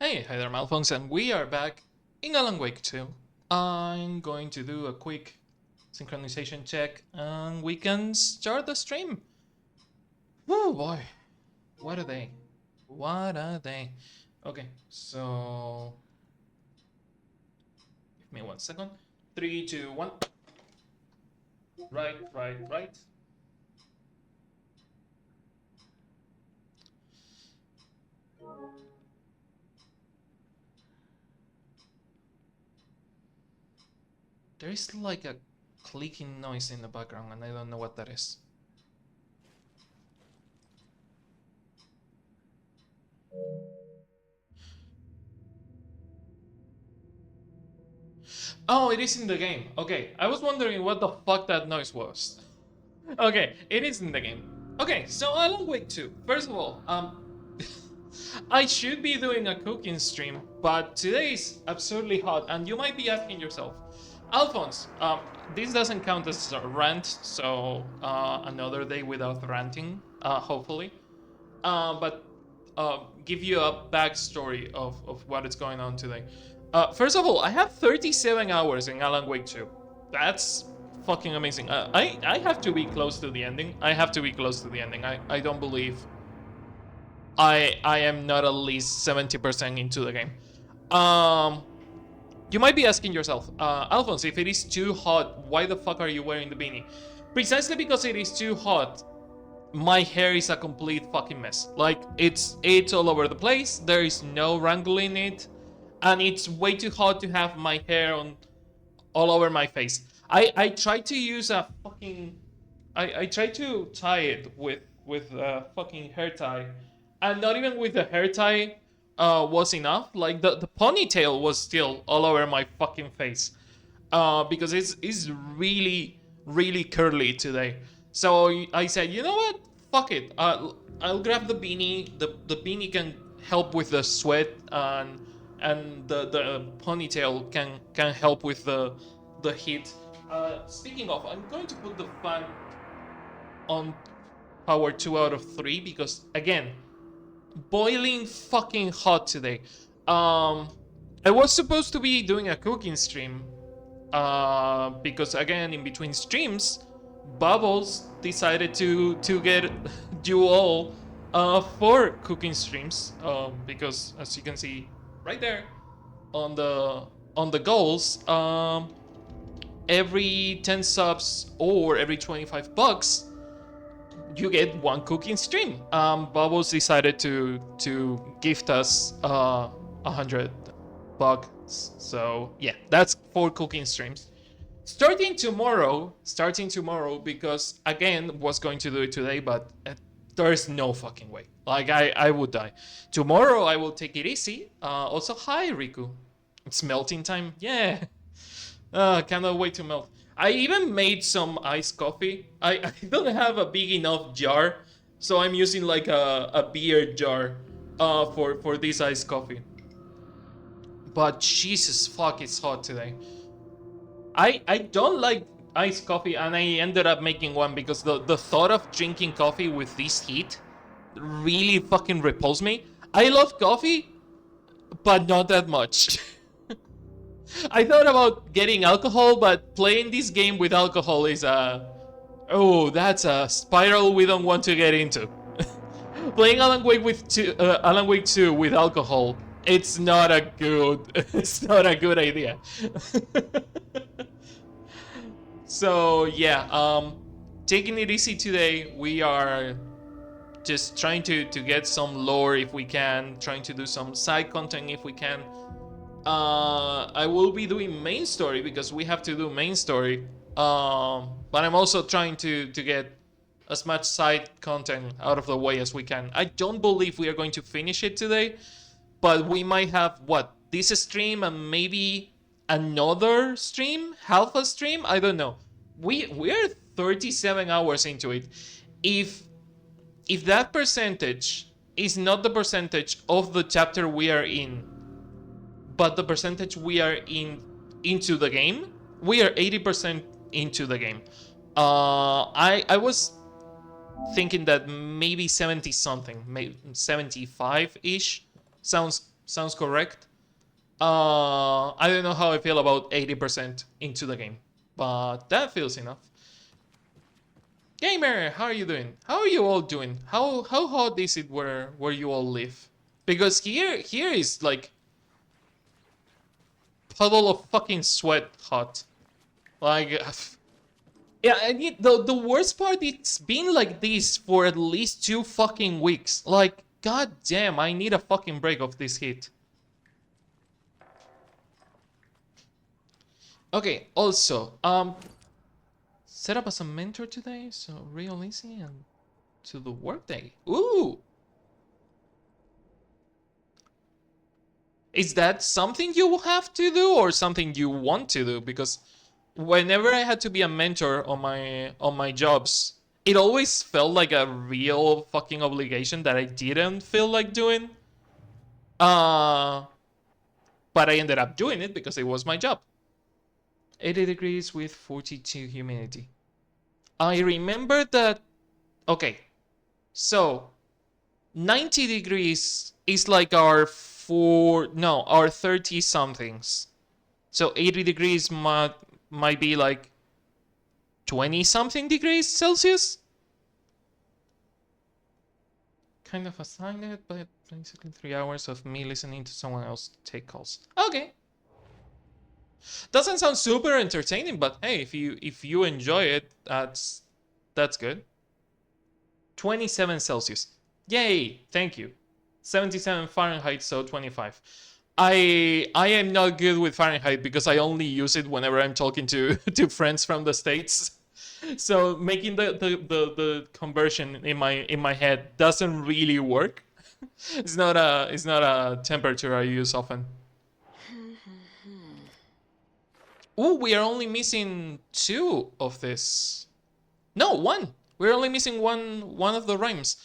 Hi there, Malphones, and we are back in Alan Wake 2. I'm going to do a quick synchronization check, and we can start the stream. Woo boy, what are they? What are they? Okay, so give me 1 second. 3, 2, 1. Right. There is like a clicking noise in the background, and I don't know what that is. Oh, it is in the game. Okay, I was wondering what the fuck that noise was. Okay, it is in the game. Okay, so Alan Wake 2. First of all, I should be doing a cooking stream, but today is absurdly hot, and you might be asking yourself, Alphonse, this doesn't count as a rant, so another day without ranting, hopefully. But give you a backstory of what is going on today. First of all, I have 37 hours in Alan Wake 2. That's fucking amazing. I have to be close to the ending. I don't believe I am not at least 70% into the game. You might be asking yourself, Alphonse, if it is too hot, why the fuck are you wearing the beanie? Precisely because it is too hot, my hair is a complete fucking mess. Like, it's all over the place, there is no wrangling it, and it's way too hot to have my hair on all over my face. I tried to use a fucking I tried to tie it with a fucking hair tie, and not even with the hair tie was enough. Like the ponytail was still all over my fucking face, because it's really curly today. So I said, you know what? Fuck it. I'll grab the beanie. The beanie can help with the sweat, and the ponytail can help with the heat. Speaking of, I'm going to put the fan on power 2 out of 3 because, again, boiling fucking hot today. I was supposed to be doing a cooking stream, because, again, in between streams, Bubbles decided to get you all for cooking streams, because, as you can see right there on the goals, every 10 subs or every 25 bucks, you get one cooking stream. Bubbles decided to gift us 100 bucks. So yeah, that's 4 cooking streams. Starting tomorrow, because again was going to do it today, but there's no fucking way. Like I would die. Tomorrow I will take it easy. Also, hi Riku. It's melting time. Yeah. Cannot wait to melt. I even made some iced coffee. I don't have a big enough jar, so I'm using like a beer jar for this iced coffee. But Jesus fuck, it's hot today. I don't like iced coffee, and I ended up making one because the thought of drinking coffee with this heat really fucking repulsed me. I love coffee, but not that much. I thought about getting alcohol, but playing this game with alcohol is that's a spiral we don't want to get into. Playing Alan Wake 2 with alcohol, it's not a good idea. So yeah, taking it easy today. We are just trying to get some lore if we can, trying to do some side content if we can. I will be doing main story because we have to do main story. But I'm also trying to get as much side content out of the way as we can. I don't believe we are going to finish it today, but we might have this stream and maybe another stream, half a stream. I don't know. We're 37 hours into it. If that percentage is not the percentage of the chapter we are in, but the percentage we are into the game, we are 80% into the game. I was thinking that maybe 70 something, maybe 75 ish sounds sounds correct. I don't know how I feel about 80% into the game, but that feels enough. Gamer, how are you doing? How are you all doing? How hot is it where you all live? Because here is like puddle of fucking sweat hot. Like yeah, and the worst part, it's been like this for at least 2 fucking weeks. Like, god damn, I need a fucking break of this heat. Okay, also, set up as a mentor today, so real easy and to the workday. Ooh! Is that something you have to do or something you want to do? Because whenever I had to be a mentor on my jobs, it always felt like a real fucking obligation that I didn't feel like doing. Uh but I ended up doing it because it was my job. 80 degrees with 42 humidity. I remember that. Okay, so 90 degrees is like our 30 somethings. So 80 degrees might be like 20 something degrees Celsius. Kind of assigned it, but basically 3 hours of me listening to someone else take calls. Okay. Doesn't sound super entertaining, but hey, if you enjoy it, that's good. 27 Celsius. Yay! Thank you. 77 Fahrenheit, so 25. I am not good with Fahrenheit because I only use it whenever I'm talking to to friends from the States. So making the conversion in my head doesn't really work. It's not a temperature I use often. Ooh, we are only missing two of this. No, one. We're only missing one of the rhymes.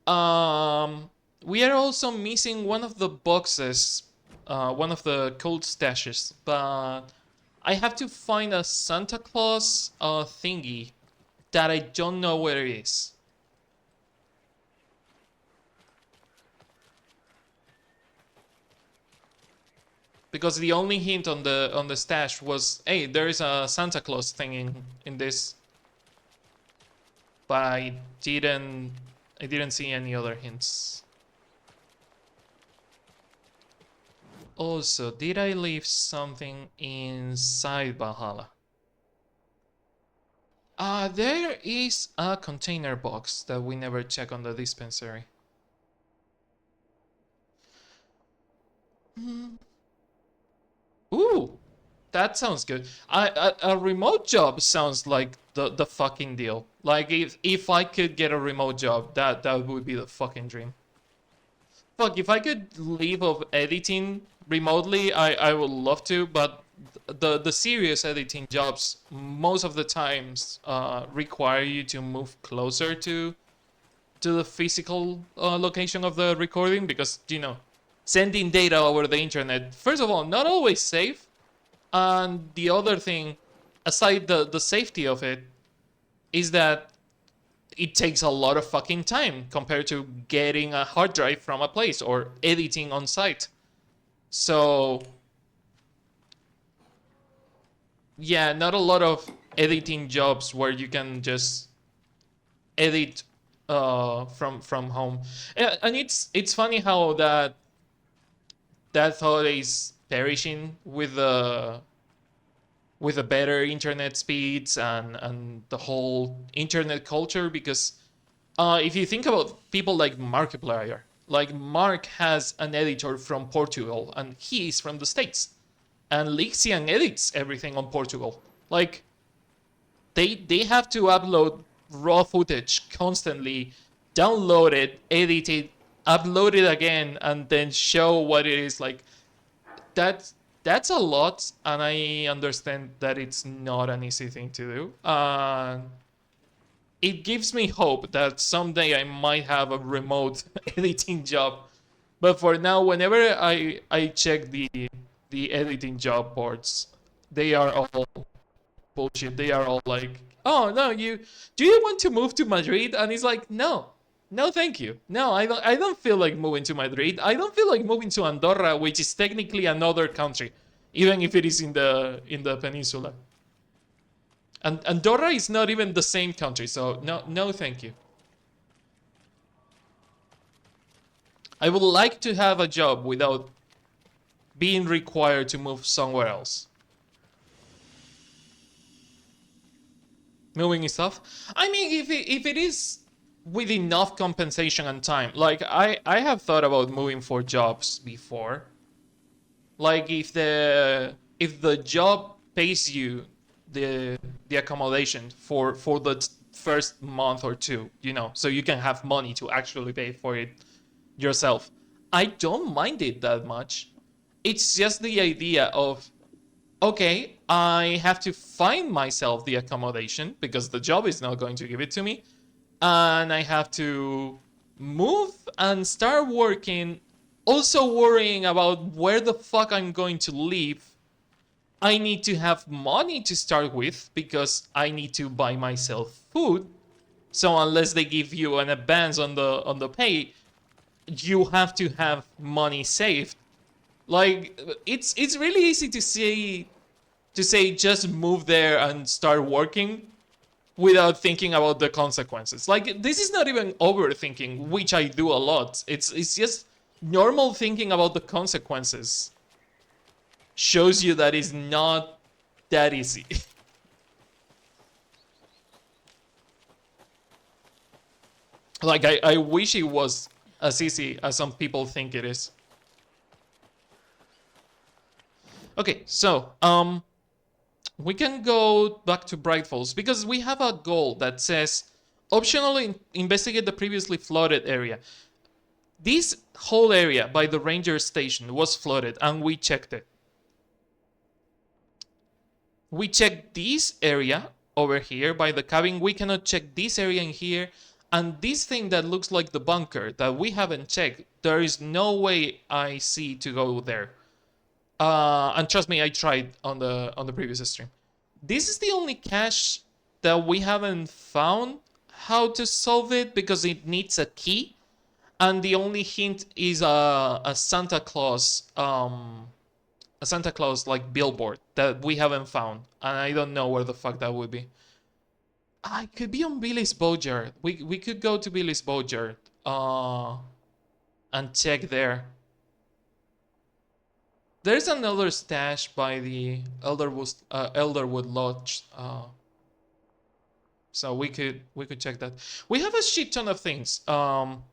Um, we are also missing one of the boxes, one of the cold stashes, but I have to find a Santa Claus thingy that I don't know where it is. Because the only hint on the stash was, hey, there is a Santa Claus thing in this, but I didn't see any other hints. Also, did I leave something inside Valhalla? There is a container box that we never check on the dispensary. Ooh, that sounds good. A remote job sounds like the fucking deal. Like if I could get a remote job, that would be the fucking dream. Fuck, if I could leave of editing remotely, I would love to, but the serious editing jobs most of the times require you to move closer to the physical location of the recording because sending data over the internet, first of all, not always safe, and the other thing, aside the safety of it, is that it takes a lot of fucking time compared to getting a hard drive from a place or editing on site. So yeah, not a lot of editing jobs where you can just edit from home. And it's funny how that thought is perishing with the better internet speeds and the whole internet culture because if you think about people like Markiplier, like Mark has an editor from Portugal and he is from the States, and Lixian edits everything on Portugal. Like they have to upload raw footage constantly, download it, edit it, upload it again, and then show what it is like. That's a lot, and I understand that it's not an easy thing to do. It gives me hope that someday I might have a remote editing job. But for now, whenever I check the editing job boards, they are all bullshit. They are all like, "Oh no, do you want to move to Madrid?" And it's like, "No, No, thank you. No, I don't. I don't feel like moving to Madrid. I don't feel like moving to Andorra, which is technically another country, even if it is in the peninsula. And Andorra is not even the same country, so no, no, thank you. I would like to have a job without being required to move somewhere else. Moving is tough. I mean, if it is with enough compensation and time, like I have thought about moving for jobs before. Like if the job pays you the accommodation for the first month or two, you know, so you can have money to actually pay for it yourself. I don't mind it that much. It's just the idea of, okay, I have to find myself the accommodation because the job is not going to give it to me, and I have to move and start working, also worrying about where the fuck I'm going to live. I need to have money to start with because I need to buy myself food. So unless they give you an advance on the pay, you have to have money saved. Like it's really easy to say just move there and start working without thinking about the consequences. Like this is not even overthinking, which I do a lot. It's just normal thinking about the consequences shows you that it's not that easy. Like I wish it was as easy as some people think it is. Okay, so we can go back to Bright Falls because we have a goal that says optionally investigate the previously flooded area. This whole area by the ranger station was flooded and we checked it. We checked this area over here by the cabin. We cannot check this area in here. And this thing that looks like the bunker that we haven't checked, there is no way I see to go there. And trust me, I tried on the previous stream. This is the only cache that we haven't found how to solve it because it needs a key, and the only hint is a Santa Claus like billboard that we haven't found, and I don't know where the fuck that would be. I could be on Billy's Boatyard. We could go to Billy's Boatyard and check there. There's another stash by the Elderwood Lodge, so we could check that. We have a shit ton of things. Well,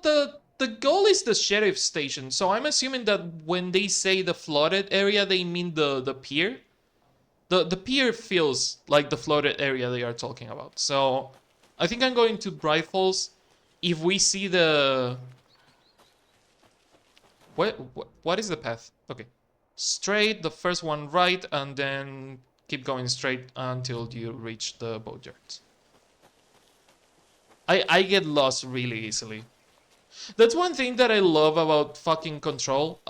the goal is the sheriff's station, so I'm assuming that when they say the flooded area, they mean the pier. The pier feels like the flooded area they are talking about. So I think I'm going to Bright Falls. If we see the what is the path? Okay, straight, the first one right, and then keep going straight until you reach the boatyard. I get lost really easily. That's one thing that I love about fucking Control.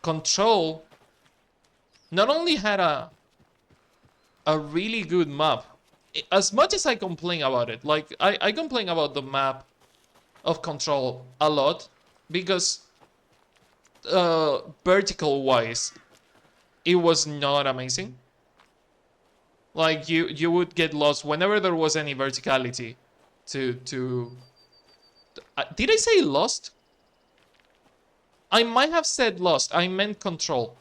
Control not only had a really good map. As much as I complain about it, like I complain about the map of Control a lot because vertical wise it was not amazing. Like you would get lost whenever there was any verticality to did I say lost? I might have said lost. I meant Control.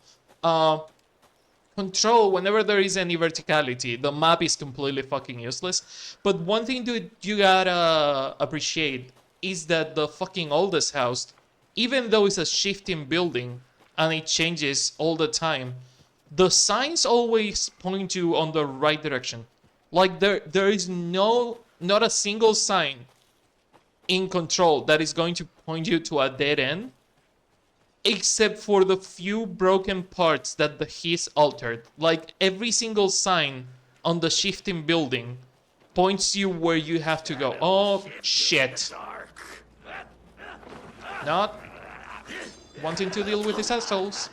Control, whenever there is any verticality, the map is completely fucking useless. But one thing that you gotta appreciate is that the fucking oldest house, even though it's a shifting building and it changes all the time, the signs always point you on the right direction. Like there is not a single sign in Control that is going to point you to a dead end, except for the few broken parts that the Hiss altered. Like every single sign on the shifting building points you where you have to go. Oh shit. Not wanting to deal with these assholes.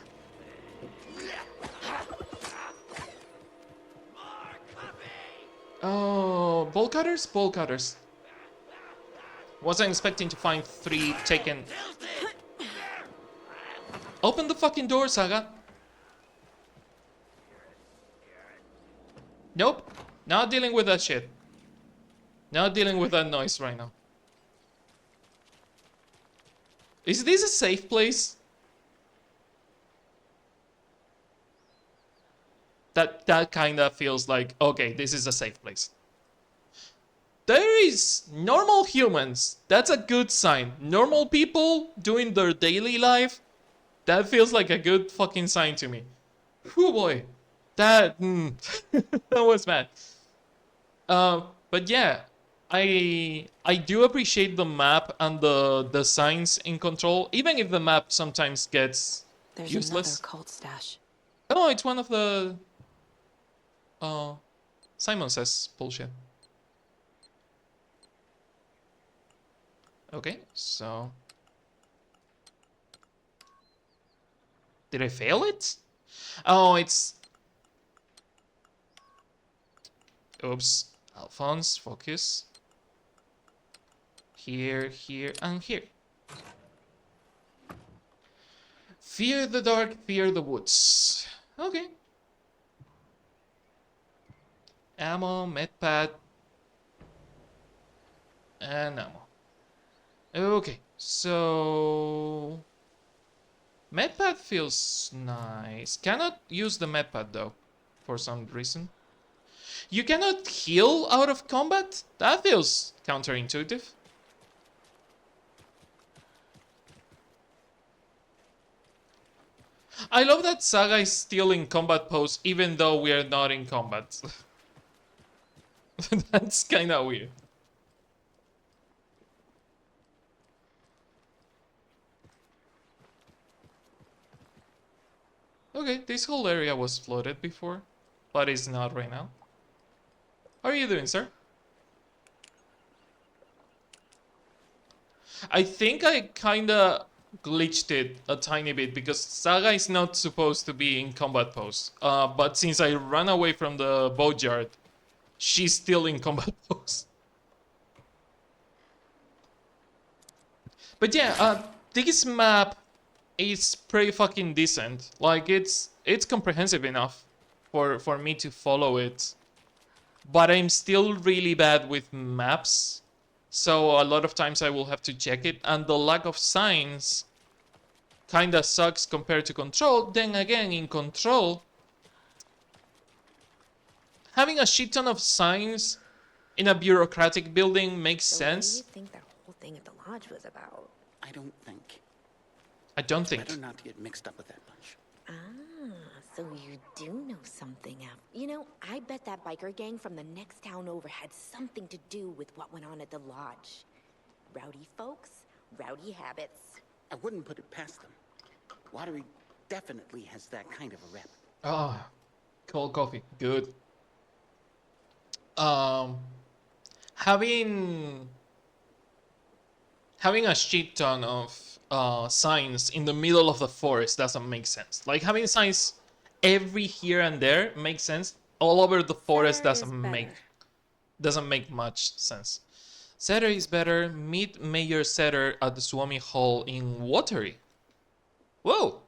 Oh, ball cutters? Ball cutters. Wasn't expecting to find 3 taken. Open the fucking door, Saga. Nope. Not dealing with that shit. Not dealing with that noise right now. Is this a safe place? That kinda feels like, okay, this is a safe place. There is normal humans. That's a good sign. Normal people doing their daily life. That feels like a good fucking sign to me. Whew, boy. That that was bad. But yeah, I do appreciate the map and the signs in Control, even if the map sometimes gets There's useless. another cult stash. Oh, it's one of the Simon Says bullshit. Okay, so did I fail it? Oh, it's oops. Alphonse, focus. Here, here, and here. Fear the dark, fear the woods. Okay. Ammo, medpad, and ammo. Okay, so medpad feels nice. Cannot use the medpad though, for some reason. You cannot heal out of combat? That feels counterintuitive. I love that Saga is still in combat pose even though we are not in combat. That's kinda weird. Okay, this whole area was flooded before, but it's not right now. How are you doing, sir? I think I kinda glitched it a tiny bit because Saga is not supposed to be in combat pose. But since I ran away from the boatyard, she's still in combat pose. But yeah, this map is pretty fucking decent. Like it's comprehensive enough for me to follow it. But I'm still really bad with maps. So a lot of times I will have to check it, and the lack of signs kinda sucks compared to Control. Then again, in Control, having a shit ton of signs in a bureaucratic building makes sense. What do you think that whole thing at the lodge was about? I don't think. I don't It's think. better not to get mixed up with that bunch. Ah, so you do know something, You know, I bet that biker gang from the next town over had something to do with what went on at the lodge. Rowdy folks, rowdy habits. I wouldn't put it past them. Watery definitely has that kind of a rep. Ah, cold coffee, good. Um, having a shit ton of signs in the middle of the forest doesn't make sense. Like having signs every here and there makes sense. All over the forest doesn't make much sense. Setter is better. Meet Mayor Setter at the Swami Hall in Watery. Whoa!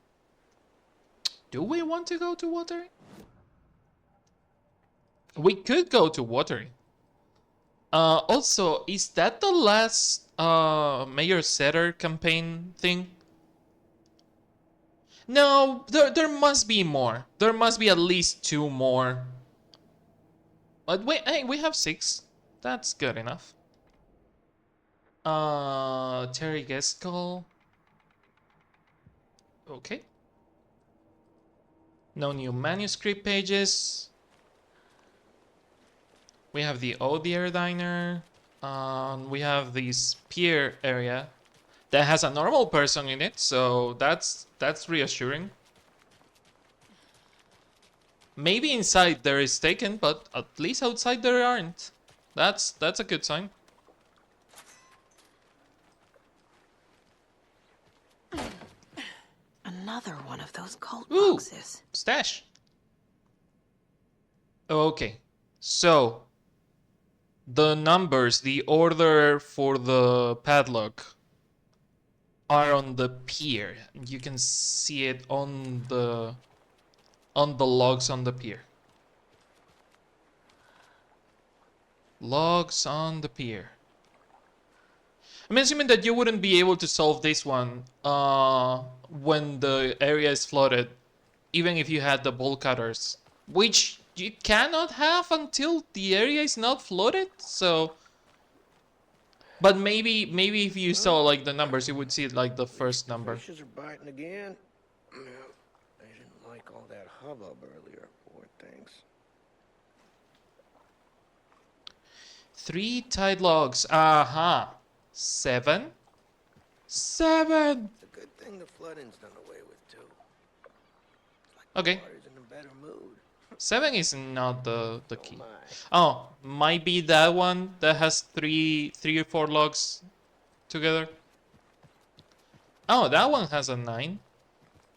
Do we want to go to Watery? We could go to Watery. Also, is that the last Mayor Setter campaign thing? No, there must be more. There must be at least 2 more. But wait, hey, we have 6. That's good enough. Terry Gaskell. Okay. No new manuscript pages. We have the Odier Diner. We have this pier area that has a normal person in it, so that's reassuring. Maybe inside there is taken, but at least outside there aren't. That's a good sign. Another one of those cult Ooh, boxes. stash. Okay, so The numbers, the order for the padlock are on the pier. You can see it on the logs on the pier. Logs on the pier. I'm assuming that you wouldn't be able to solve this one when the area is flooded, even if you had the bolt cutters, which you cannot have until the area is not flooded. So, but maybe if you saw like the numbers, you would see like the first number. Fishes are biting again. Yeah, they didn't like all that hubbub earlier, poor things. 3 tide logs. 7. 7. It's a good thing the flooding's done away with too. Okay. Water's in a better mood. 7 is not the key. My. Oh, might be that one that has 3 or 4 logs together. Oh, that one has a 9.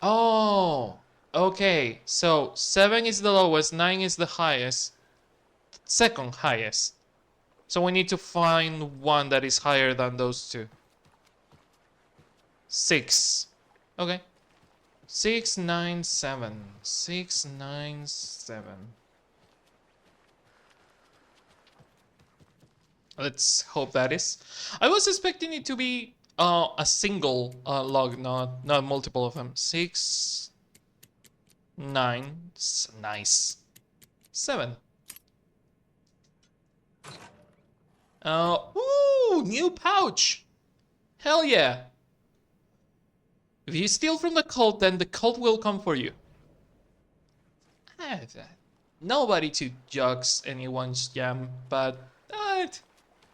Oh, okay. So 7 is the lowest, 9 is the highest, second highest. So we need to find one that is higher than those two. 6. Okay. 6, 9, 7. 6, 9, 7. Let's hope that is. I was expecting it to be a single log, not multiple of them. 6, 9, nice. 7. Ooh, new pouch. Hell yeah. If you steal from the cult, then the cult will come for you. Nobody to jugs anyone's jam, but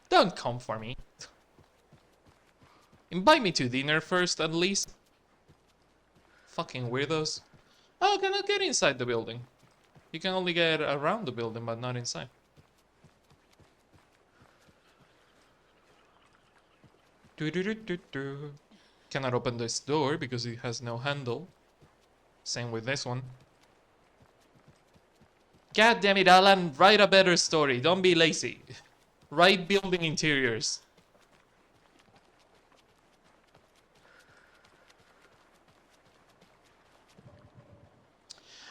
don't come for me. Invite me to dinner first, at least. Fucking weirdos. Oh, cannot get inside the building. You can only get around the building, but not inside. Cannot open this door because it has no handle. Same with this one. God damn it, Alan, write a better story. Don't be lazy. Write building interiors.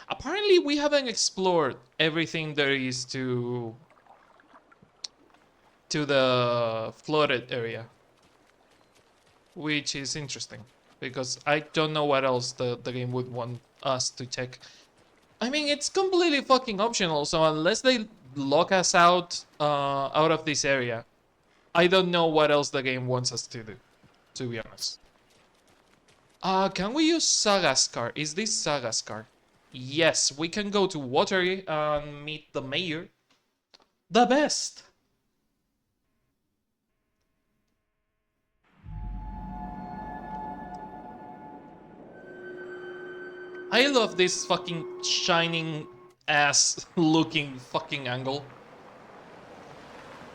Apparently, we haven't explored everything there is to the flooded area, which is interesting because I don't know what else the game would want us to check. I mean, it's completely fucking optional, so unless they lock us out of this area, I don't know what else the game wants us to do, to be honest. Can we use Sagascar? Is this Sagascar? Yes, we can go to Watery and meet the mayor. The best! I love this fucking shining ass looking fucking angle.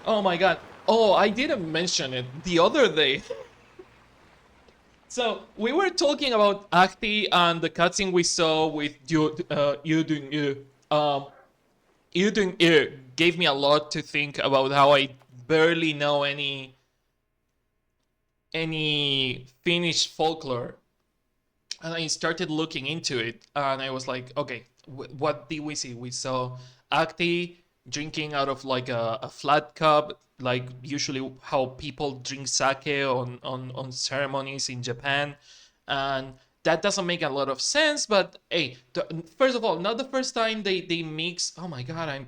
Oh my god. Oh, I didn't mention it the other day. So, we were talking about Acti and the cutscene we saw with Yudun. Yudun gave me a lot to think about how I barely know any Finnish folklore. And I started looking into it, and I was like, okay, what did we see? We saw Acti drinking out of like a flat cup, like usually how people drink sake on ceremonies in Japan. And that doesn't make a lot of sense, but hey, first of all, not the first time they mix. Oh my god, I'm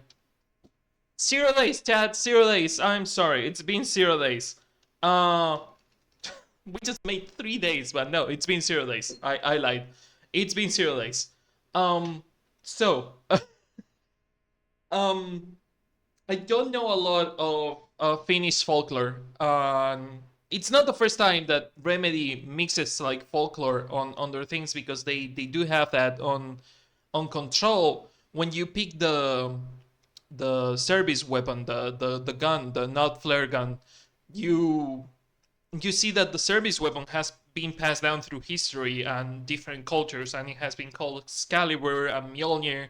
0 days, chat, 0 days. I'm sorry, it's been 0 days. We just made 3 days, but no, it's been 0 days. I lied. It's been 0 days. So, I don't know a lot of Finnish folklore. It's not the first time that Remedy mixes like folklore on their things, because they do have that on Control. When you pick the service weapon, the gun, the not flare gun, you see that the service weapon has been passed down through history and different cultures, and it has been called Excalibur and Mjolnir,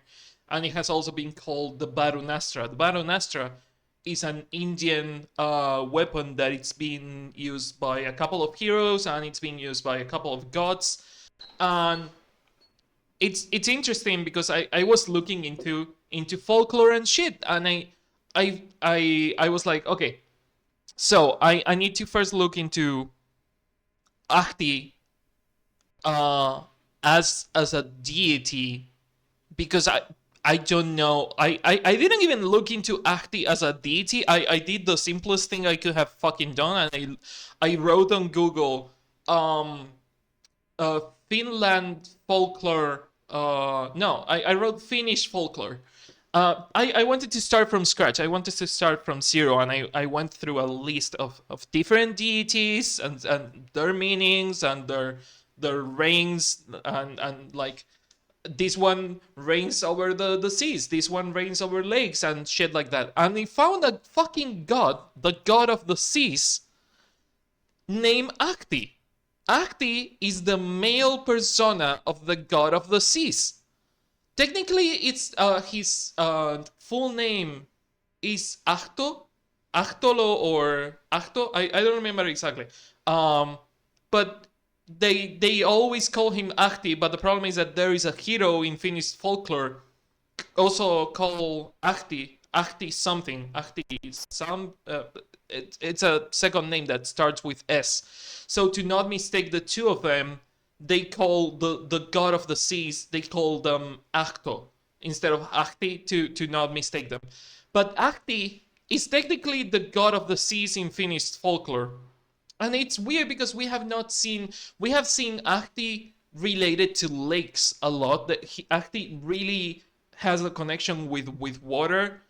and it has also been called the Barunastra. The Barunastra is an Indian weapon that it's been used by a couple of heroes and it's been used by a couple of gods. And it's interesting because I was looking into folklore and shit, and I was like, okay, so I need to first look into Ahti uh, as a deity, because I don't know. I didn't even look into Ahti as a deity. I did the simplest thing I could have fucking done, and I wrote on Google um Finland folklore. No, I wrote Finnish folklore. I wanted to start from scratch. I wanted to start from zero, and I went through a list of different deities and their meanings and their reigns, and like this one reigns over the seas, this one reigns over lakes and shit like that. And I found a fucking god, the god of the seas, named Ahti. Ahti is the male persona of the god of the seas. Technically, it's his full name is Ahto, Ahtolo or Ahto. I don't remember exactly. But they always call him Ahti. But the problem is that there is a hero in Finnish folklore also called Ahti, Ahti something, Ahti some. It's a second name that starts with S. So to not mistake the two of them, they call the god of the seas. They call them Ahto instead of Ahti to not mistake them. But Ahti is technically the god of the seas in Finnish folklore. And it's weird because we have seen Ahti related to lakes a lot. That Ahti really has a connection with water,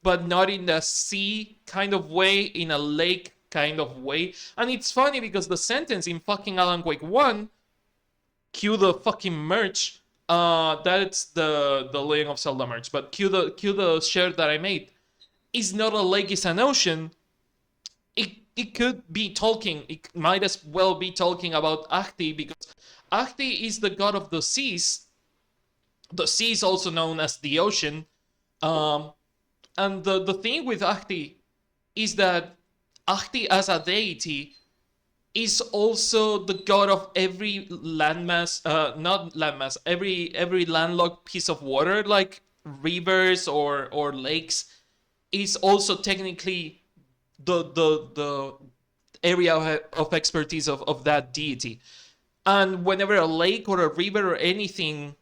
but not in a sea kind of way, in a lake kind of way. And it's funny because the sentence in fucking Alan Wake 1, cue the fucking merch, that's the Legend of Zelda merch, but cue the shirt that I made, is not a lake, it's an ocean. It could be talking, it might as well be talking about Ahti, because Ahti is the god of the seas. The sea is also known as the ocean. Um, and the thing with Ahti is that Ahti as a deity is also the god of every landmass, not landmass, every landlocked piece of water, like rivers or lakes, is also technically the area of expertise of that deity. And whenever a lake or a river or anything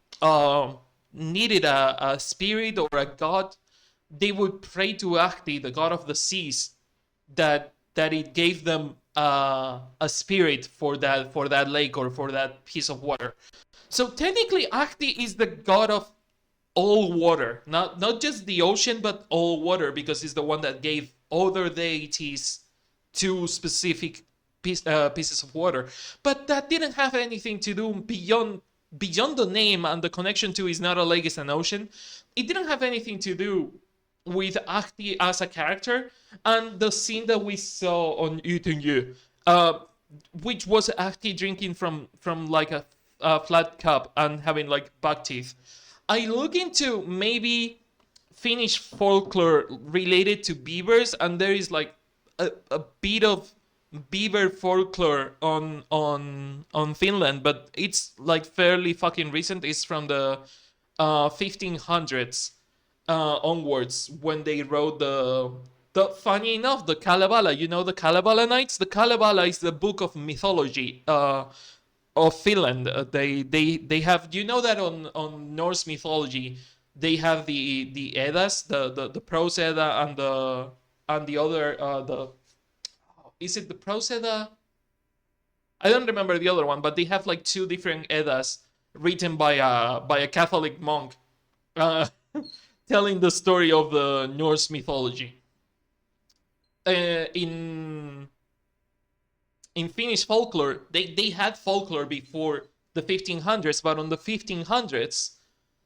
needed a spirit or a god, they would pray to Ahti, the god of the seas, that it gave them a spirit for that lake or for that piece of water. So technically, Ahti is the god of all water, not just the ocean, but all water, because it's the one that gave other deities to specific pieces of water. But that didn't have anything to do beyond the name, and the connection to is not a lake, it's an ocean. It didn't have anything to do with Ahti as a character, and the scene that we saw on Eating You, which was Ahti drinking from like a flat cup and having like buck teeth. I look into maybe Finnish folklore related to beavers, and there is like a bit of beaver folklore on Finland, but it's like fairly fucking recent. It's from the 1500s onwards, when they wrote the funny enough, the Kalevala. You know the Kalevala Nights. The Kalevala is the book of mythology of Finland. They have, you know that on Norse mythology they have the Eddas, the Prose Edda and the other the, is it the Prose Edda? I don't remember the other one, but they have like two different Eddas written by a Catholic monk, uh, telling the story of the Norse mythology. In Finnish folklore, they had folklore before the 1500s, but on the 1500s,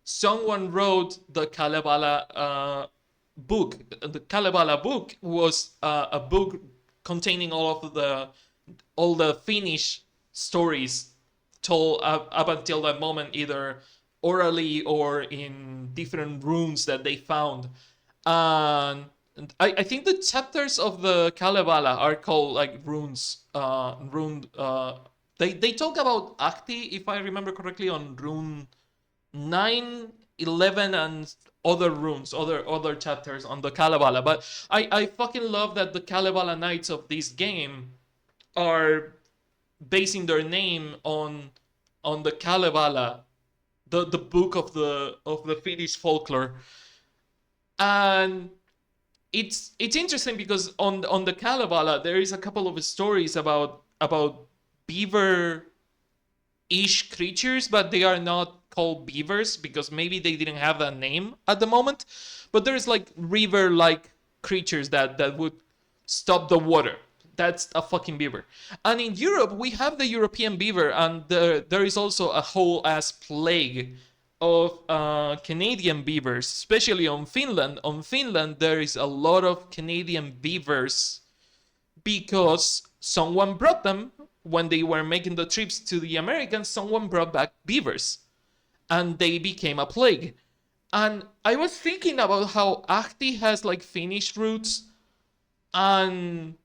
someone wrote the Kalevala book. The Kalevala book was a book containing all the Finnish stories told up until that moment, either orally or in different runes that they found. And I think the chapters of the Kalevala are called like runes. They talk about Ahti, if I remember correctly, on rune 9, 11, and other runes, other chapters on the Kalevala. But I fucking love that the Kalevala Knights of this game are basing their name on the Kalevala, the book of the Finnish folklore. And it's interesting because on the Kalevala there is a couple of stories about beaver ish creatures, but they are not called beavers because maybe they didn't have that name at the moment. But there's like river like creatures that would stop the water. That's a fucking beaver. And in Europe, we have the European beaver, and there is also a whole ass plague of Canadian beavers, especially on Finland. On Finland, there is a lot of Canadian beavers because someone brought them when they were making the trips to the Americans. Someone brought back beavers, and they became a plague. And I was thinking about how Ahti has like Finnish roots, and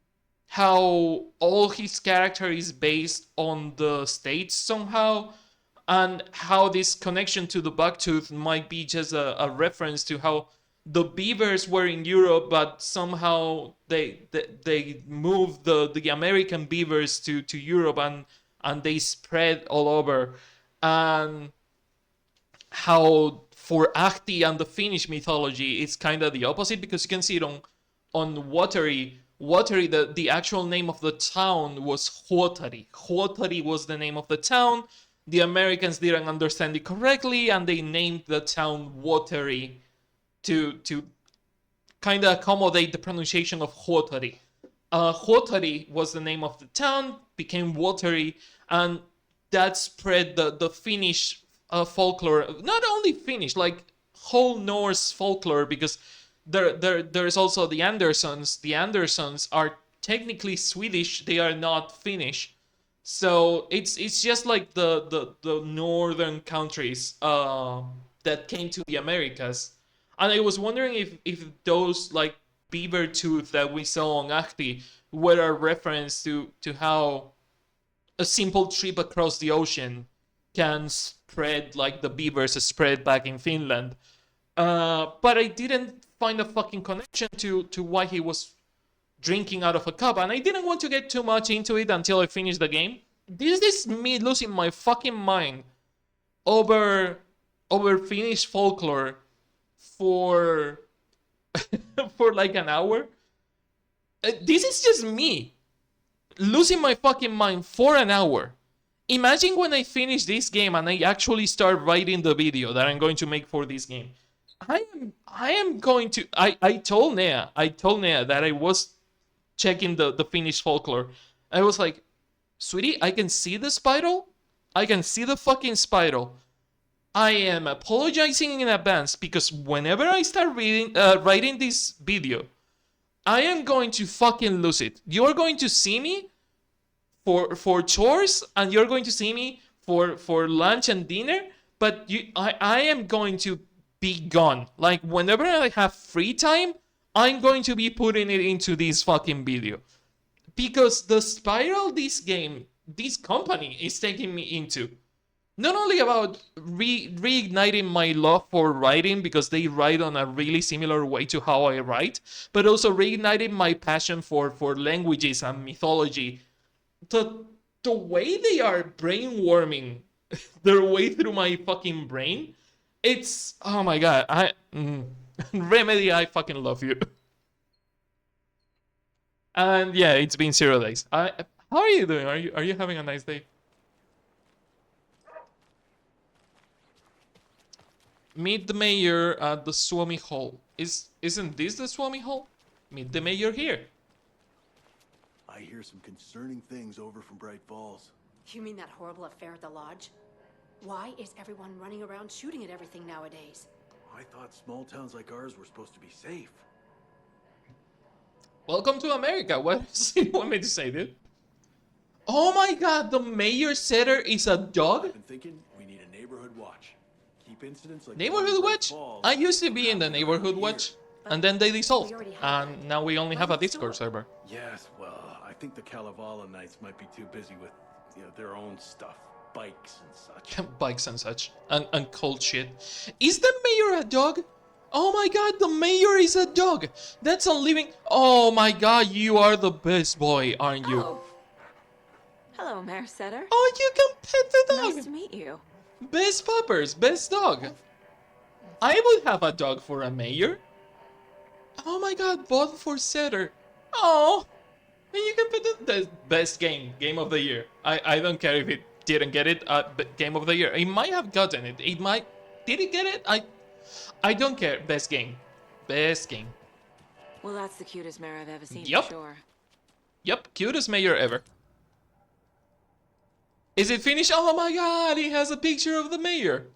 how all his character is based on the States somehow, and how this connection to the Bucktooth might be just a reference to how the beavers were in Europe, but somehow they moved the American beavers to Europe, and they spread all over. And how for Ahti and the Finnish mythology, it's kind of the opposite, because you can see it on Watery. Watery, the actual name of the town was Huotari. Huotari was the name of the town. The Americans didn't understand it correctly, and they named the town Watery to kind of accommodate the pronunciation of Huotari. Huotari was the name of the town, became Watery, and that spread the Finnish folklore. Not only Finnish, like whole Norse folklore, because there's also the Andersons. The Andersons are technically Swedish. They are not Finnish. So it's just like the northern countries that came to the Americas. And I was wondering if those like beaver tooth that we saw on Ahti were a reference to how a simple trip across the ocean can spread like the beavers spread back in Finland. But I didn't find a fucking connection to why he was drinking out of a cup, and I didn't want to get too much into it until I finished the game. This is me losing my fucking mind over Finnish folklore for for like an hour. This is just me losing my fucking mind for an hour. Imagine when I finish this game and I actually start writing the video that I'm going to make for this game. I am going to I told Nea that I was checking the Finnish folklore. I was like, sweetie, I can see the spiral. I can see the fucking spiral. I am apologizing in advance because whenever I start writing this video, I am going to fucking lose it. You're going to see me for chores, and you're going to see me for lunch and dinner, but I am going to be gone. Like whenever I have free time, I'm going to be putting it into this fucking video. Because the spiral this company is taking me into, not only about reigniting my love for writing, because they write on a really similar way to how I write, but also reigniting my passion for languages and mythology. The way they are brainworming their way through my fucking brain, it's, oh my god, Remedy, I fucking love you. And yeah, it's been 0 days. How are you doing? Are you having a nice day? Meet the mayor at the Suomi Hall. Isn't this the Suomi Hall? Meet the mayor here. I hear some concerning things over from Bright Falls. You mean that horrible affair at the lodge? Why is everyone running around shooting at everything nowadays? I thought small towns like ours were supposed to be safe. Welcome to America. What does he want me to say, dude? Oh my god, the mayor's setter is a dog? I've been thinking we need a neighborhood watch. Keep incidents like Neighborhood watch? Falls I used to be in the neighborhood watch. and then they dissolved, already have and now we only have a Right next Discord door. server. Yes, well, I think the Kalevala Knights might be too busy with, their own stuff, bikes and such. Bikes and such, and cold shit. Is the mayor a dog? Oh my god, the mayor is a dog! That's a living... Oh my god, you are the best boy, aren't you? Oh. Hello, Mayor Setter. Oh, you can pet the dog! Nice to meet you. Best puppers, best dog. I would have a dog for a mayor. Oh my god, vote for Setter. Oh, and you can put the best game of the year. I don't care if it didn't get it, but game of the year. It might have gotten it. It might. Did it get it? I don't care. Best game. Best game. Well, that's the cutest mayor I've ever seen, Yup. for sure. Yep, cutest mayor ever. Is it finished? Oh my god, he has a picture of the mayor.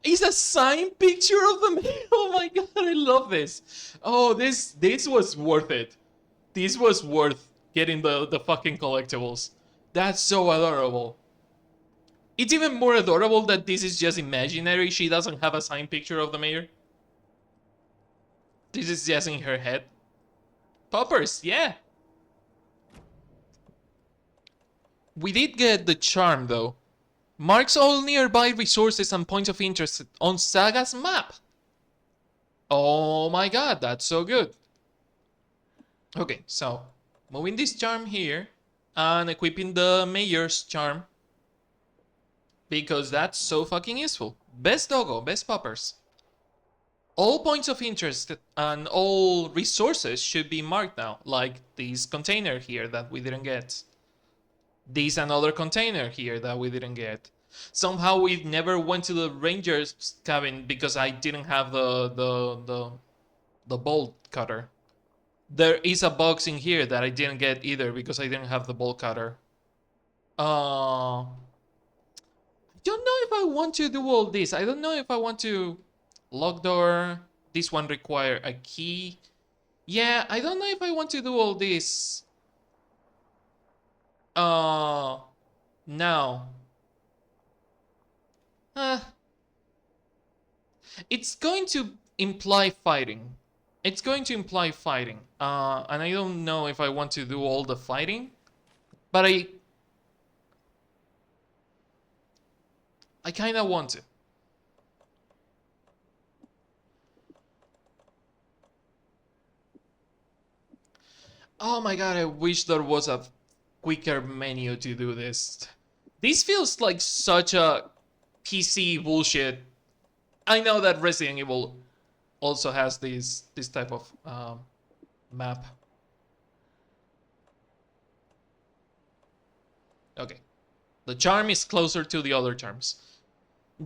It's a signed picture of the mayor. Oh my god, I love this. Oh, this was worth it. This was worth getting the fucking collectibles. That's so adorable. It's even more adorable that this is just imaginary. She doesn't have a signed picture of the mayor. This is just in her head. Poppers, yeah. We did get the charm though. Marks all nearby resources and points of interest on Saga's map. Oh my god, that's so good. Okay, so moving this charm here and equipping the mayor's charm because that's so fucking useful. Best doggo, best poppers. All points of interest and all resources should be marked now, like this container here that we didn't get. This another container here that we didn't get. Somehow we never went to the ranger's cabin because I didn't have the bolt cutter. There is a box in here that I didn't get either because I didn't have the bolt cutter. I don't know if I want to do all this. I don't know if I want to lock door. This one require a key. Yeah, I don't know if I want to do all this. Now. It's going to imply fighting. It's going to imply fighting. And I don't know if I want to do all the fighting. But I kind of want to. Oh my god, I wish there was a quicker menu to do this. This feels like such a PC bullshit. I know that Resident Evil also has this type of map. Okay. The charm is closer to the other charms.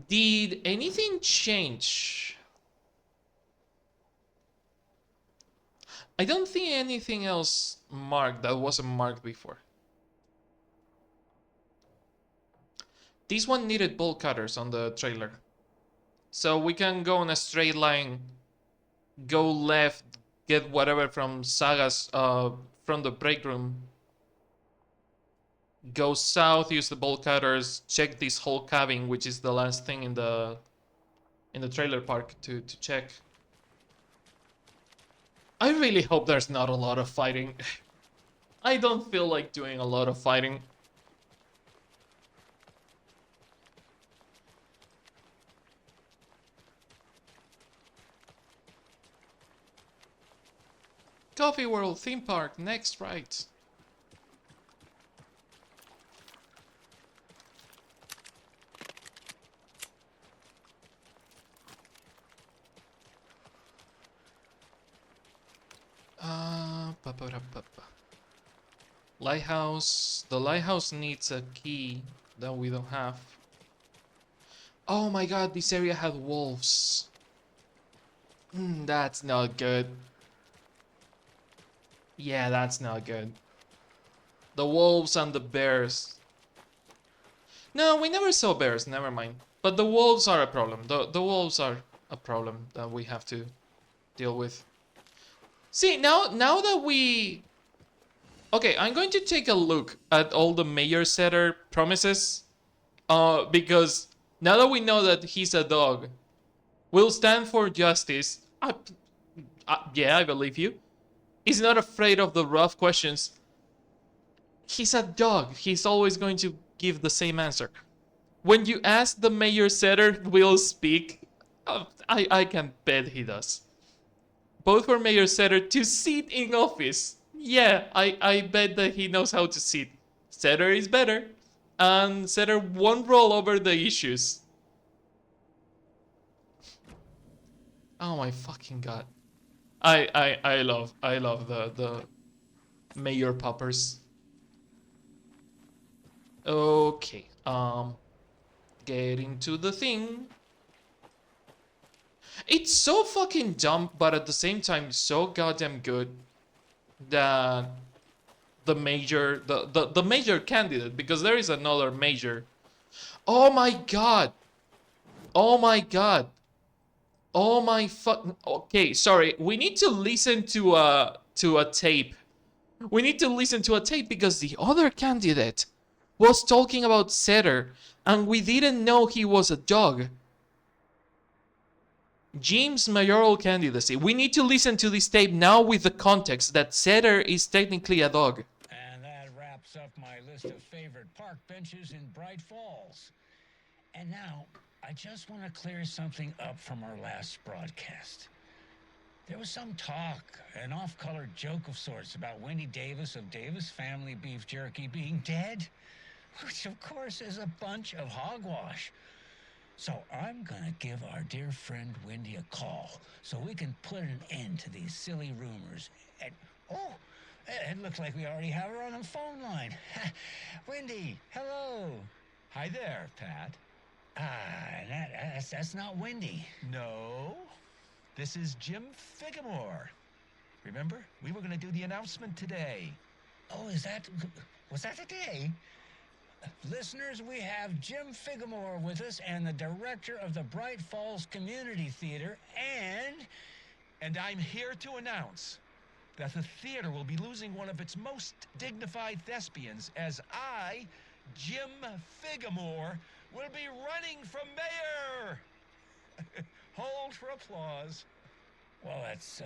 Did anything change? I don't think anything else marked that wasn't marked before. This one needed bolt cutters on the trailer. So we can go in a straight line, go left, get whatever from Saga's, from the break room. Go south, use the bolt cutters, check this whole cabin, which is the last thing in the trailer park to check. I really hope there's not a lot of fighting. I don't feel like doing a lot of fighting. Coffee World theme park, next right. Lighthouse. The lighthouse needs a key that we don't have. Oh my god, this area had wolves. That's not good. Yeah, that's not good. The wolves and the bears. No, we never saw bears, never mind. But the wolves are a problem. The wolves are a problem that we have to deal with. See, now that we... Okay, I'm going to take a look at all the Mayor Setter promises. Because now that we know that he's a dog, will stand for justice. Yeah, I believe you. He's not afraid of the rough questions. He's a dog. He's always going to give the same answer. When you ask the mayor Setter will speak, I can bet he does. Both for Mayor Setter to sit in office. Yeah, I bet that he knows how to sit. Setter is better, and Setter won't roll over the issues. Oh my fucking god. I love the mayor poppers. Okay, get into the thing. It's so fucking dumb, but at the same time so goddamn good that the major candidate, because there is another major. Oh my god. Oh my god. Oh my fuck. Okay, sorry. We need to listen to a tape. We need to listen to a tape because the other candidate was talking about Setter and we didn't know he was a dog. Jim's mayoral candidacy. We need to listen to this tape now with the context that Setter is technically a dog. And that wraps up my list of favorite park benches in Bright Falls. And now, I just want to clear something up from our last broadcast. There was some talk, an off-color joke of sorts about Wendy Davis of Davis Family Beef Jerky being dead, which of course is a bunch of hogwash. So I'm gonna give our dear friend Wendy a call so we can put an end to these silly rumors. And oh, it looks like we already have her on the phone line. Wendy, hello. Hi there, Pat. That's not Wendy. No, this is Jim Figamore. Remember, we were going to do the announcement today. Oh, was that today? Listeners, we have Jim Figamore with us and the director of the Bright Falls Community Theater, And I'm here to announce that the theater will be losing one of its most dignified thespians as I, Jim Figamore, will be running for mayor. Hold for applause. Well, that's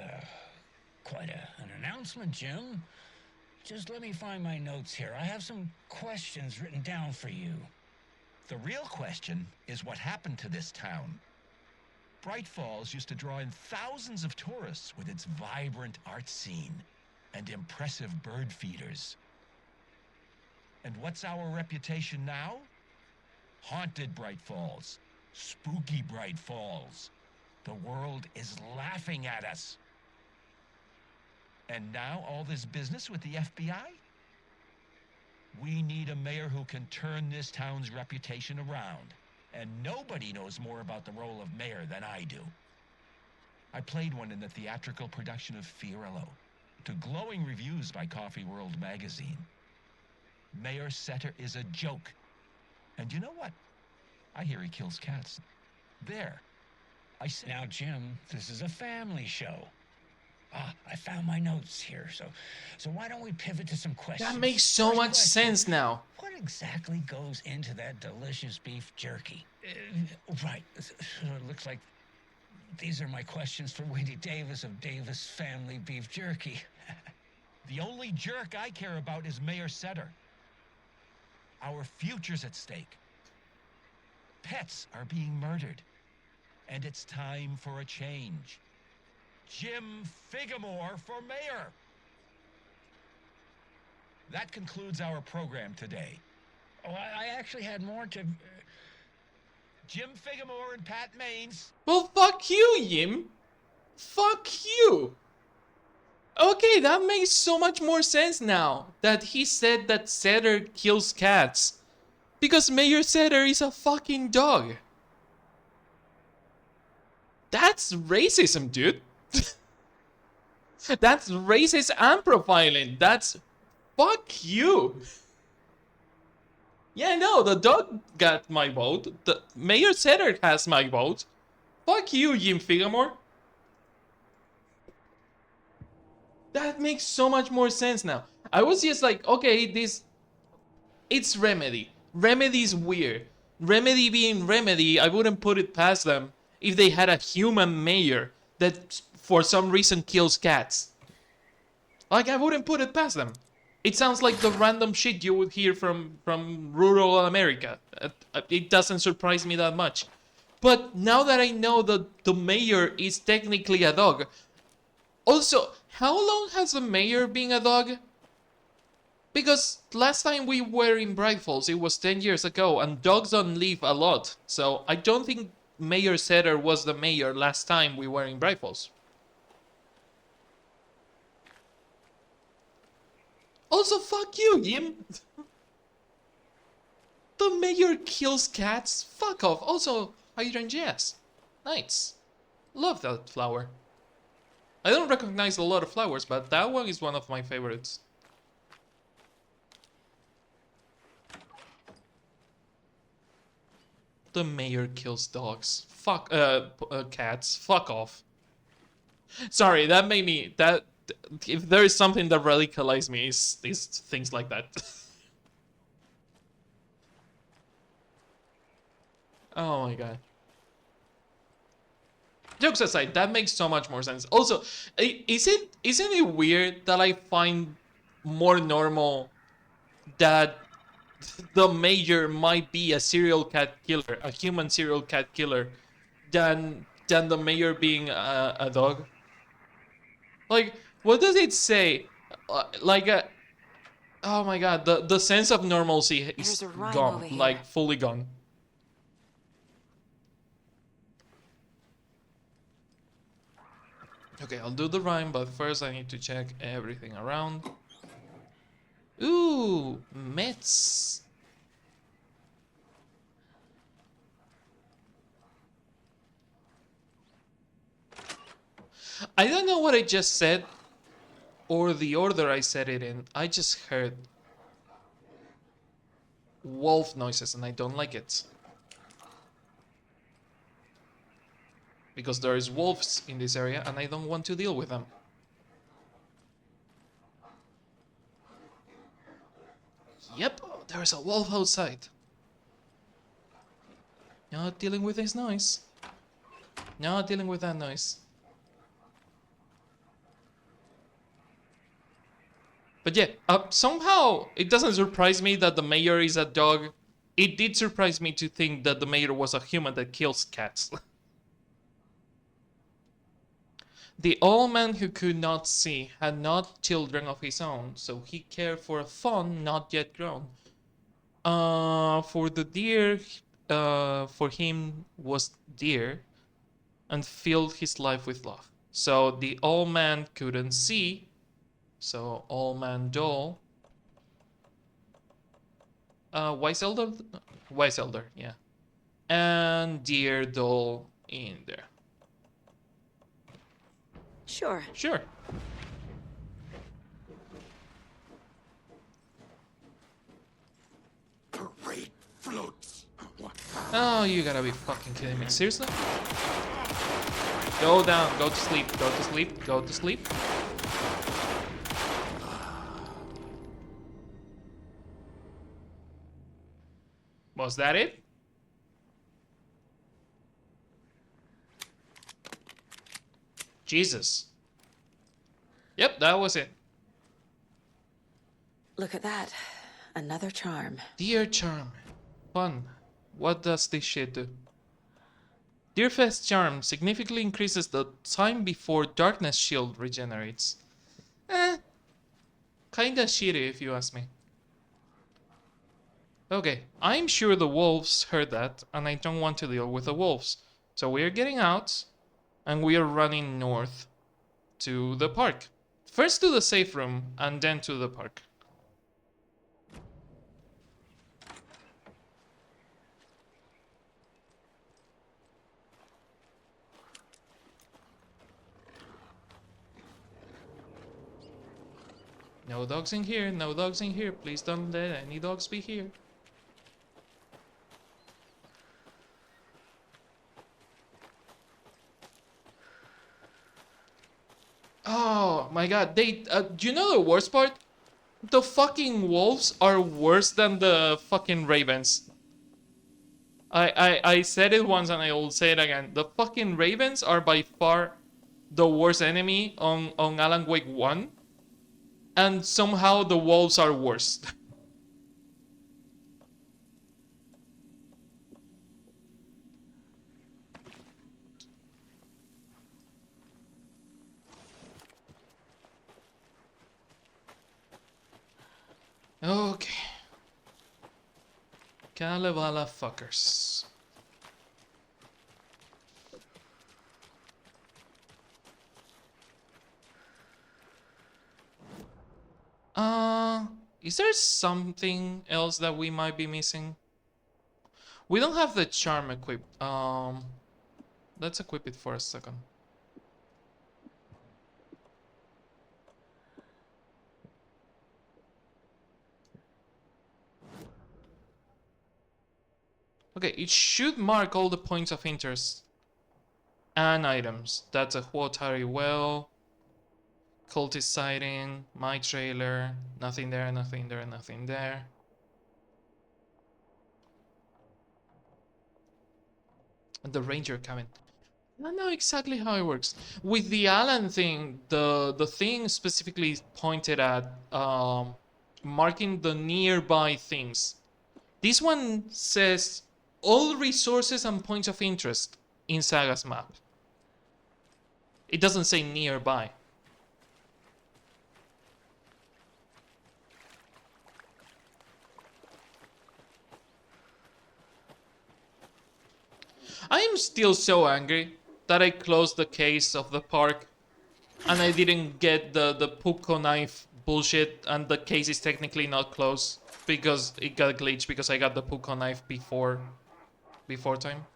quite an announcement, Jim. Just let me find my notes here. I have some questions written down for you. The real question is what happened to this town. Bright Falls used to draw in thousands of tourists with its vibrant art scene and impressive bird feeders. And what's our reputation now? Haunted Bright Falls. Spooky Bright Falls. The world is laughing at us. And now all this business with the FBI? We need a mayor who can turn this town's reputation around. And nobody knows more about the role of mayor than I do. I played one in the theatrical production of Fiorillo, to glowing reviews by Coffee World magazine. Mayor Setter is a joke. And you know what? I hear he kills cats. There. I said... Now, Jim, this is a family show. I found my notes here, so why don't we pivot to some questions? That makes so First much question, sense now. What exactly goes into that delicious beef jerky? Right. It looks like these are my questions for Wendy Davis of Davis Family Beef Jerky. The only jerk I care about is Mayor Setter. Our future's at stake. Pets are being murdered. And it's time for a change. Jim Figamore for mayor. That concludes our program today. Oh, I actually had more to... Jim Figamore and Pat Maines. Well, fuck you, Jim. Fuck you. Okay, that makes so much more sense now that he said that Setter kills cats. Because Mayor Setter is a fucking dog. That's racism, dude. That's racist and profiling. That's... Fuck you. Yeah, no, the dog got my vote. The Mayor Setter has my vote. Fuck you, Jim Figamore. That makes so much more sense now. I was just like, okay, this... It's Remedy. Remedy's weird. Remedy being Remedy, I wouldn't put it past them if they had a human mayor that for some reason kills cats. Like, I wouldn't put it past them. It sounds like the random shit you would hear from rural America. It doesn't surprise me that much. But now that I know that the mayor is technically a dog... Also, how long has the mayor been a dog? Because last time we were in Bright Falls, it was 10 years ago, and dogs don't live a lot. So I don't think Mayor Setter was the mayor last time we were in Bright Falls. Also, fuck you, Jim. The mayor kills cats? Fuck off. Also, hydrangeas. Nice. Love that flower. I don't recognize a lot of flowers, but that one is one of my favorites. The mayor kills dogs. Fuck, cats. Fuck off. Sorry, that made me, if there is something that radicalized me, is things like that. Oh my god. Jokes aside, that makes so much more sense. Also, isn't it weird that I find more normal that the mayor might be a serial cat killer, a human serial cat killer, than the mayor being a dog? Like, what does it say? Oh my god, the sense of normalcy is gone, like fully gone. Okay, I'll do the rhyme, but first I need to check everything around. Ooh, Mets. I don't know what I just said, or the order I said it in. I just heard wolf noises and I don't like it. Because there is wolves in this area and I don't want to deal with them. Yep, there's a wolf outside. Not dealing with this noise. Not dealing with that noise. But yeah, somehow it doesn't surprise me that the mayor is a dog. It did surprise me to think that the mayor was a human that kills cats. The old man who could not see had not children of his own, so he cared for a fawn not yet grown. For the deer, for him was dear, and filled his life with love. So the old man couldn't see, so old man doll. Wise elder? Wise elder, yeah. And deer doll in there. Sure. Sure. Parade floats. Oh, you gotta be fucking kidding me. Seriously? Go down, go to sleep, go to sleep, go to sleep. Was that it? Jesus. Yep, that was it. Look at that. Another charm. Dear charm. Fun. What does this shit do? Deerfest charm significantly increases the time before darkness shield regenerates. Kinda shitty if you ask me. Okay, I'm sure the wolves heard that, and I don't want to deal with the wolves. So we are getting out, and we are running north to the park. First to the safe room, and then to the park. No dogs in here, no dogs in here. Please don't let any dogs be here. Oh my god, do you know the worst part? The fucking wolves are worse than the fucking ravens. I said it once and I will say it again. The fucking ravens are by far the worst enemy on Alan Wake 1, and somehow the wolves are worse. Okay. Kalevala fuckers. Is there something else that we might be missing? We don't have the charm equipped. Let's equip it for a second. Okay, it should mark all the points of interest and items. That's a Huotari well, cultist sighting, my trailer, nothing there, nothing there, nothing there. And the ranger cabin. I don't know exactly how it works. With the Alan thing, the thing specifically pointed at marking the nearby things. This one says all resources and points of interest in Saga's map. It doesn't say nearby. I am still so angry that I closed the case of the park and I didn't get the Puko knife bullshit, and the case is technically not closed because it got glitched because I got the Puko knife before time.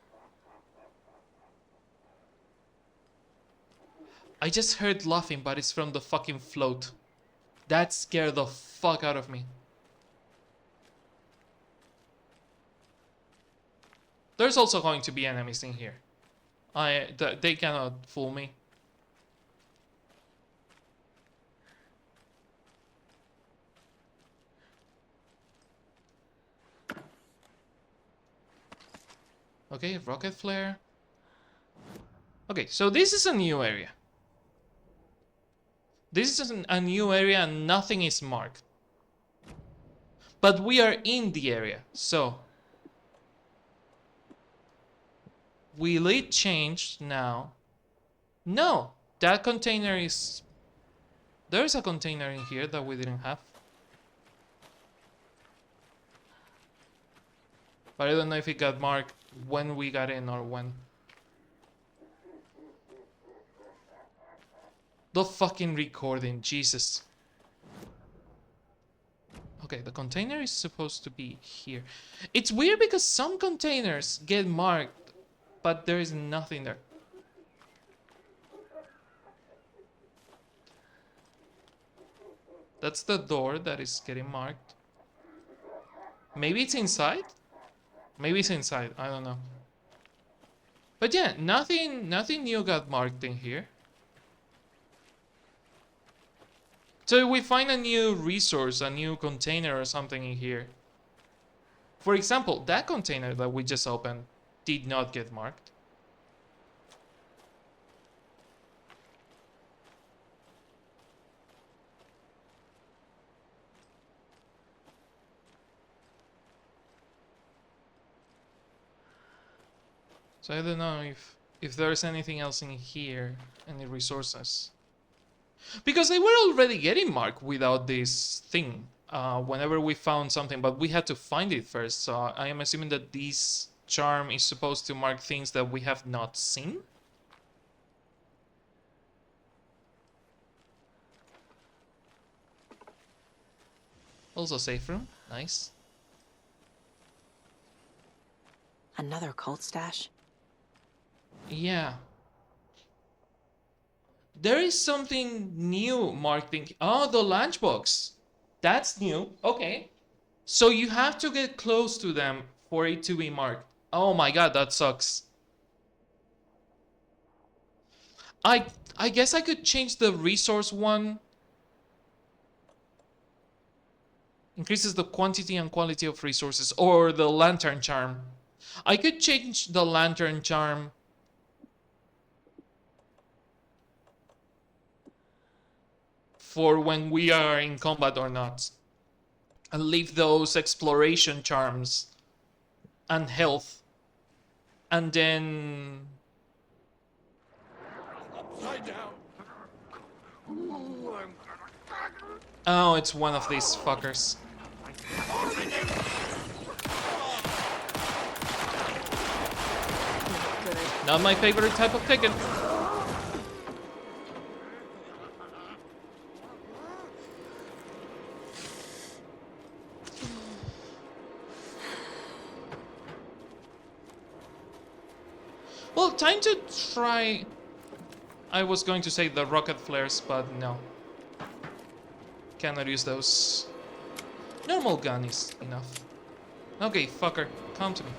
I just heard laughing, but it's from the fucking float. That scared the fuck out of me. There's also going to be enemies in here. They cannot fool me. Okay, rocket flare. Okay, so this is a new area. This is a new area and nothing is marked. But we are in the area, so... Will it change now? No! That container is... There's a container in here that we didn't have. But I don't know if it got marked when we got in or when. The fucking recording, Jesus. Okay, the container is supposed to be here. It's weird because some containers get marked, but there is nothing there. That's the door that is getting marked. Maybe it's inside? Maybe it's inside, I don't know. But yeah, nothing new got marked in here. So if we find a new resource, a new container or something in here. For example, that container that we just opened did not get marked. So I don't know if there's anything else in here, any resources. Because they were already getting marked without this thing. Whenever we found something, but we had to find it first. So I am assuming that this charm is supposed to mark things that we have not seen. Also safe room, nice. Another cult stash? Yeah. There is something new marked in... Oh, the lunchbox. That's new. Okay. So you have to get close to them for it to be marked. Oh my god, that sucks. I guess I could change the resource one. Increases the quantity and quality of resources. Or the lantern charm. I could change the lantern charm for when we are in combat or not. And leave those exploration charms and health. And then... Upside down. Oh, it's one of these fuckers. Not my favorite type of ticket. Well, time to try... I was going to say the rocket flares, but no. Cannot use those. Normal gun is enough. Okay, fucker, come to me.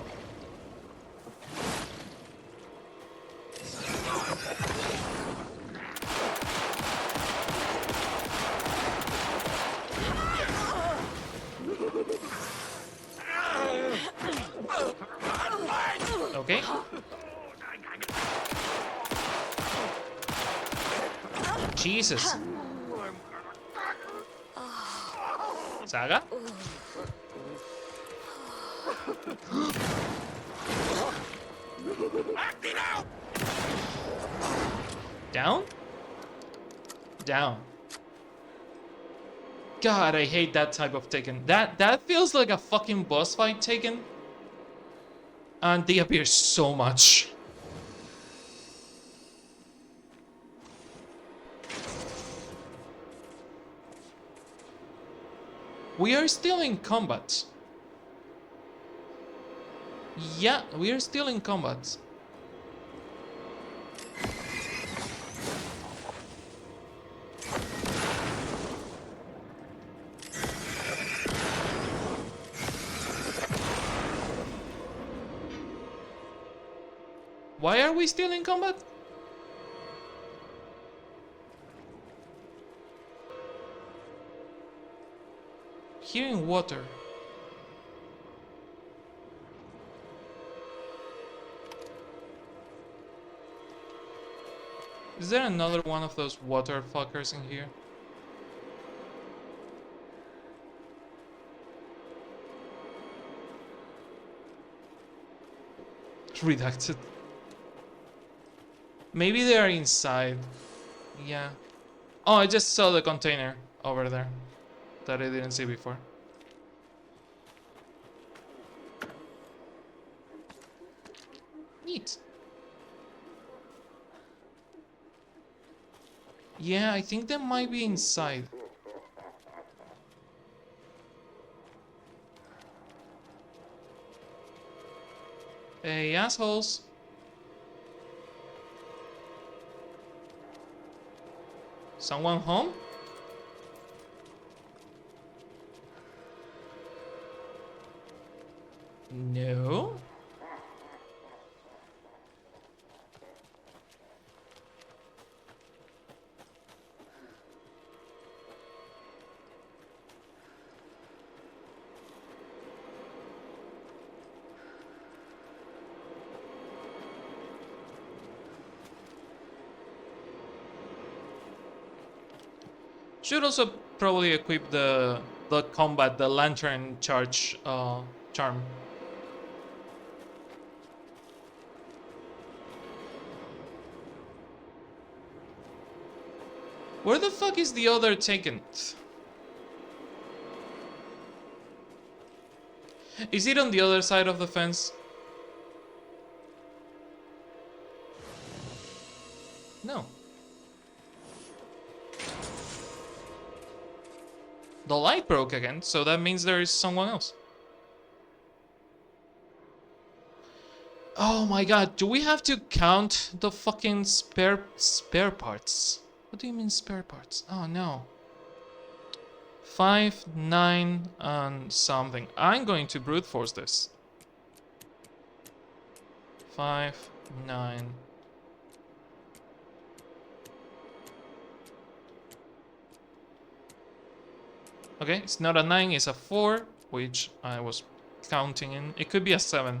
Okay. Jesus. Saga? Down? Down. God, I hate that type of Taken. That feels like a fucking boss fight Taken. And they appear so much. We are still in combat. Yeah, we are still in combat. Why are we still in combat? Here in water. Is there another one of those water fuckers in here? Redacted. Maybe they are inside. Yeah. Oh, I just saw the container over there that I didn't see before. Neat. Yeah, I think they might be inside. Hey, assholes. Someone home? No. Should also probably equip the combat, the lantern charge charm. Where the fuck is the other Taken? Is it on the other side of the fence? No. The light broke again, so that means there is someone else. Oh my god, do we have to count the fucking spare parts? What do you mean spare parts? Oh no. 5, 9, and something. I'm going to brute force this. 5, 9. Okay, it's not a 9, it's a 4, which I was counting in. It could be a 7.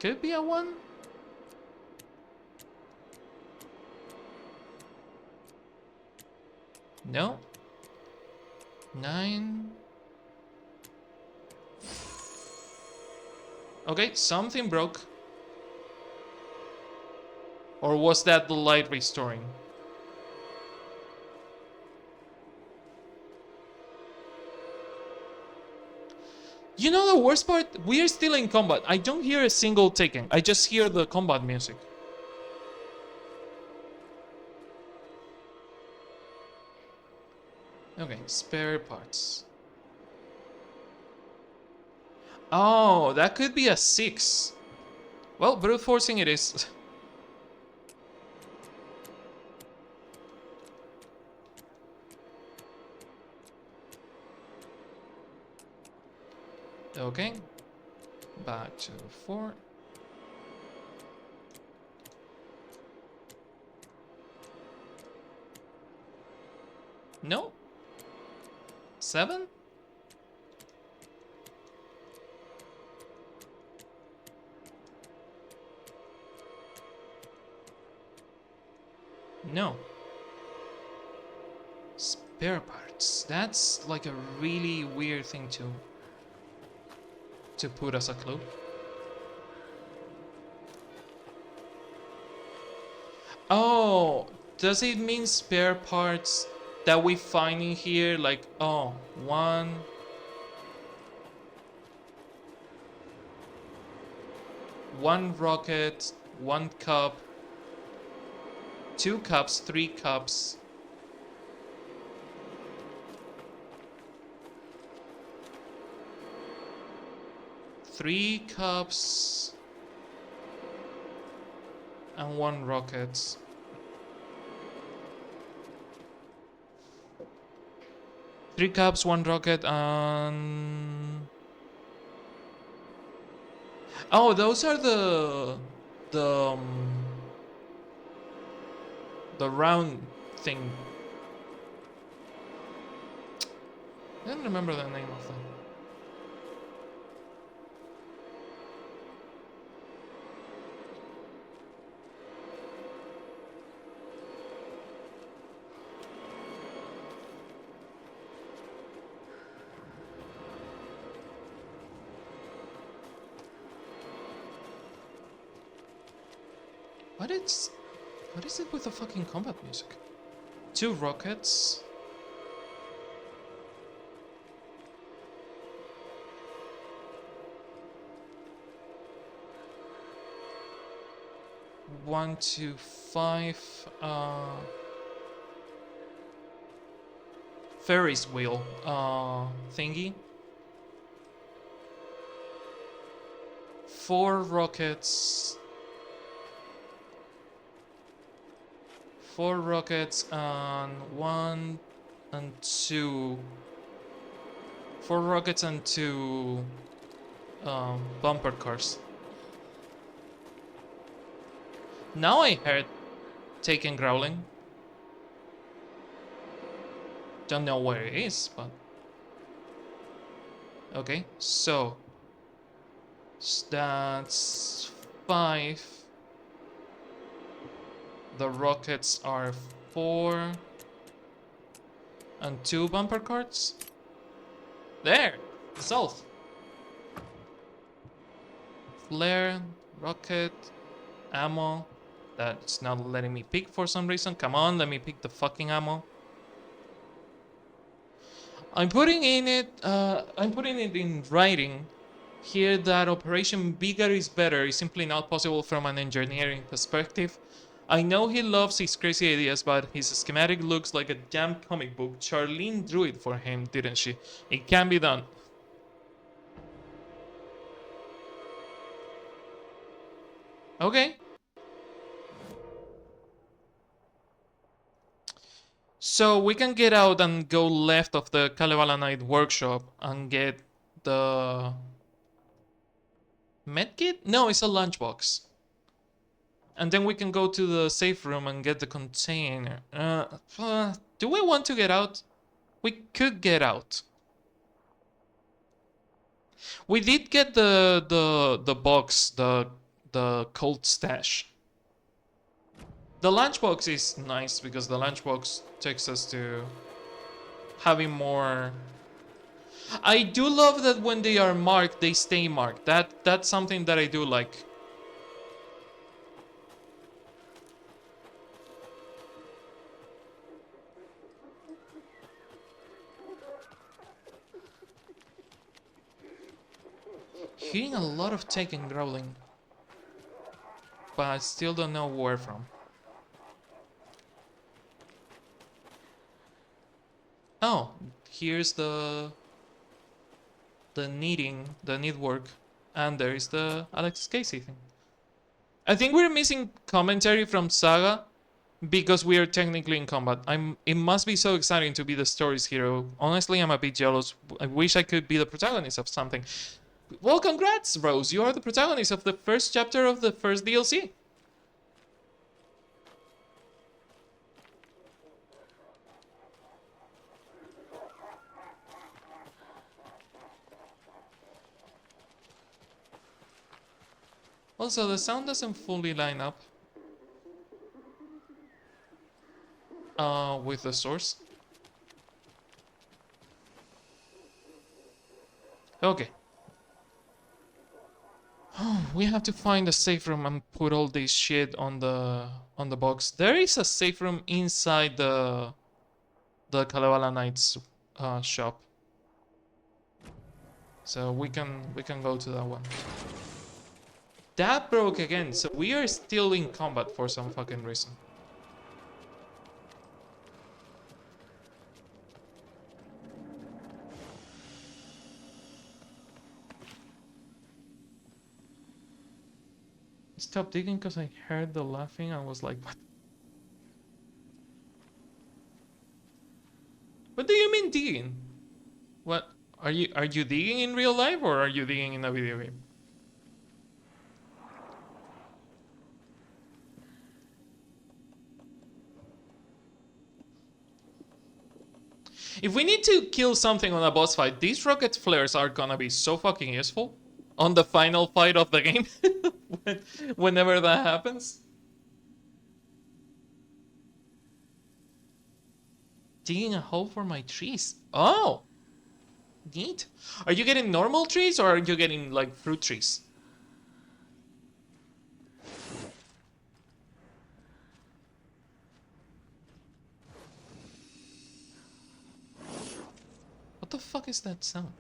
Could be a 1. No. 9. Okay, something broke. Or was that the light restoring? You know the worst part? We are still in combat. I don't hear a single taken. I just hear the combat music. Okay, spare parts. Oh, that could be a 6. Well, brute forcing it is. Okay. Back to 4. No. 7? No. Spare parts. That's like a really weird thing to put as a clue. Oh, does it mean spare parts that we find in here? Like, oh, 1. One rocket, 1 cup, 2 cups, 3 cups. 3 cups and 1 rocket. Three cups, 1 rocket, and oh, those are the the round thing. I don't remember the name of them. What is it with the fucking combat music? 2 rockets. One, 2, 5. Ferris wheel thingy. 4 rockets. 4 rockets and 1 and 2. 4 rockets and 2 bumper cars. Now I heard taken growling. Don't know where it is, but okay. So that's 5. The rockets are 4 and 2 bumper cards. There, solved. Flare, rocket, ammo. That's not letting me pick for some reason. Come on, let me pick the fucking ammo. I'm putting it in writing here that Operation Bigger is Better is simply not possible from an engineering perspective. I know he loves his crazy ideas, but his schematic looks like a damn comic book. Charlene drew it for him, didn't she? It can be done. Okay. So we can get out and go left of the Kalevala Knight workshop and get the medkit? No, it's a lunchbox. And then we can go to the safe room and get the container. Do we want to get out? We could get out. We did get the box, the the cult stash. The lunchbox is nice because the lunchbox takes us to having more. I do love that when they are marked, they stay marked. That's something that I do like. Hearing a lot of Taken growling, but I still don't know where from. Oh, here's the needwork, and there is the Alex Casey thing. I think we're missing commentary from Saga because we are technically in combat. It must be so exciting to be the story's hero. Honestly, I'm a bit jealous. I wish I could be the protagonist of something. Well, congrats, Rose. You are the protagonist of the first chapter of the first DLC. Also, the sound doesn't fully line up with the source. Okay. Oh, we have to find a safe room and put all this shit on the box. There is a safe room inside the Kalevala Knights shop. So we can go to that one. That broke again, so we are still in combat for some fucking reason. Stop digging because I heard the laughing. I was like, what? What do you mean digging? What are you digging in real life or are you digging in a video game? If we need to kill something on a boss fight, these rocket flares are gonna be so fucking useful on the final fight of the game. Whenever that happens. Digging a hole for my trees. Oh! Neat. Are you getting normal trees or are you getting like fruit trees? What the fuck is that sound?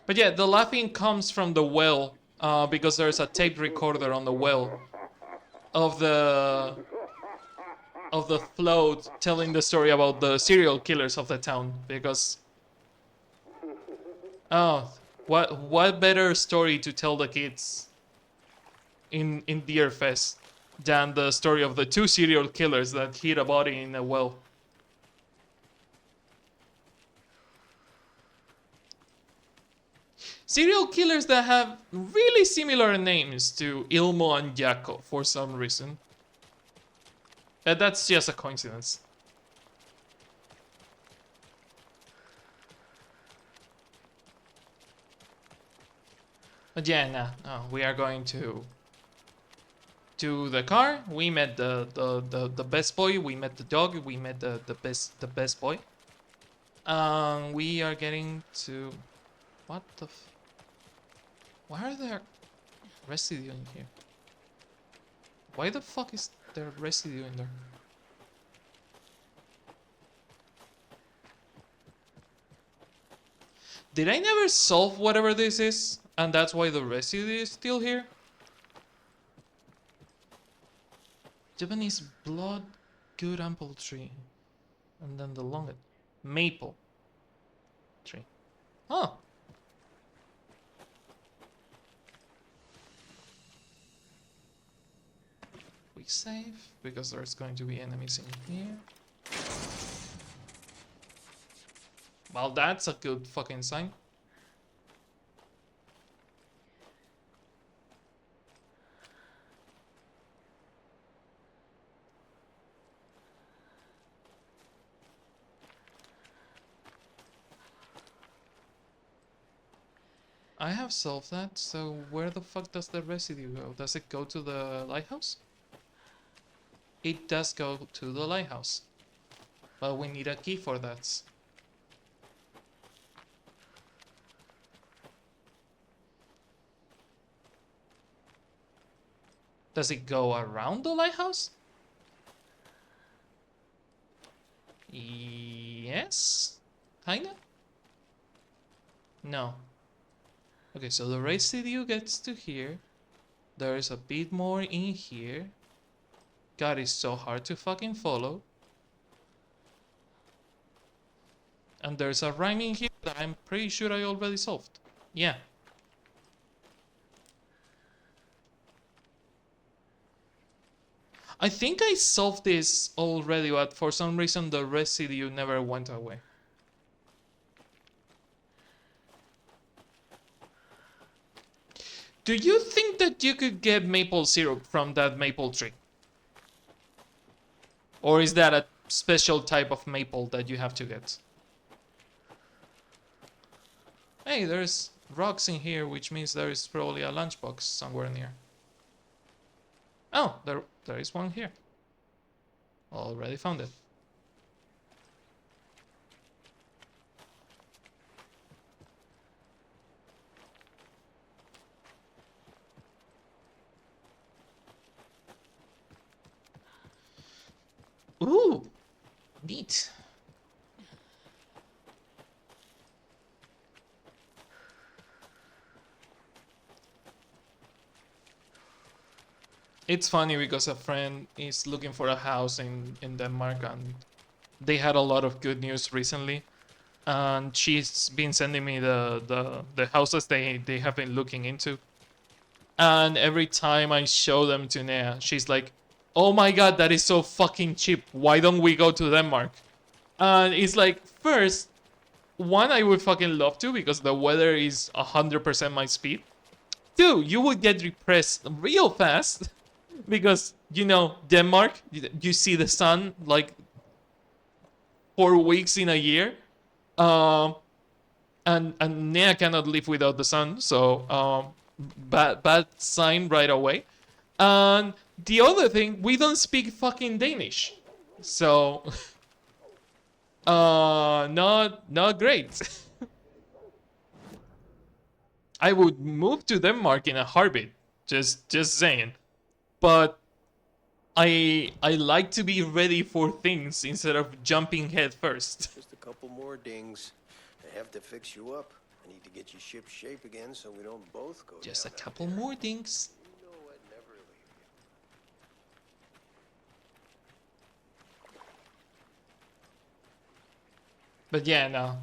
But yeah, the laughing comes from the well, because there's a tape recorder on the well of the float telling the story about the serial killers of the town. Because oh, what better story to tell the kids in Deer Fest than the story of the two serial killers that hid a body in a well. Serial killers that have really similar names to Ilmo and Jaco for some reason. That's just a coincidence. But yeah, no, we are going to the car. We met the best boy. We met the dog. We met the best boy. We are getting to what the. Why are there residue in here? Why the fuck is there residue in there? Did I never solve whatever this is? And that's why the residue is still here? Japanese blood, good apple tree. And then the long maple tree. Huh. We save, because there's going to be enemies in here. Well, that's a good fucking sign. I have solved that, so where the fuck does the residue go? Does it go to the lighthouse? It does go to the lighthouse. But we need a key for that. Does it go around the lighthouse? Yes? Kinda? No. Okay, so the residue gets to here. There's a bit more in here. God, it's so hard to fucking follow. And there's a rhyme in here that I'm pretty sure I already solved. Yeah. I think I solved this already, but for some reason the residue never went away. Do you think that you could get maple syrup from that maple tree? Or is that a special type of maple that you have to get? Hey, there's rocks in here, which means there is probably a lunchbox somewhere near. Oh, there is one here. Already found it. Ooh, neat. It's funny because a friend is looking for a house in Denmark, and they had a lot of good news recently. And she's been sending me the houses they have been looking into. And every time I show them to Nea, she's like, oh my god, that is so fucking cheap. Why don't we go to Denmark? And it's like, first, one, I would fucking love to because the weather is 100% my speed. Two, you would get depressed real fast because, you know, Denmark, you see the sun like 4 weeks in a year. And Nea cannot live without the sun, so bad sign right away. And the other thing, we don't speak fucking Danish, so not great. I would move to Denmark in a heartbeat, just saying. But I like to be ready for things instead of jumping head first. Just a couple more dings. I have to fix you up. I need to get you ship shape again so we don't both go Just a down couple more things. You know I'd never leave you. But yeah, no.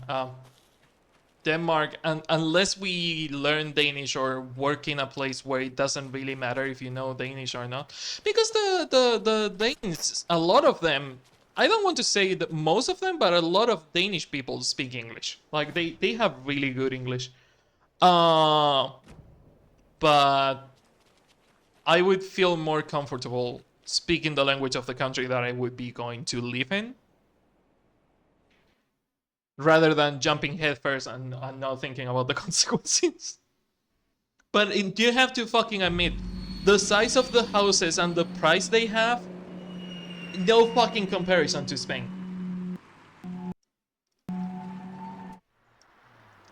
Denmark, and unless we learn Danish or work in a place where it doesn't really matter if you know Danish or not, because the Danes, a lot of them, I don't want to say that most of them, but a lot of Danish people speak English. Like they have really good English. But I would feel more comfortable speaking the language of the country that I would be going to live in, rather than jumping headfirst and not thinking about the consequences. But you have to fucking admit, the size of the houses and the price they have, no fucking comparison to Spain.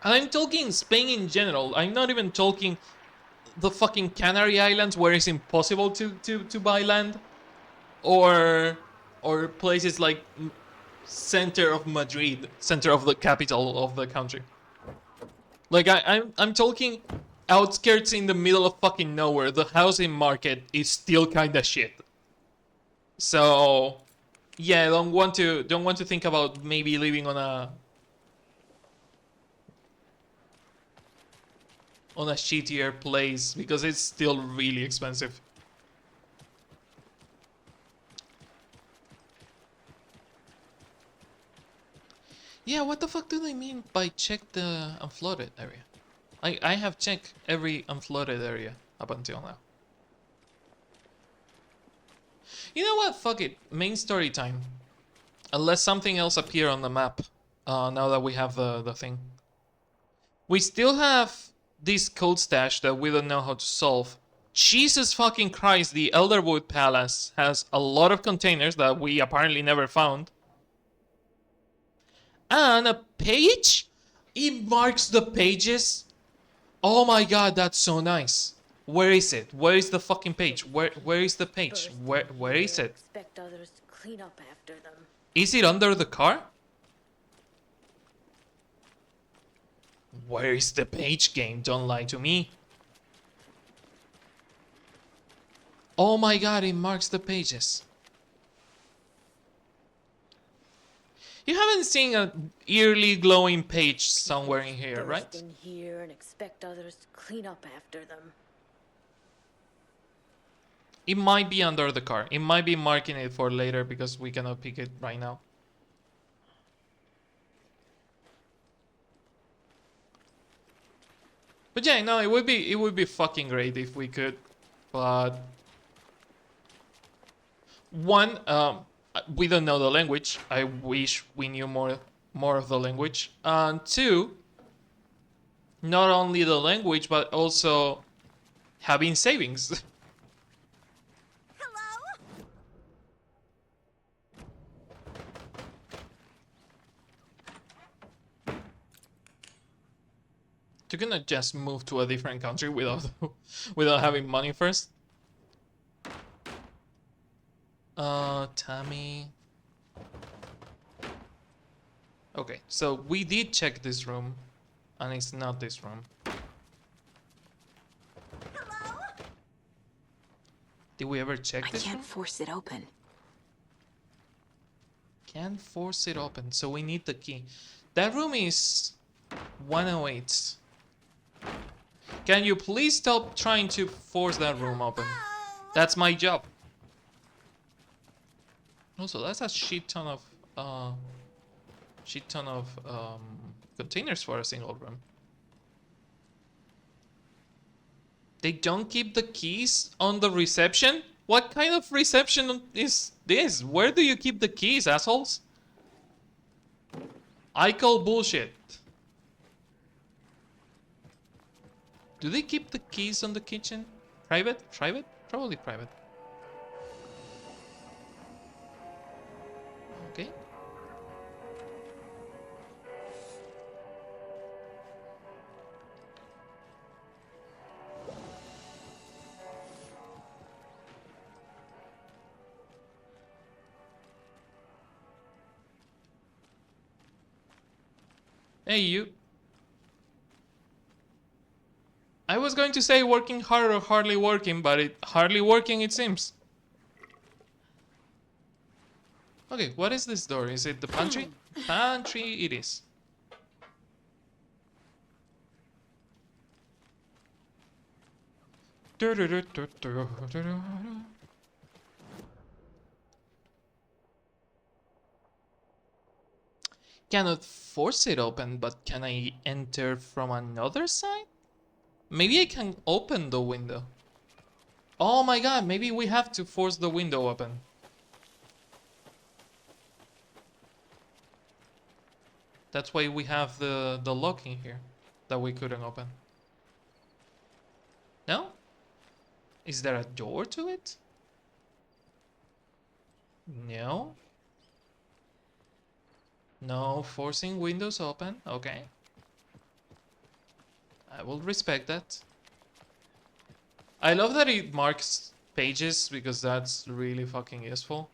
And I'm talking Spain in general. I'm not even talking the fucking Canary Islands where it's impossible to buy land, or places like center of Madrid, center of the capital of the country. Like I'm talking outskirts in the middle of fucking nowhere. The housing market is still kind of shit. So yeah, don't want to think about maybe living on a shittier place because it's still really expensive. Yeah, what the fuck do they mean by check the unflooded area? I have checked every unflooded area up until now. You know what? Fuck it. Main story time. Unless something else appear on the map. Now that we have the thing. We still have this code stash that we don't know how to solve. Jesus fucking Christ, the Elderwood Palace has a lot of containers that we apparently never found. And a page? It marks the pages? Oh my god, that's so nice. Where is it? Where is the fucking page? Where is the page? Where is it? Expect others to clean up after them. Is it under the car? Where is the page, game? Don't lie to me. Oh my god, it marks the pages. You haven't seen an eerily glowing page somewhere in here, right? Burst in here and expect others to clean up after them. It might be under the car. It might be marking it for later because we cannot pick it right now. But yeah, no, it would be fucking great if we could. But one, we don't know the language. I wish we knew more of the language. And two, not only the language but also having savings. You cannot just move to a different country without without having money first. Tammy. Okay, so we did check this room, and it's not this room. Hello? Did we ever check I this room? can't force it open. Can't force it open, so we need the key. That room is 108. Can you please stop trying to force that room open? That's my job. Also, that's a shit ton of containers for a single room. They don't keep the keys on the reception? What kind of reception is this? Where do you keep the keys, assholes? I call bullshit. Do they keep the keys on the kitchen? Private? Private? Probably private. Okay. Hey, you. I was going to say working hard or hardly working, but hardly working it seems. Okay, what is this door? Is it the pantry? Pantry it is. Cannot force it open, but can I enter from another side? Maybe I can open the window. Oh my god, maybe we have to force the window open. That's why we have the lock in here that we couldn't open. No? Is there a door to it? No. No forcing windows open. Okay. I will respect that. I love that it marks pages because that's really fucking useful.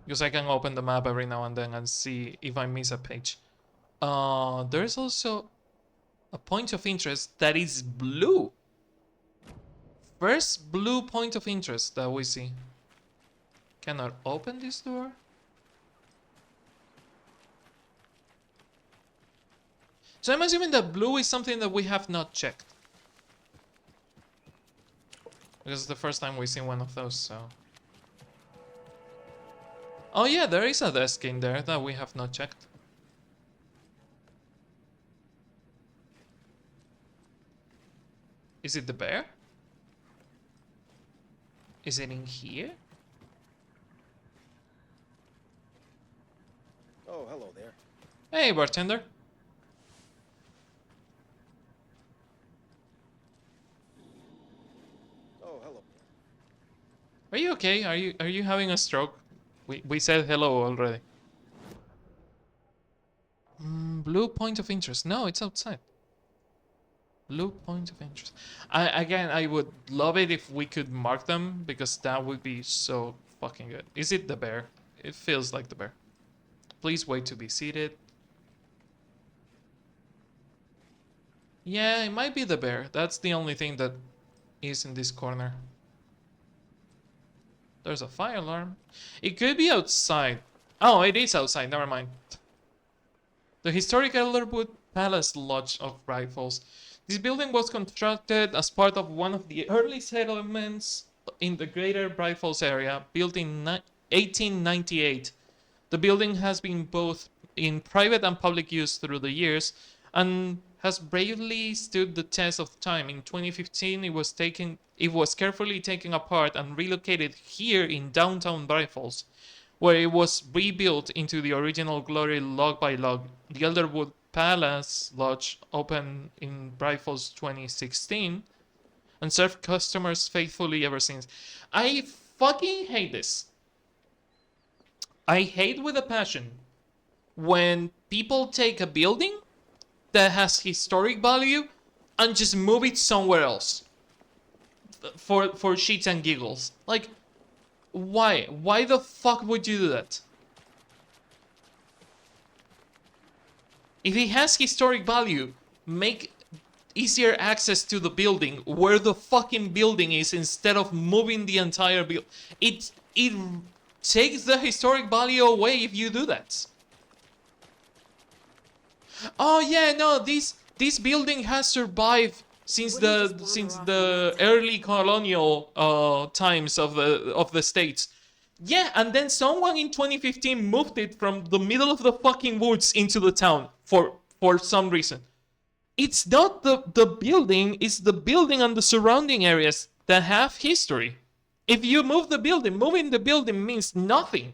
Because I can open the map every now and then and see if I miss a page. There's also a point of interest that is blue. First blue point of interest that we see. Cannot open this door. So I'm assuming that blue is something that we have not checked. Because it's the first time we've seen one of those, so... Oh yeah, there is a desk in there that we have not checked. Is it the bear? Is it in here? Oh, hello there. Hey, bartender. Are you okay? Are you having a stroke? We said hello already. Blue point of interest. No, it's outside. Blue point of interest. I would love it if we could mark them because that would be so fucking good. Is it the bear? It feels like the bear. Please wait to be seated. Yeah, it might be the bear. That's the only thing that is in this corner. There's a fire alarm. It could be outside. Oh, it is outside. Never mind. The historic Elderwood Palace Lodge of Bright Falls. This building was constructed as part of one of the early settlements in the greater Bright Falls area, built in 1898. The building has been both in private and public use through the years and has bravely stood the test of time. In 2015, it was carefully taken apart and relocated here in downtown Bright Falls, where it was rebuilt into the original glory log by log. The Elderwood Palace Lodge opened in Bright Falls 2016 and served customers faithfully ever since. I fucking hate this. I hate with a passion when people take a building that has historic value and just move it somewhere else for shits and giggles. Like, why? Why the fuck would you do that? If it has historic value, make easier access to the building where the fucking building is instead of moving the entire building. It takes the historic value away if you do that. Oh yeah, no, this building has survived since the early colonial times of the states. Yeah, and then someone in 2015 moved it from the middle of the fucking woods into the town for some reason. It's not the building, it's the building and the surrounding areas that have history. If you move the building, moving the building means nothing.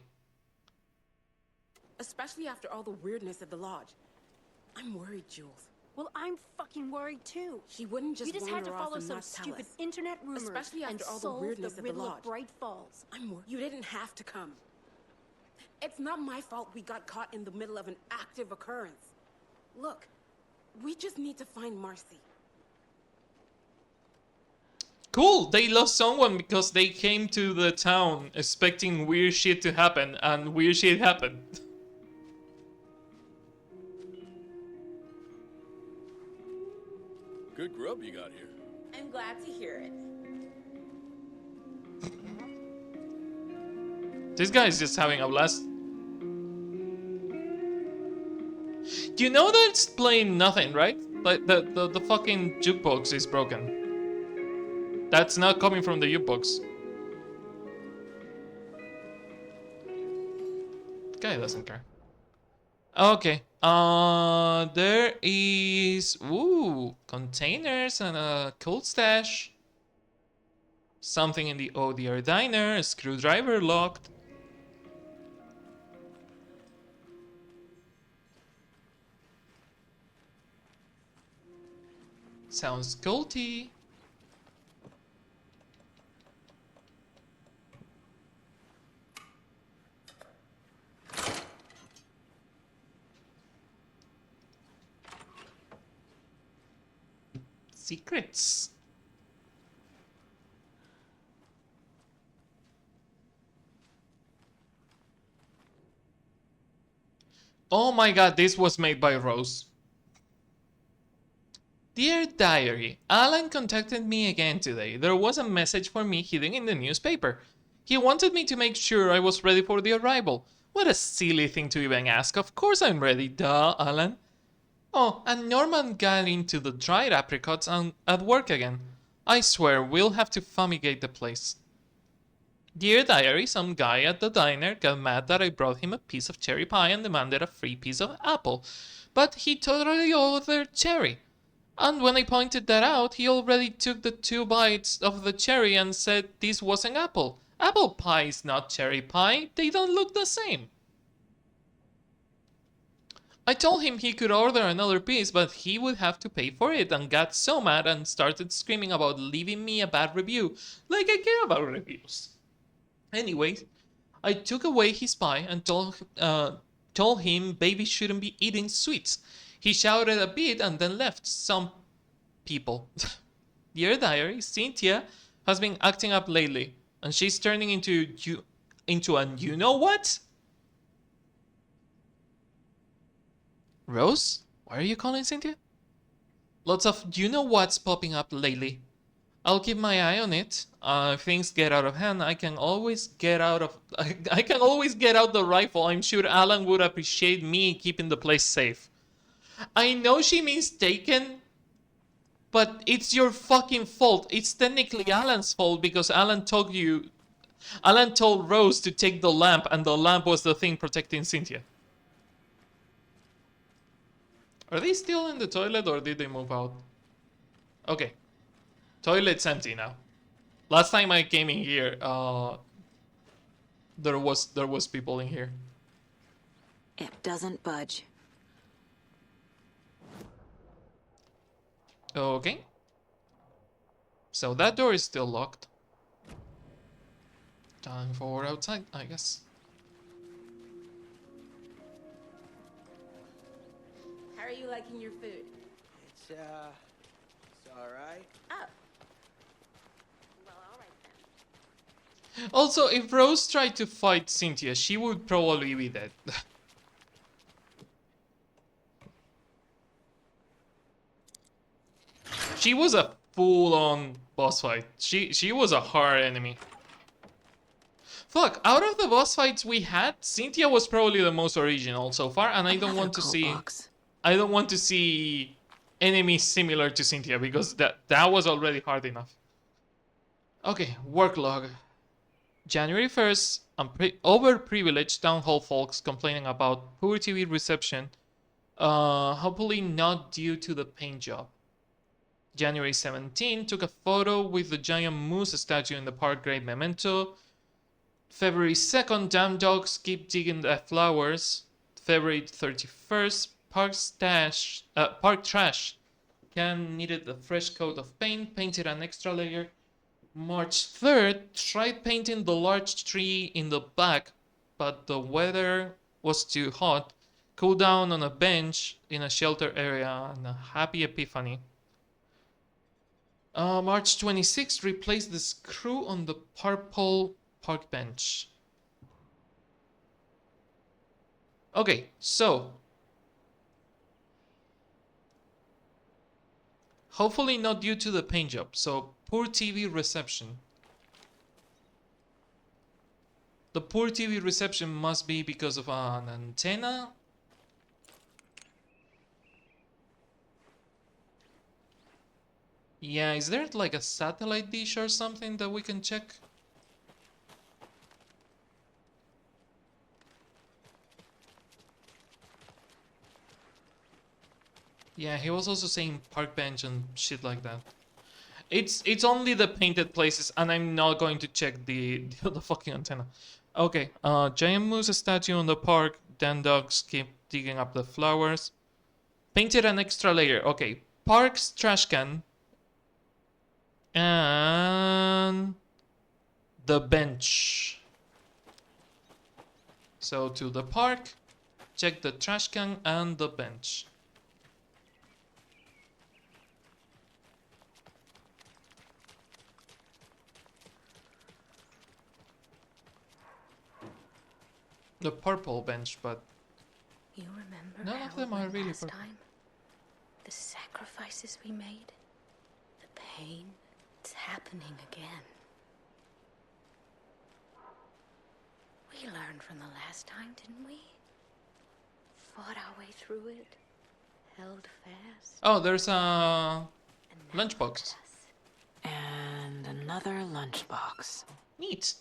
Especially after all the weirdness at the lodge. I'm worried, Jules. Well, I'm fucking worried too. She wouldn't just You just had to wander off follow and some not tell stupid us. internet rumors Especially and after all the solve weirdness the at the riddle lodge. of Bright Falls. You didn't have to come. It's not my fault we got caught in the middle of an active occurrence. Look, we just need to find Marcy. Cool, they lost someone because they came to the town expecting weird shit to happen, and weird shit happened. Good grub you got here. I'm glad to hear it. This guy is just having a blast. You know that it's playing nothing, right? Like the fucking jukebox is broken. That's not coming from the jukebox. Guy doesn't care. Okay. There is containers and a cold stash. Something in the ODR diner. A screwdriver locked. Sounds culty. Secrets. Oh my god, this was made by Rose. Dear Diary, Alan contacted me again today. There was a message for me hidden in the newspaper. He wanted me to make sure I was ready for the arrival. What a silly thing to even ask. Of course I'm ready, duh, Alan. Oh, and Norman got into the dried apricots and at work again. I swear we'll have to fumigate the place. Dear Diary, some guy at the diner got mad that I brought him a piece of cherry pie and demanded a free piece of apple. But he totally ordered cherry. And when I pointed that out, he already took the 2 bites of the cherry and said this wasn't apple. Apple pie is not cherry pie. They don't look the same. I told him he could order another piece, but he would have to pay for it, and got so mad and started screaming about leaving me a bad review. Like I care about reviews. Anyways, I took away his pie and told him baby shouldn't be eating sweets. He shouted a bit and then left. Some people. Dear Diary, Cynthia has been acting up lately, and she's turning into a you know what? Rose? Why are you calling Cynthia? Lots of you know what's popping up lately. I'll keep my eye on it. If things get out of hand, I can always get out of I can always get out the rifle. I'm sure Alan would appreciate me keeping the place safe. I know she means taken, but it's your fucking fault. It's technically Alan's fault because Alan told Rose to take the lamp, and the lamp was the thing protecting Cynthia. Are they still in the toilet or did they move out? Okay. Toilet's empty now. Last time I came in here, there was people in here. It doesn't budge. Okay. So that door is still locked. Time for outside, I guess. How are you liking your food? It's all right. Oh. Well, all right then. Also, if Rose tried to fight Cynthia, she would probably be dead. She was a full-on boss fight. She was a hard enemy. Fuck, out of the boss fights we had, Cynthia was probably the most original so far, and I don't want to see I don't want to see enemies similar to Cynthia because that was already hard enough. Okay, work log. January 1st, overprivileged town hall folks complaining about poor TV reception. Hopefully not due to the paint job. January 17, took a photo with the giant moose statue in the park, great memento. February 2nd, damn dogs keep digging the flowers. February 31st, park trash can needed a fresh coat of paint, painted an extra layer. March 3rd, tried painting the large tree in the back, but the weather was too hot. Cooled down on a bench in a shelter area, and a happy epiphany. March 26th, replaced the screw on the purple park bench. Okay, so hopefully not due to the paint job. So poor TV reception. The poor TV reception must be because of an antenna. Yeah, is there like a satellite dish or something that we can check? Yeah, he was also saying park bench and shit like that. It's only the painted places, and I'm not going to check the fucking antenna. Okay, giant moose statue on the park. Dan dogs keep digging up the flowers. Painted an extra layer. Okay, park's trash can. And the bench. So to the park, check the trash can and the bench. The purple bench, but You remember none of them are really last purple. time? The sacrifices we made? The pain? It's happening again. We learned from the last time, didn't we? Fought our way through it. Held fast. Oh, there's a lunchbox. And another lunchbox. Neat.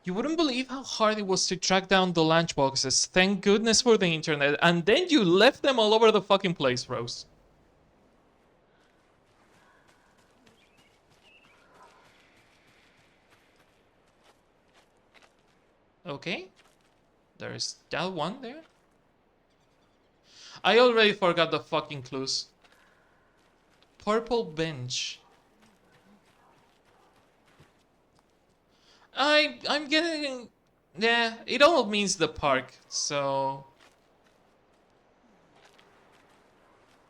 You wouldn't believe how hard it was to track down the lunchboxes. Thank goodness for the internet. And then you left them all over the fucking place, Rose. Okay. There's that one there. I already forgot the fucking clues. Purple bench. I'm getting... Yeah, it all means the park, so...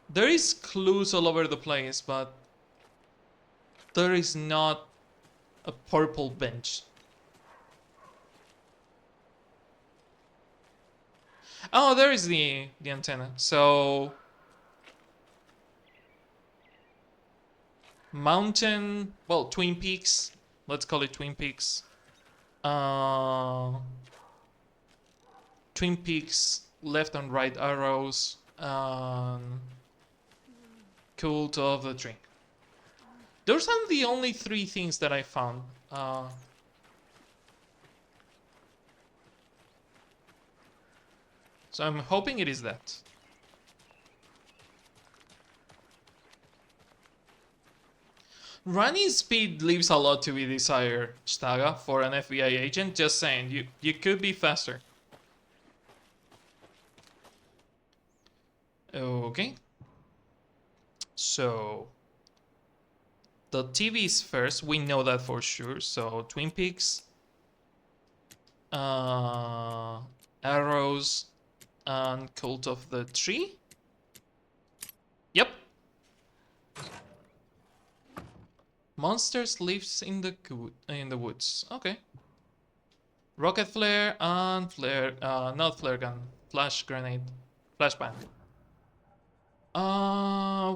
There is clues all over the place, but... There is not a purple bench. Oh, there is the antenna. So... Mountain... Well, Twin Peaks. Let's call it Twin Peaks. Twin Peaks, left and right arrows, cult of the tree. Those are the only three things that I found. So I'm hoping it is that. Running speed leaves a lot to be desired, Staga, for an FBI agent. Just saying, you could be faster. Okay. So the TV is first. We know that for sure. So Twin Peaks, arrows, and Cult of the Tree. Yep. Monsters lives in the woods. Okay. Rocket flare and flare, not flare gun, flash grenade, flashbang.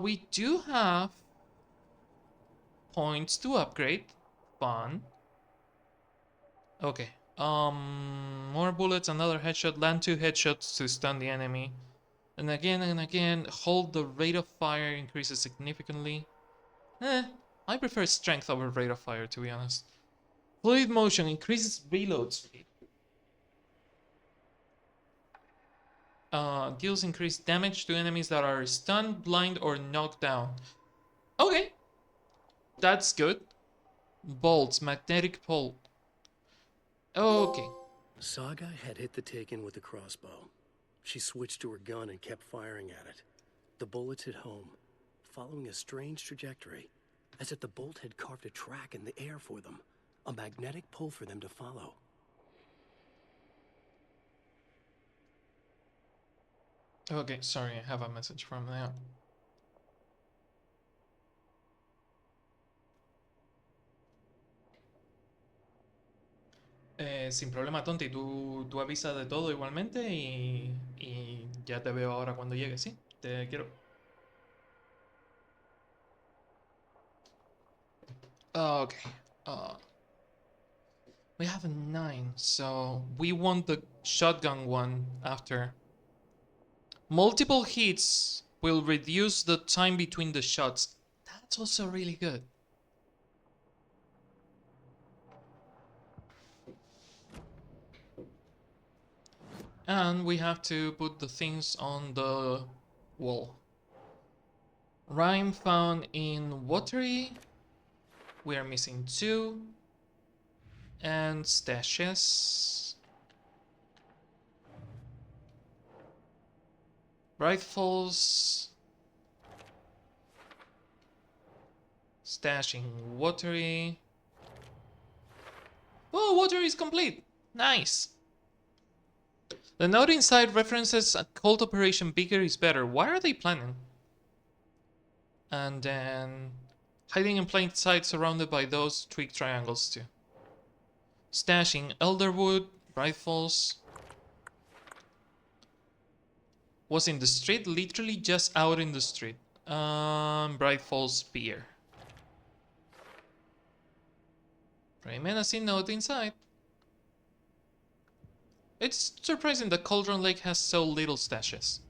We do have points to upgrade. Fun. Okay. More bullets, another headshot, land 2 headshots to stun the enemy. And again, hold the rate of fire increases significantly. I prefer strength over rate of fire, to be honest. Fluid motion increases reload speed. Deals increased damage to enemies that are stunned, blind, or knocked down. Okay. That's good. Bolts, magnetic pole. Okay. Saga had hit the Taken with the crossbow. She switched to her gun and kept firing at it. The bullets hit home, following a strange trajectory, as if the bolt had carved a track in the air for them, a magnetic pull for them to follow. Okay, sorry, I have a message from there. Sin problema, Tonti, tú avisas de todo igualmente y ya te veo ahora cuando llegue, ¿sí? Te quiero. Okay. We have a 9, so we want the shotgun one after. Multiple hits will reduce the time between the shots. That's also really good. And we have to put the things on the wall. Rhyme found in watery. We are missing 2. And stashes. Rifles. Stashing watery. Oh, watery is complete. Nice. The note inside references a cult operation bigger is better. What are they planning? And then hiding in plain sight surrounded by those twig triangles too. Stashing elderwood, rifles. Was in the street, literally just out in the street. Bright Falls Spear. Very menacing note inside. It's surprising that Cauldron Lake has so little stashes.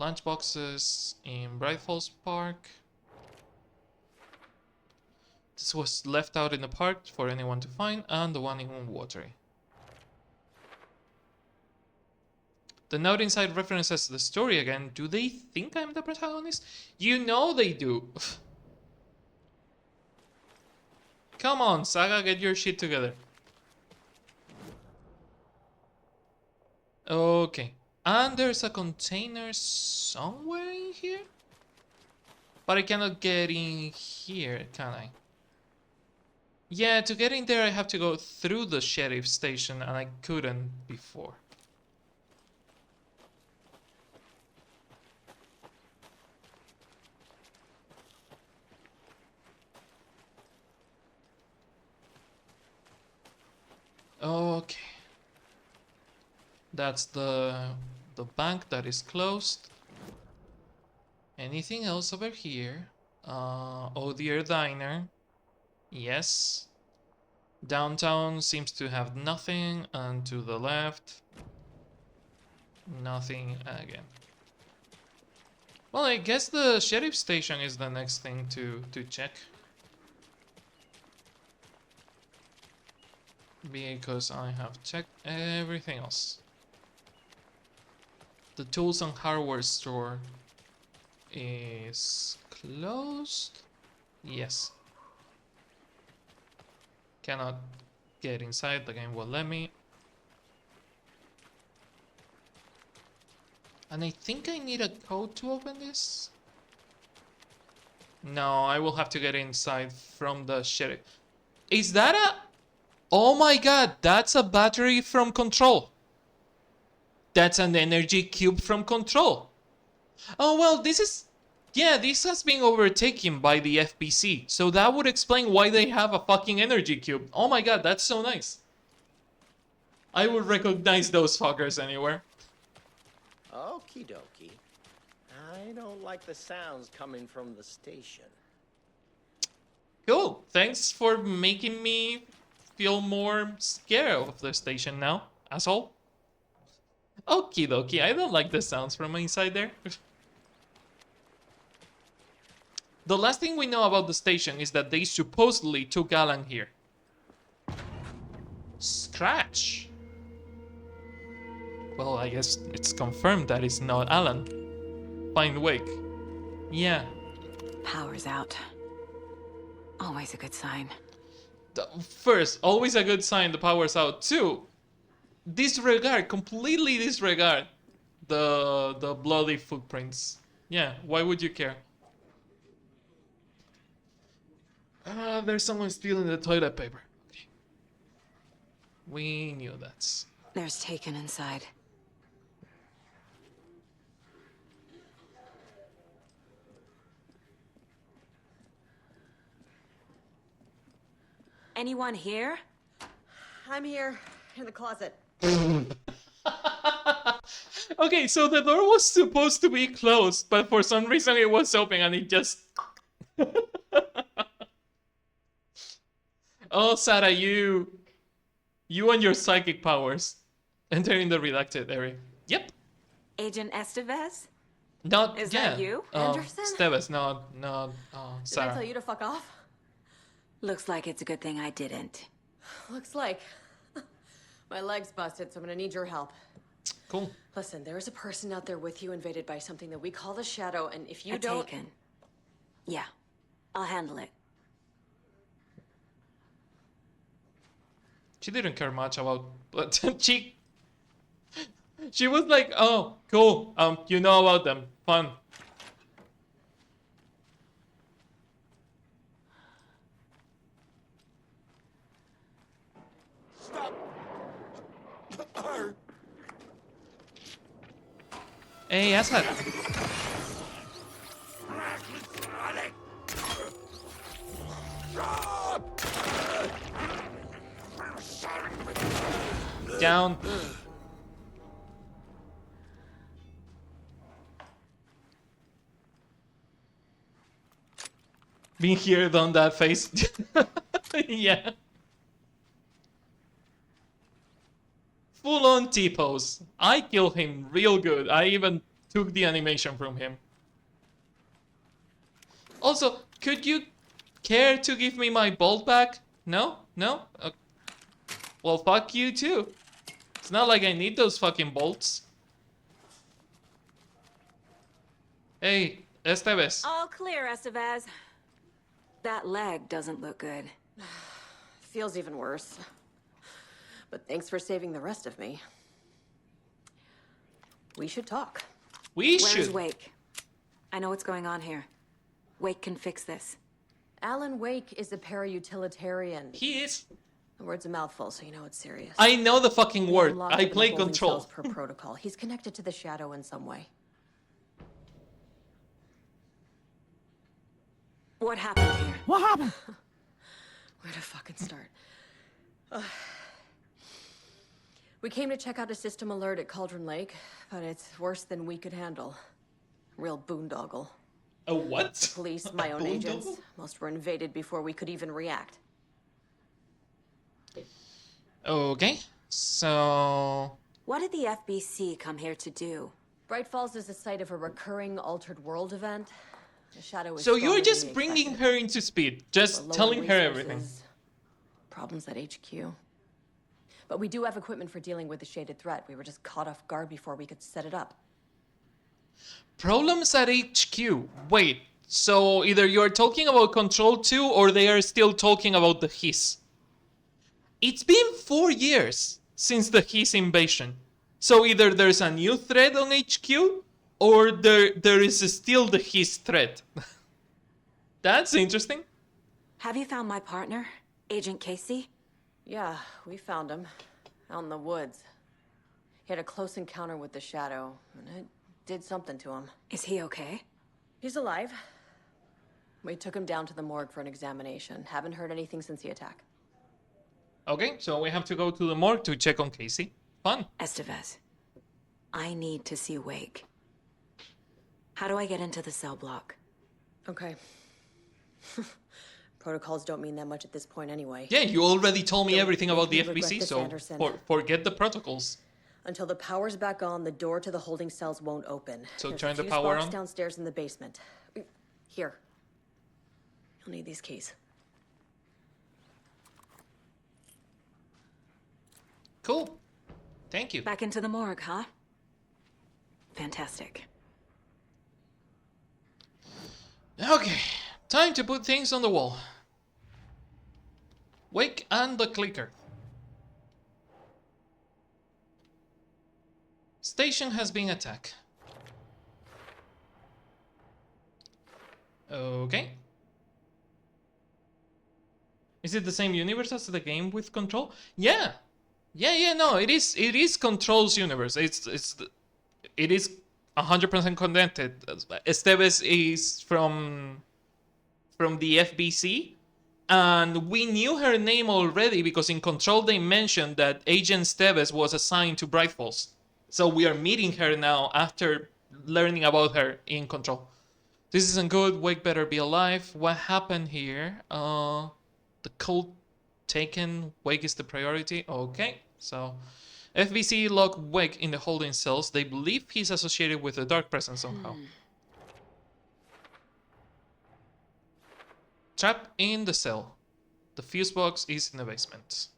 Lunchboxes in Bright Falls Park. This was left out in the park for anyone to find, and the one in Watery. The note inside references the story again. Do they think I'm the protagonist? You know they do. Come on, Saga, get your shit together. Okay. And there's a container somewhere in here? But I cannot get in here, can I? Yeah, to get in there I have to go through the sheriff station, and I couldn't before. Okay. That's the bank that is closed. Anything else over here? Oh dear diner. Yes. Downtown seems to have nothing, and to the left, nothing again. Well, I guess the sheriff station is the next thing to check. Because I have checked everything else. The tools and hardware store is closed. Yes. Cannot get inside, the game will let me. And I think I need a code to open this. No, I will have to get inside from the sheriff. Is that a... Oh my god, that's a battery from Control. That's an energy cube from Control. Oh well, this is... Yeah, this has been overtaken by the FPC, so that would explain why they have a fucking energy cube. Oh my god, that's so nice. I would recognize those fuckers anywhere. Okie dokie. I don't like the sounds coming from the station. Cool, thanks for making me feel more scared of the station now, asshole. Okie dokie, I don't like the sounds from inside there. The last thing we know about the station is that they supposedly took Alan here. Scratch. Well, I guess it's confirmed that it's not Alan. Find Wake. Yeah. Power's out. Always a good sign. First, always a good sign the power's out. Two, disregard, completely disregard the bloody footprints. Yeah, why would you care? There's someone stealing the toilet paper. Okay. We knew that. There's Taken inside. Anyone here? I'm here, in the closet. Okay, so the door was supposed to be closed, but for some reason it was open and it just... Oh, Sarah, you and your psychic powers. Entering the redacted area. Yep. Agent Estevez? Not, Is yeah. that you, Anderson? Estevez, not, Sarah. Did I tell you to fuck off? Looks like it's a good thing I didn't. Looks like. My leg's busted, so I'm gonna need your help. Cool. Listen, there is a person out there with you invaded by something that we call the Shadow, and if you don't... Taken. Yeah, I'll handle it. She didn't care much about... But she was like, oh, cool. You know about them. Fun. Hey, Assad. Down. Been here, done that face. Yeah. Full on T-pose. I killed him real good. I even took the animation from him. Also, could you care to give me my bolt back? No? No? Well, fuck you too. It's not like I need those fucking bolts. Hey, Estevez. All clear, Estevez. That leg doesn't look good. Feels even worse. But thanks for saving the rest of me. We should talk. We Where's should. Wake? I know what's going on here. Wake can fix this. Alan Wake is a para-utilitarian. He is. The word's a mouthful, so you know it's serious. I know the fucking word. Locked I up in the play holding Control. cells per protocol. He's connected to the Shadow in some way. What happened here? What happened? Where to fucking start? We came to check out a system alert at Cauldron Lake, but it's worse than we could handle. Real boondoggle. A what? The police, my own agents, most were invaded before we could even react. Okay, so... What did the FBC come here to do? Bright Falls is the site of a recurring Altered World event. The Shadow is So you're stronger just than we bringing expected. her into speed, just We're low telling on her everything. resources, Problems at HQ. But we do have equipment for dealing with the shaded threat. We were just caught off guard before we could set it up. Problems at HQ. Wait, so either you're talking about Control 2 or they are still talking about the Hiss. It's been 4 years since the Hiss invasion. So either there's a new threat on HQ or there is still the Hiss threat. That's interesting. Have you found my partner, Agent Casey? Yeah, we found him. Out in the woods. He had a close encounter with the Shadow, and it did something to him. Is he okay? He's alive. We took him down to the morgue for an examination. Haven't heard anything since the attack. Okay, so we have to go to the morgue to check on Casey. Fun. Estevez, I need to see Wake. How do I get into the cell block? Okay. Protocols don't mean that much at this point anyway. Yeah, you already told me Don't everything about the make me regret FBC, this, so Anderson. forget the protocols. Until the power's back on, the door to the holding cells won't open. So There's turn a the fuse power box on? downstairs in the basement. Here. You'll need these keys. Cool. Thank you. Back into the morgue, huh? Fantastic. Okay, time to put things on the wall. Wake and the clicker. Station has been attacked. Okay. Is it the same universe as the game with Control? Yeah. Yeah, no, it is Control's universe. It is 100% connected. Estevez is from the FBC, and we knew her name already because in Control they mentioned that Agent Estevez was assigned to Bright Falls. So we are meeting her now after learning about her in Control. This isn't good. Wake better be alive. What happened here? The cult taken. Wake is the priority. Okay, so FBC lock Wake in the holding cells. They believe he's associated with the dark presence somehow. Trap in the cell. The fuse box is in the basement.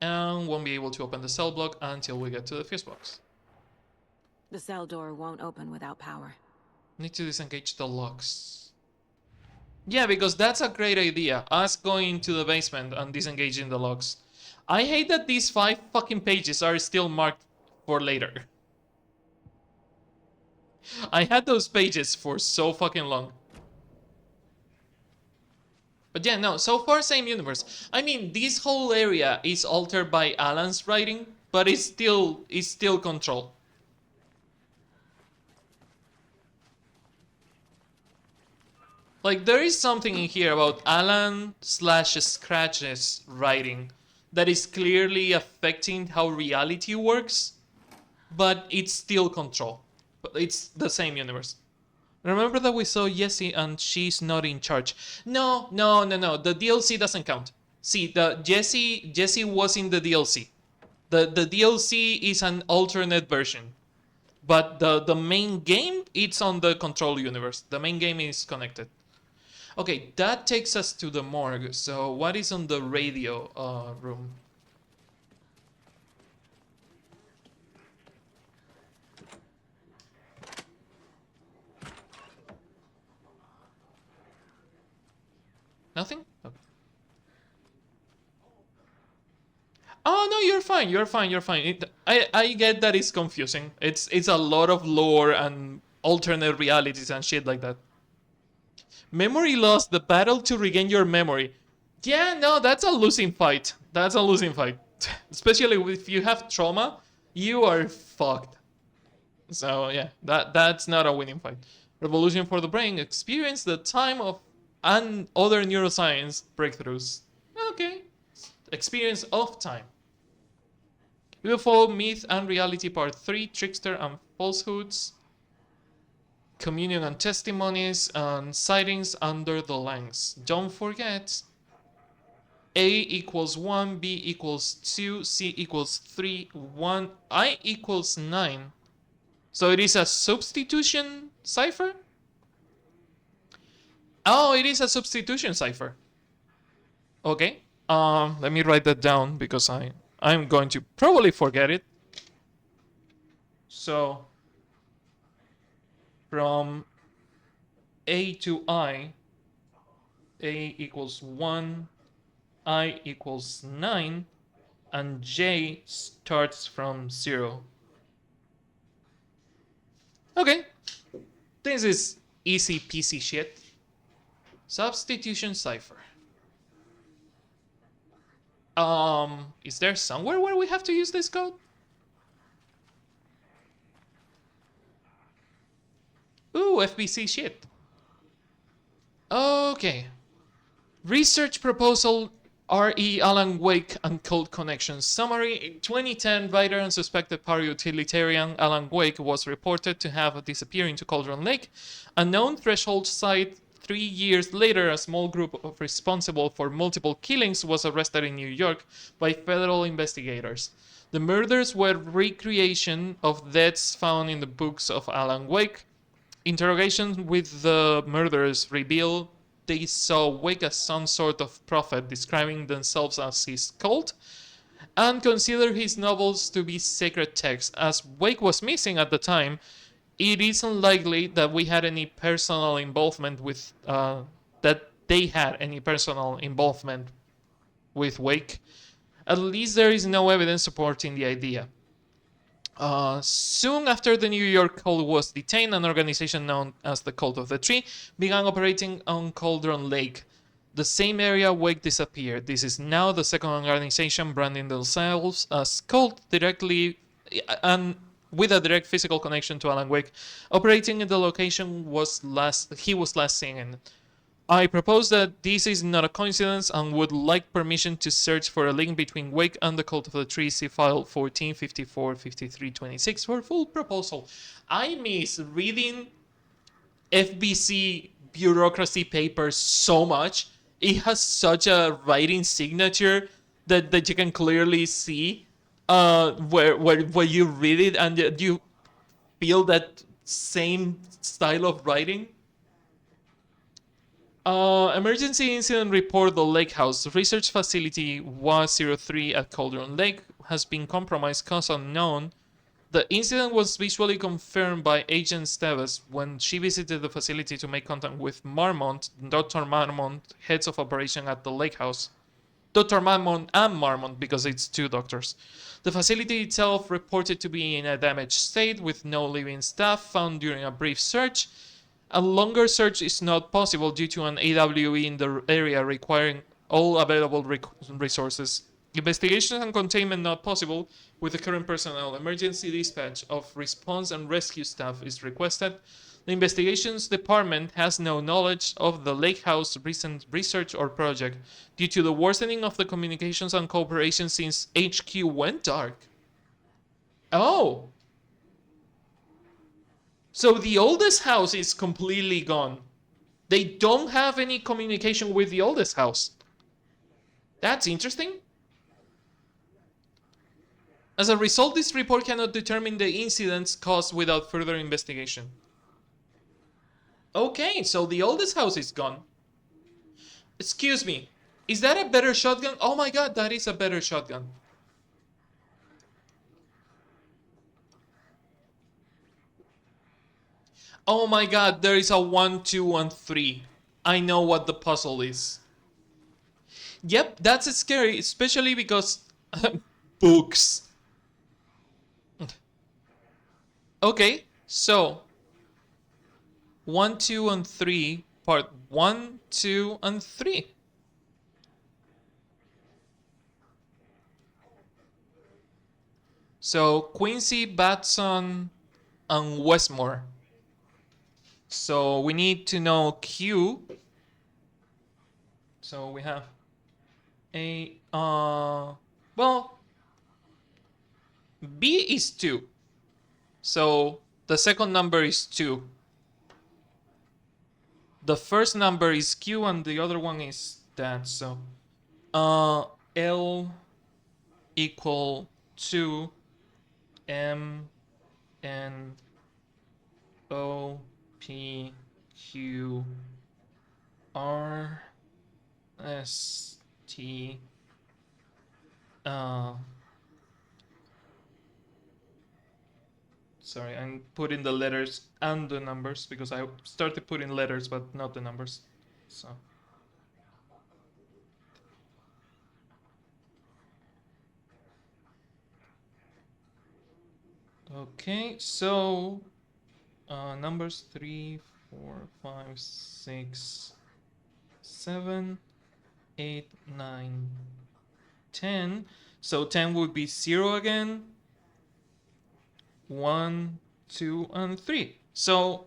And won't be able to open the cell block until we get to the fuse box. The cell door won't open without power. Need to disengage the locks. Yeah, because that's a great idea. Us going to the basement and disengaging the locks. I hate that these 5 fucking pages are still marked for later. I had those pages for so fucking long. But yeah, no, so far same universe. I mean, this whole area is altered by Alan's writing, but it's still Control. Like, there is something in here about Alan/Scratch's writing that is clearly affecting how reality works, but it's still Control. But it's the same universe. Remember that we saw Jessie and she's not in charge. No. The DLC doesn't count. See, the Jessie was in the DLC. The DLC is an alternate version. But the main game, it's on the Control universe. The main game is connected. Okay, that takes us to the morgue. So what is on the radio room? Nothing? Okay. Oh no, you're fine. I get that it's confusing. It's a lot of lore and alternate realities and shit like that. Memory loss, the battle to regain your memory. Yeah, no, that's a losing fight. That's a losing fight. Especially if you have trauma, you are fucked. So yeah, that's not a winning fight. Revolution for the brain. Experience the time of and other neuroscience breakthroughs. Okay. Experience of time. UFO Myth and Reality Part 3, Trickster and Falsehoods, Communion and Testimonies, and Sightings Under the Lens. Don't forget, A equals 1, B equals 2, C equals 3, 1, I equals 9. So it is a substitution cipher? Oh, it is a substitution cipher. Okay. Let me write that down because I'm going to probably forget it. So from A to I, A equals 1, I equals 9, and J starts from 0. Okay. This is easy peasy shit. Substitution cipher. Is there somewhere where we have to use this code? Ooh, FBC shit. Okay. Research proposal R.E. Alan Wake and Code Connections. Summary: in 2010, writer and suspected para-utilitarian Alan Wake was reported to have disappeared into Cauldron Lake. A known threshold site 3 years later, a small group of responsible for multiple killings was arrested in New York by federal investigators. The murders were recreation of deaths found in the books of Alan Wake. Interrogations with the murderers reveal they saw Wake as some sort of prophet, describing themselves as his cult, and consider his novels to be sacred texts. As Wake was missing at the time, it is unlikely that we had any personal involvement with that they had any personal involvement with Wake. At least there is no evidence supporting the idea. Soon after the New York cult was detained, an organization known as the Cult of the Tree began operating on Cauldron Lake, the same area Wake disappeared. This is now the second organization branding themselves as cult directly and with a direct physical connection to Alan Wake, operating in the location he was last seen in. I propose that this is not a coincidence and would like permission to search for a link between Wake and the Cult of the Tree. See file 14, 54, 53, 26 for full proposal. I miss reading FBC bureaucracy papers so much. It has such a writing signature that you can clearly see where you read it and you feel that same style of writing. Emergency incident report: the Lake House research facility 103 at Cauldron Lake has been compromised, cause unknown. The incident was visually confirmed by Agent Steves when she visited the facility to make contact with Marmont, Dr. Marmont, heads of operation at the Lake House. Dr. Marmont and Marmont, because it's two doctors. The facility itself reported to be in a damaged state with no living staff found during a brief search. A longer search is not possible due to an AWE in the area requiring all available resources. Investigation and containment not possible with the current personnel. Emergency dispatch of response and rescue staff is requested. The investigations department has no knowledge of the Lake House recent research or project due to the worsening of the communications and cooperation since HQ went dark. Oh! So the oldest house is completely gone. They don't have any communication with the oldest house. That's interesting. As a result, this report cannot determine the incident's cause without further investigation. Okay, so the oldest house is gone. Excuse me, is that a better shotgun? Oh my god, that is a better shotgun. Oh my god, there is a 1, 2, and 3. I know what the puzzle is. Yep, that's scary, especially because books. Okay, so 1, 2, and 3, part 1, 2, and 3. So Quincy, Batson, and Westmore. So we need to know Q. So we have a well, B is 2. So the second number is 2. The first number is Q and the other one is that. So L equal 2 M N O P Q R S T sorry, I'm putting the letters and the numbers because I started putting letters but not the numbers. So okay, so numbers 3, 4, 5, 6, 7, 8, 9, 10. So 10 would be 0 again. 1, 2, and 3. So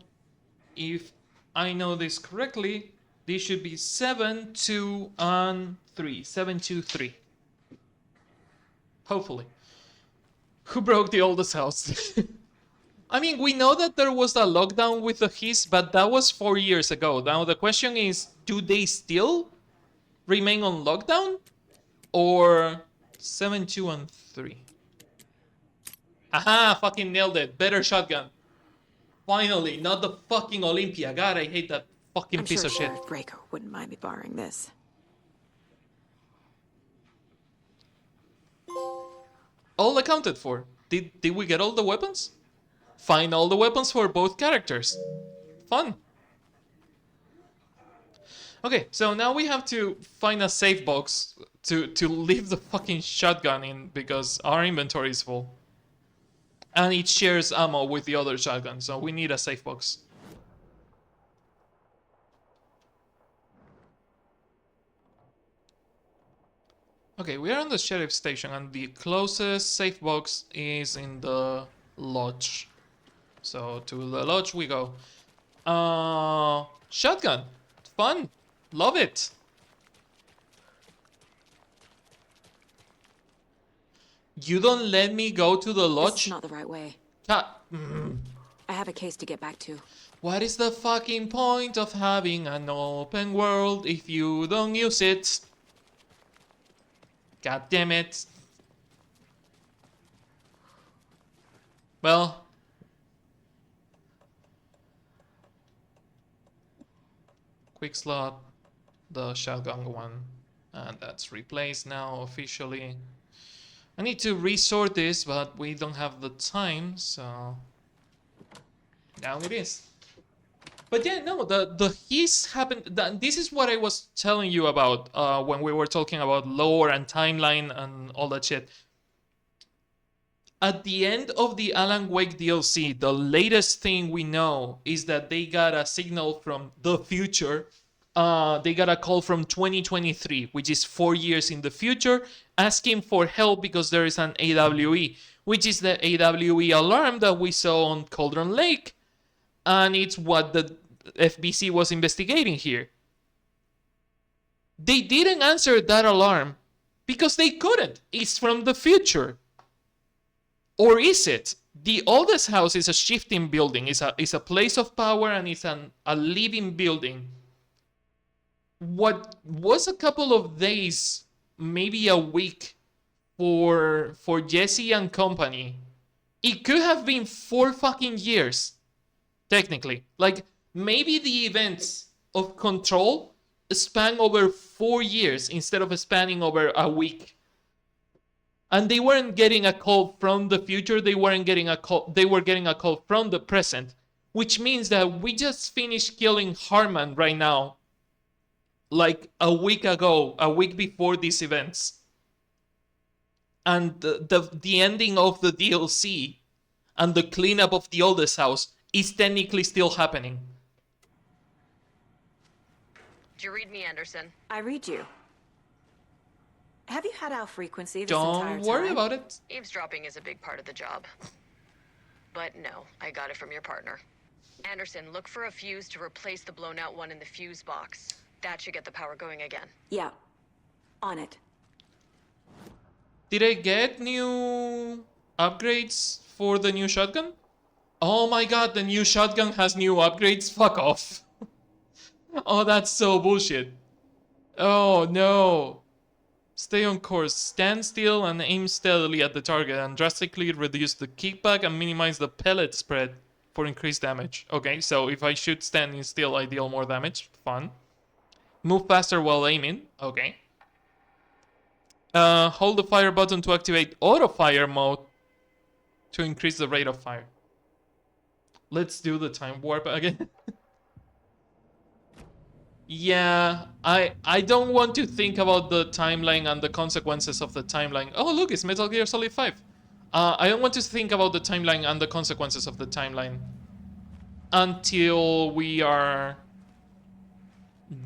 if I know this correctly, this should be 7, 2, and 3. 7, 2, 3. Hopefully. Who broke the oldest house? I mean, we know that there was a lockdown with the His, but that was 4 years ago. Now the question is, do they still remain on lockdown? Or 7, 2, and 3? Aha, fucking nailed it. Better shotgun. Finally, not the fucking Olympia. God, I hate that fucking piece of shit. Sheriff Draco wouldn't mind me borrowing this. All accounted for. Did we get all the weapons? Find all the weapons for both characters. Fun. Okay, so now we have to find a safe box to leave the fucking shotgun in because our inventory is full. And it shares ammo with the other shotgun, so we need a safe box. Okay, we are on the sheriff station and the closest safe box is in the lodge. So to the lodge we go. Shotgun. Fun. Love it. You don't let me go to the lodge? This is not the right way. I have a case to get back to. What is the fucking point of having an open world if you don't use it? God damn it. Well. Quick slot. The shotgun one. And that's replaced now officially. I need to resort this, but we don't have the time, so down it is. But yeah, no, the His happened. This is what I was telling you about when we were talking about lore and timeline and all that shit. At the end of the Alan Wake DLC, the latest thing we know is that they got a signal from the future. They got a call from 2023, which is 4 years in the future, asking for help because there is an AWE, which is the AWE alarm that we saw on Cauldron Lake. And it's what the FBC was investigating here. They didn't answer that alarm because they couldn't. It's from the future. Or is it? The oldest house is a shifting building. It's a place of power and it's a living building. What was a couple of days, maybe a week, for Jesse and company, it could have been 4 fucking years, technically. Like, maybe the events of Control span over 4 years instead of spanning over a week. And they weren't getting a call from the future, they were getting a call from the present. Which means that we just finished killing Harman right now. Like a week ago, a week before these events. And the ending of the DLC and the cleanup of the oldest house is technically still happening. Do you read me, Anderson? I read you. Have you had our frequency this Don't entire time? worry about it. Eavesdropping is a big part of the job. But no, I got it from your partner. Anderson, look for a fuse to replace the blown out one in the fuse box. That should get the power going again. Yeah. On it. Did I get new upgrades for the new shotgun? Oh my god, the new shotgun has new upgrades? Fuck off. Oh, that's so bullshit. Oh no. Stay on course. Stand still and aim steadily at the target and drastically reduce the kickback and minimize the pellet spread for increased damage. Okay, so if I shoot standing still, I deal more damage. Fun. Move faster while aiming. Okay. Hold the fire button to activate auto fire mode to increase the rate of fire. Let's do the time warp again. Yeah, I don't want to think about the timeline and the consequences of the timeline. Oh, look, it's Metal Gear Solid 5. I don't want to think about the timeline and the consequences of the timeline until we are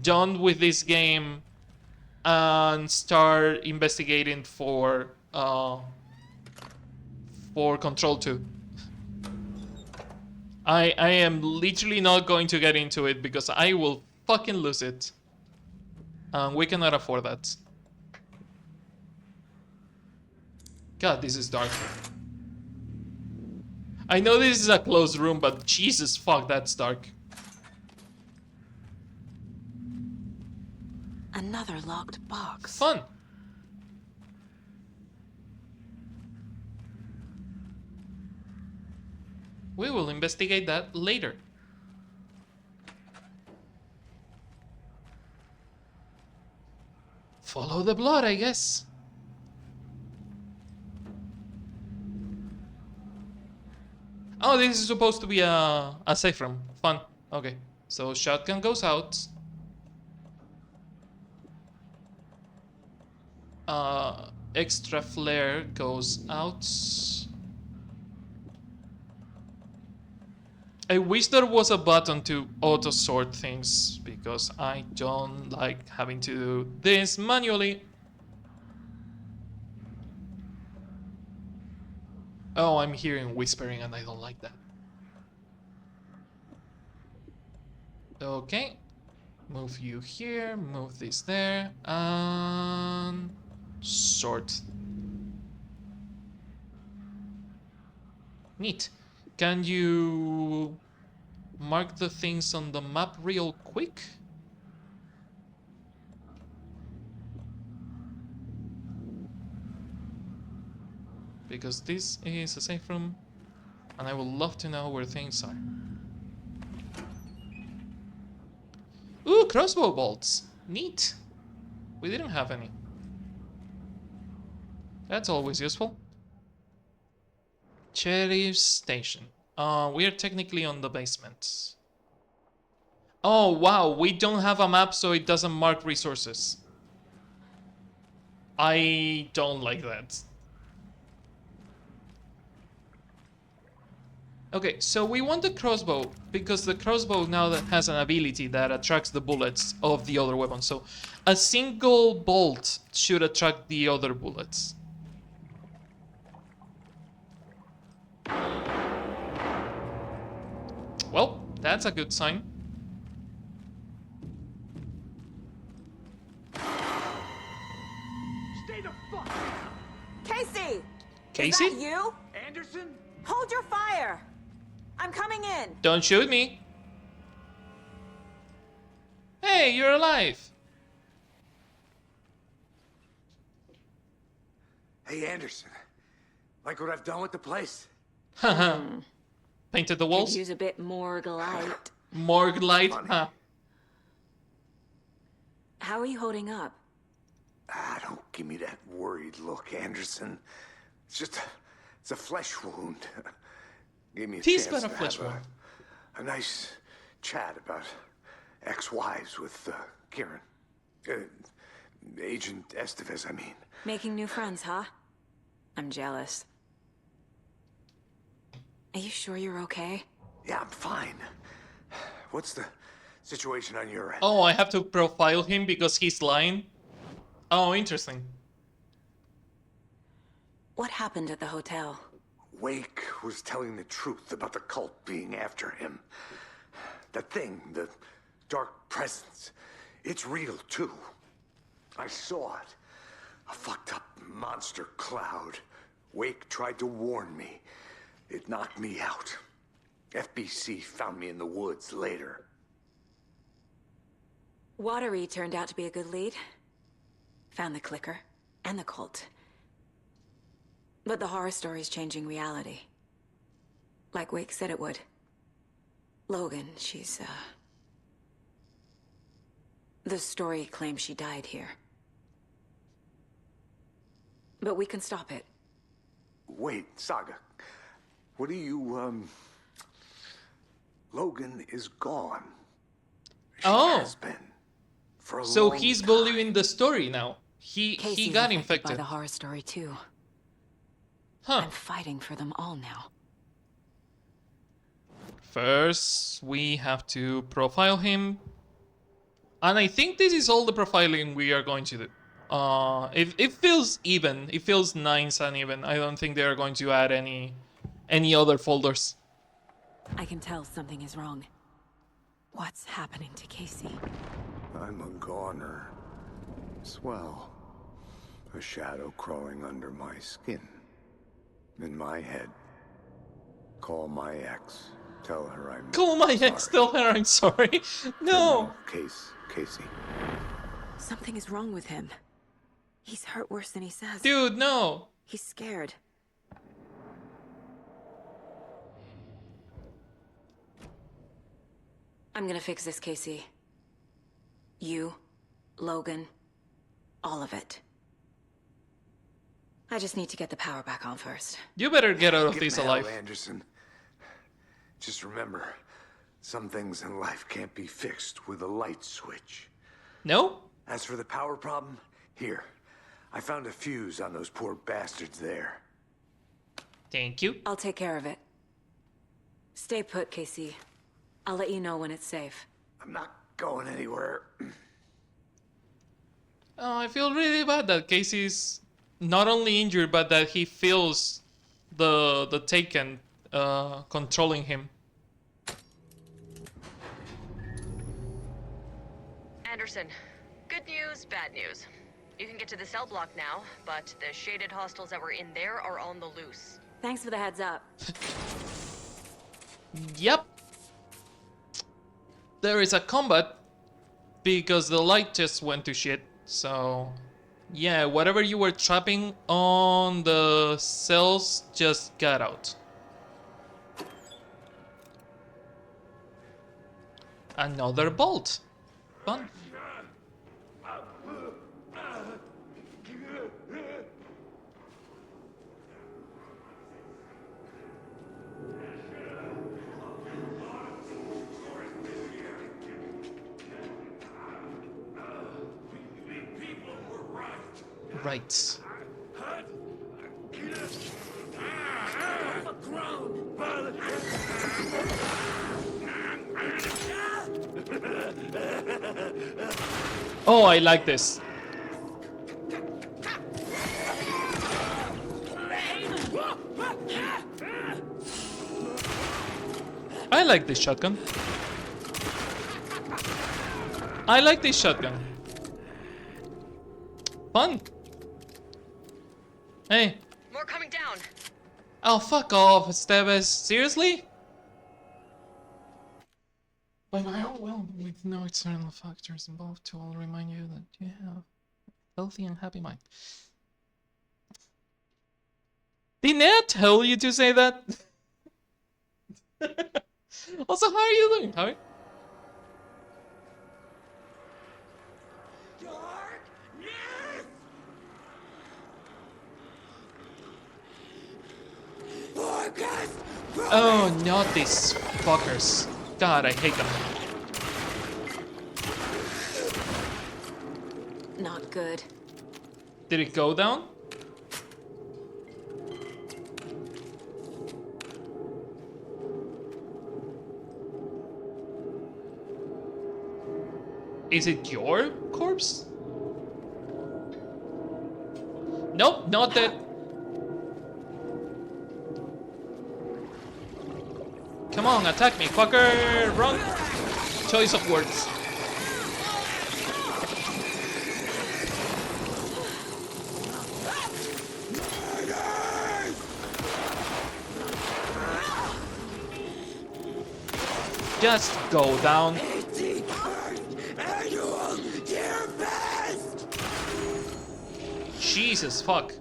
done with this game and start investigating for Control 2. I am literally not going to get into it because I will fucking lose it. And we cannot afford that. God, this is dark. I know this is a closed room, but Jesus fuck, that's dark. Another locked box. Fun. We will investigate that later. Follow the blood, I guess. Oh, this is supposed to be a safe room. Fun. Okay. So shotgun goes out. Extra flare goes out. I wish there was a button to auto sort things because I don't like having to do this manually. Oh, I'm hearing whispering and I don't like that. Okay. Move you here, move this there, and sort. Neat. Can you mark the things on the map real quick? Because this is a safe room, and I would love to know where things are. Ooh, crossbow bolts. Neat. We didn't have any. That's always useful. Sheriff's Station. We are technically on the basement. Oh, wow. We don't have a map, so it doesn't mark resources. I don't like that. Okay, so we want the crossbow because the crossbow now that has an ability that attracts the bullets of the other weapon. So a single bolt should attract the other bullets. Well, that's a good sign. Stay the fuck down! Casey! Casey? Is that you? Anderson? Hold your fire! I'm coming in! Don't shoot me. Hey, you're alive. Hey, Anderson. Like what I've done with the place? Haha. Painted the walls? Could use a bit more light. Morgue light? Huh. How are you holding up? Ah, don't give me that worried look, Anderson. It's just it's a flesh wound. Gave me a chance But a to flesh have wound. a nice chat about ex-wives with Kieran. Agent Estevez, I mean. Making new friends, huh? I'm jealous. Are you sure you're okay? Yeah, I'm fine. What's the Situation on your end. Oh, I have to profile him because he's lying? Oh, interesting. What happened at the hotel? Wake was telling the truth about the cult being after him. The thing, the dark presence, it's real too. I saw it. A fucked up monster cloud. Wake tried to warn me. It knocked me out. FBC found me in the woods later. Watery turned out to be a good lead. Found the clicker and the cult. But the horror story's changing reality. Like Wake said it would. Logan, she's, the story claims she died here. But we can stop it. Wait, Saga. What do you, Logan is gone. She has been. For a So long he's time. believing the story now. He Casey's got affected infected. by the horror story too. Huh. I'm fighting for them all now. First, we have to profile him. And I think this is all the profiling we are going to do. It feels even. It feels nice and even. I don't think they are going to add any other folders. I can tell something is wrong. What's happening to Casey? I'm a goner. Swell. A shadow crawling under my skin. In my head. Call my ex. Tell her I'm Call my ex, tell her I'm sorry. No! Case, Casey. Something is wrong with him. He's hurt worse than he says. Dude, no! He's scared. I'm gonna fix this, Casey. You, Logan, all of it. I just need to get the power back on first. You better get out of Get this in the alive. hell, Anderson. Just remember, some things in life can't be fixed with a light switch. No? As for the power problem, here. I found a fuse on those poor bastards there. Thank you. I'll take care of it. Stay put, Casey. I'll let you know when it's safe. I'm not going anywhere. Oh, I feel really bad that Casey's not only injured, but that he feels the Taken controlling him. Anderson, good news, bad news. You can get to the cell block now, but the shaded hostiles that were in there are on the loose. Thanks for the heads up. Yep. There is a combat because the light just went to shit. So, yeah, whatever you were trapping on the cells just got out. Another bolt. Fun. Right. Oh, I like this. I like this shotgun. I like this shotgun. Fun. Hey. More coming down. Oh, fuck off, Esteves. Seriously? By my own will, with no external factors involved, to all remind you that you have a healthy and happy mind. Didn't I tell you to say that? Also, how are you doing, Javi? Oh, not these fuckers. God, I hate them. Not good. Did it go down? Is it your corpse? Nope, not that. Come on, attack me, fucker! Wrong choice of words. Just go down. Jesus fuck.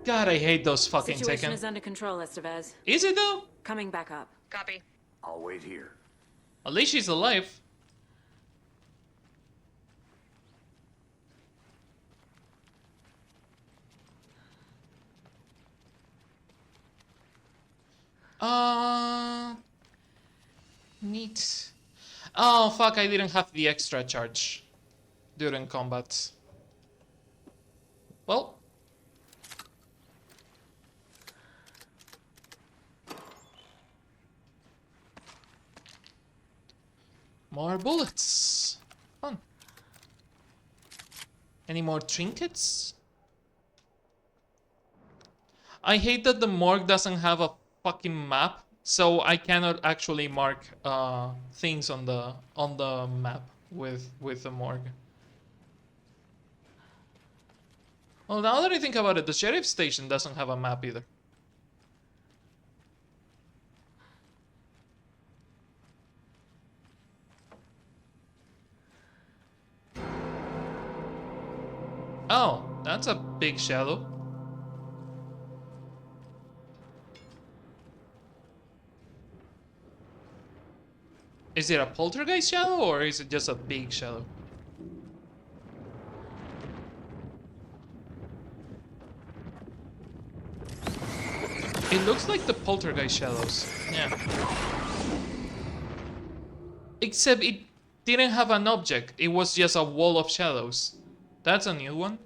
God, I hate those fucking Situation Tekken. is under control, Estevez. Is it though? Coming back up. Copy. I'll wait here. At least she's alive. Neat. Oh, fuck, I didn't have the extra charge during combat. Well. More bullets. Fun. Any more trinkets? I hate that the morgue doesn't have a fucking map, so I cannot actually mark things on the map with the morgue. Well, now that I think about it, the sheriff's station doesn't have a map either. Oh, that's a big shadow. Is it a poltergeist shadow or is it just a big shadow? It looks like the poltergeist shadows. Yeah. Except it didn't have an object. It was just a wall of shadows. That's a new one.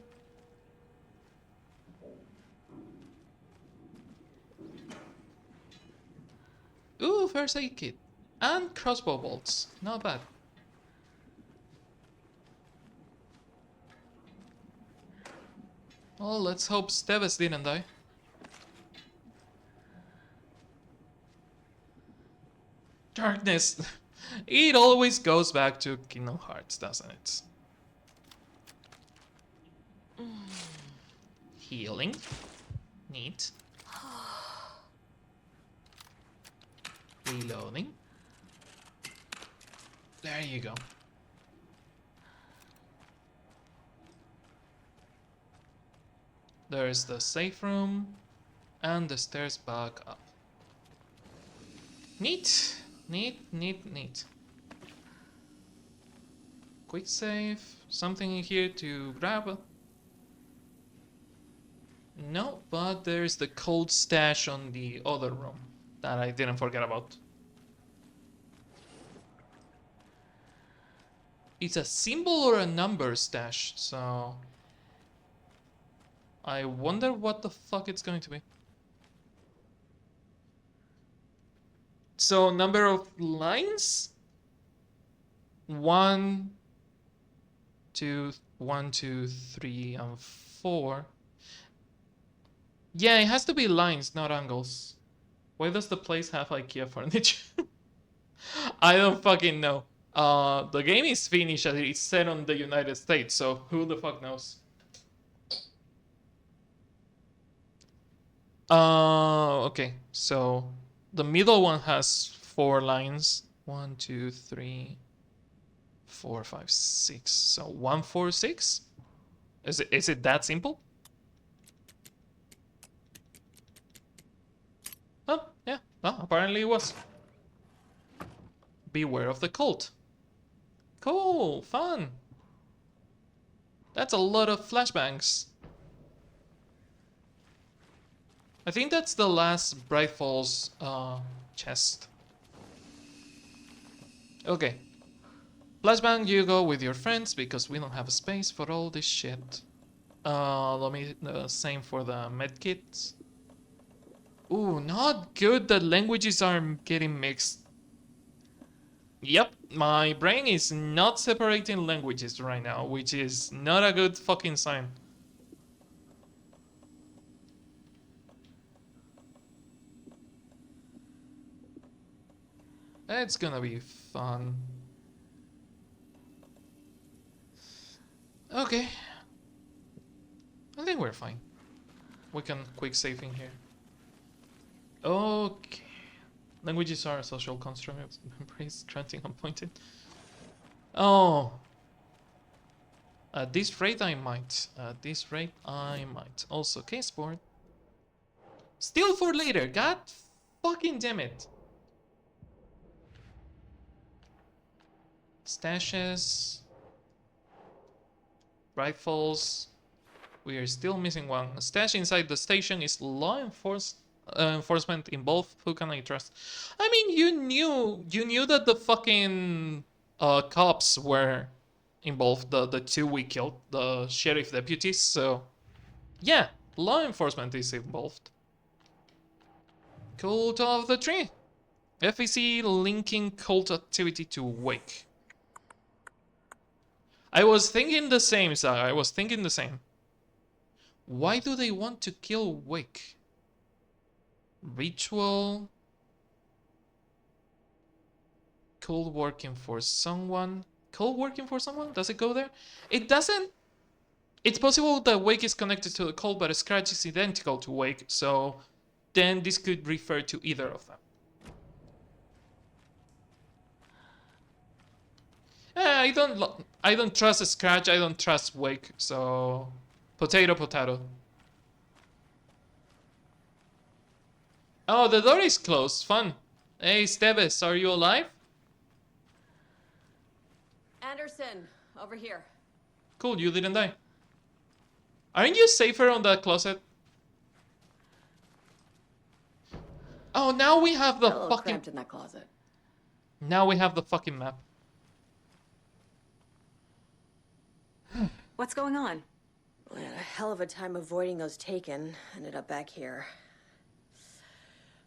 Ooh, first aid kit. And crossbow bolts. Not bad. Well, let's hope Steves didn't die. Darkness. It always goes back to Kingdom Hearts, doesn't it? Healing. Neat. Reloading. There you go. There's the safe room and the stairs back up. Neat. Neat, neat, neat. Quick save. Something in here to grab. No, but there's the cold stash on the other room that I didn't forget about. It's a symbol or a number stash, so I wonder what the fuck it's going to be. So number of lines? 1, 2, 1, 2, 3, and 4. Yeah, it has to be lines, not angles. Why does the place have IKEA furniture? I don't fucking know. The game is finished and it's set on the United States, so who the fuck knows? Okay, so the middle one has 4 lines. 1, 2, 3, 4, 5, 6. So 1, 4, 6? Is it that simple? Oh, yeah. Oh, apparently it was. Beware of the cult. Cool, fun. That's a lot of flashbangs. I think that's the last Bright Falls chest. Okay. Flashbang, you go with your friends because we don't have a space for all this shit. Let me same for the medkits. Ooh, not good that languages are getting mixed. Yep, my brain is not separating languages right now, which is not a good fucking sign. It's gonna be fun. Okay. I think we're fine. We can quick save in here. Okay. Languages are social constructs. Embrace, granting, appointed. Oh. At this rate, I might. At this rate, I might. Also, case board. Still for later. God fucking damn it. Stashes. Rifles. We are still missing one. A stash inside the station is law enforcement involved. Who can I trust? I mean, you knew that the fucking cops were involved. The two we killed, the sheriff deputies. So yeah, law enforcement is involved. Cult of the Tree. FEC linking cult activity to Wake. I was thinking the same, Saga. I was thinking the same. Why do they want to kill Wake? Ritual. Cold working for someone. Cold working for someone? Does it go there? It doesn't. It's possible that Wake is connected to the cult, but Scratch is identical to Wake, so then this could refer to either of them. I don't trust Scratch, I don't trust Wake, so potato potato. Oh, the door is closed. Fun. Hey, Steves, are you alive? Anderson, over here. Cool, you didn't die. Aren't you safer on that closet? Oh, now we have the fucking... cramped in that closet. Now we have the fucking map. What's going on? We had a hell of a time avoiding those taken. Ended up back here.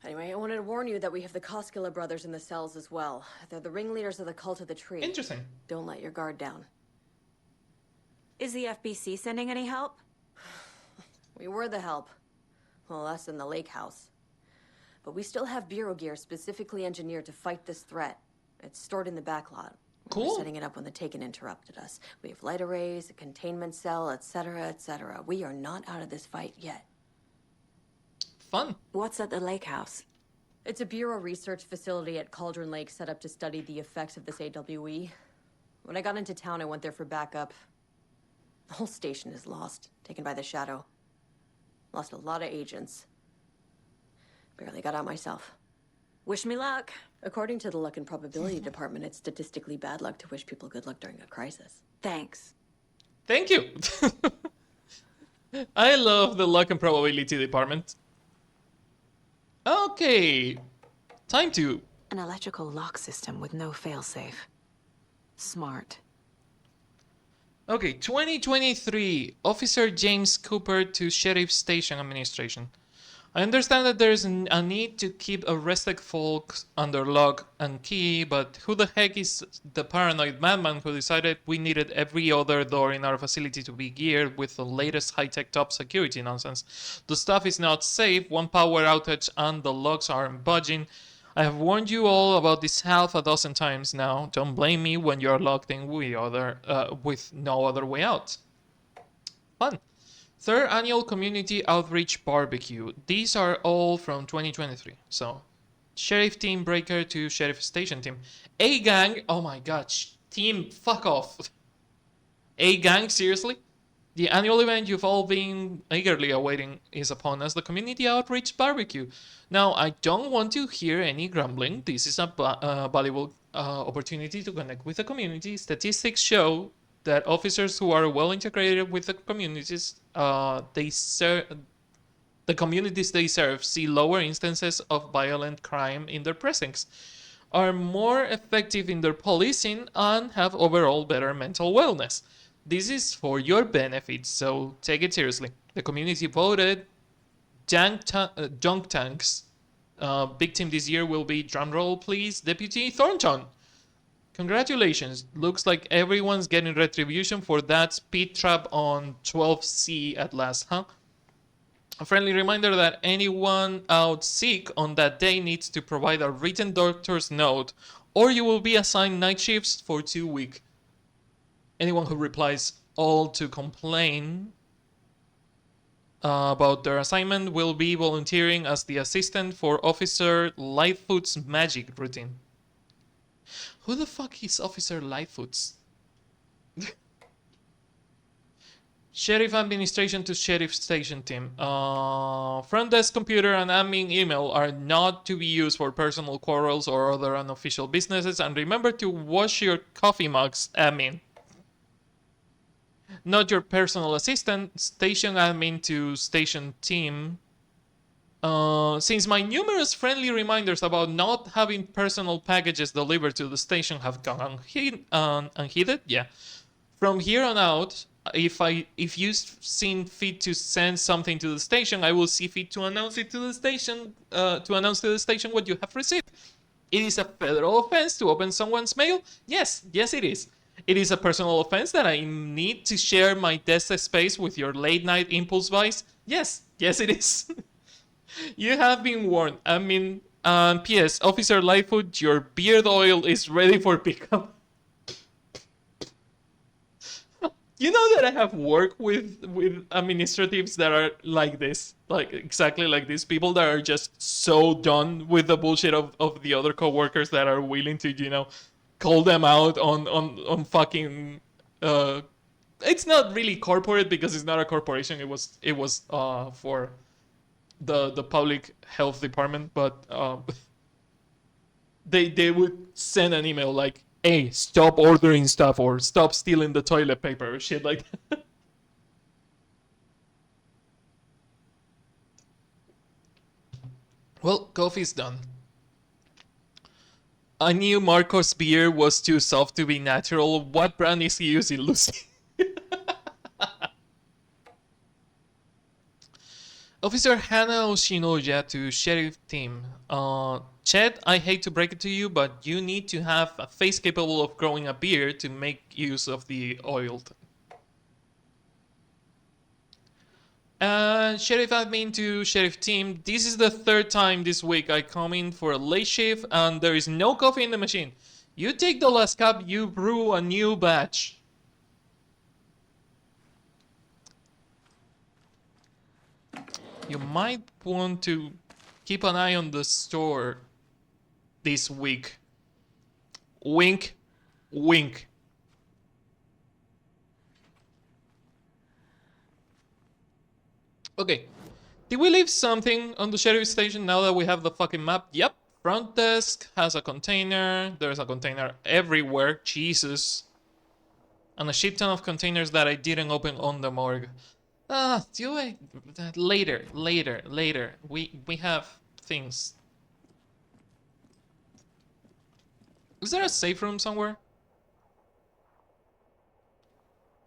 Anyway, I wanted to warn you that we have the Koskela brothers in the cells as well. They're the ringleaders of the Cult of the Tree. Interesting. Don't let your guard down. Is the FBC sending any help? We were the help. Well, us in the lake house. But we still have bureau gear specifically engineered to fight this threat. It's stored in the backlot. Cool. We were setting it up when the Taken interrupted us. We have light arrays, a containment cell, etc., etc. We are not out of this fight yet. Fun. What's at the lake house? It's a bureau research facility at Cauldron Lake set up to study the effects of this AWE. When I got into town, I went there for backup. The whole station is lost, taken by the Shadow. Lost a lot of agents. Barely got out myself. Wish me luck. According to the Luck and Probability Department, it's statistically bad luck to wish people good luck during a crisis. Thanks. Thank you. I love the Luck and Probability Department. Okay. Time to... An electrical lock system with no failsafe. Smart. Okay, 2023. Officer James Cooper to Sheriff Station Administration. I understand that there is a need to keep arrested folks under lock and key, but who the heck is the paranoid madman who decided we needed every other door in our facility to be geared with the latest high-tech top security nonsense? The stuff is not safe, one power outage and the locks aren't budging. I have warned you all about this half a dozen times now. Don't blame me when you're locked in with no other way out. Fun. Third annual community outreach barbecue. These are all from 2023. So, sheriff team breaker to sheriff station team. A gang. Oh my god. Team, fuck off. A gang, seriously? The annual event you've all been eagerly awaiting is upon us, the community outreach barbecue. Now, I don't want to hear any grumbling. This is a valuable opportunity to connect with the community. Statistics show that officers who are well integrated with the communities the communities they serve see lower instances of violent crime in their precincts, are more effective in their policing, and have overall better mental wellness. This is for your benefit, so take it seriously. The community voted junk tanks. Big team this year will be, drumroll please, Deputy Thornton. Congratulations. Looks like everyone's getting retribution for that speed trap on 12C at last, huh? A friendly reminder that anyone out sick on that day needs to provide a written doctor's note, or you will be assigned night shifts for 2 weeks. Anyone who replies all to complain about their assignment will be volunteering as the assistant for Officer Lightfoot's magic routine. Who the fuck is Officer Lightfoot's? Sheriff Administration to Sheriff Station Team. Front desk computer and admin email are not to be used for personal quarrels or other unofficial businesses, and remember to wash your coffee mugs, admin. Not your personal assistant, station admin to station team. Since my numerous friendly reminders about not having personal packages delivered to the station have gone unheeded, yeah. From here on out, if you've seen fit to send something to the station, I will see fit to announce it to the station. To announce to the station what you have received. It is a federal offense to open someone's mail. Yes, it is. It is a personal offense that I need to share my desk space with your late night impulse buys. Yes, it is. You have been warned. I mean, P.S. Officer Lightfoot, your beard oil is ready for pickup. You know that I have worked with administratives that are like this, like exactly like this. People that are just so done with the bullshit of the other coworkers that are willing to, call them out on fucking. It's not really corporate because it's not a corporation. It was for the public health department, but they would send an email like, hey, stop ordering stuff or stop stealing the toilet paper or shit like that. Well, coffee's done. I knew Marcos' beer was too soft to be natural. What brand is he using, Lucy? Officer Hana Oshinoya to Sheriff Team. Chet, I hate to break it to you, but you need to have a face capable of growing a beard to make use of the oil. Sheriff Admin to Sheriff Team. This is the third time this week I come in for a late shift and there is no coffee in the machine. You take the last cup, you brew a new batch. You might want to keep an eye on the store this week. Wink, wink. Okay. Did we leave something on the sheriff station now that we have the fucking map? Yep. Front desk has a container. There's a container everywhere. Jesus. And a shit ton of containers that I didn't open on the morgue. Do I? Later. We have things. Is there a safe room somewhere?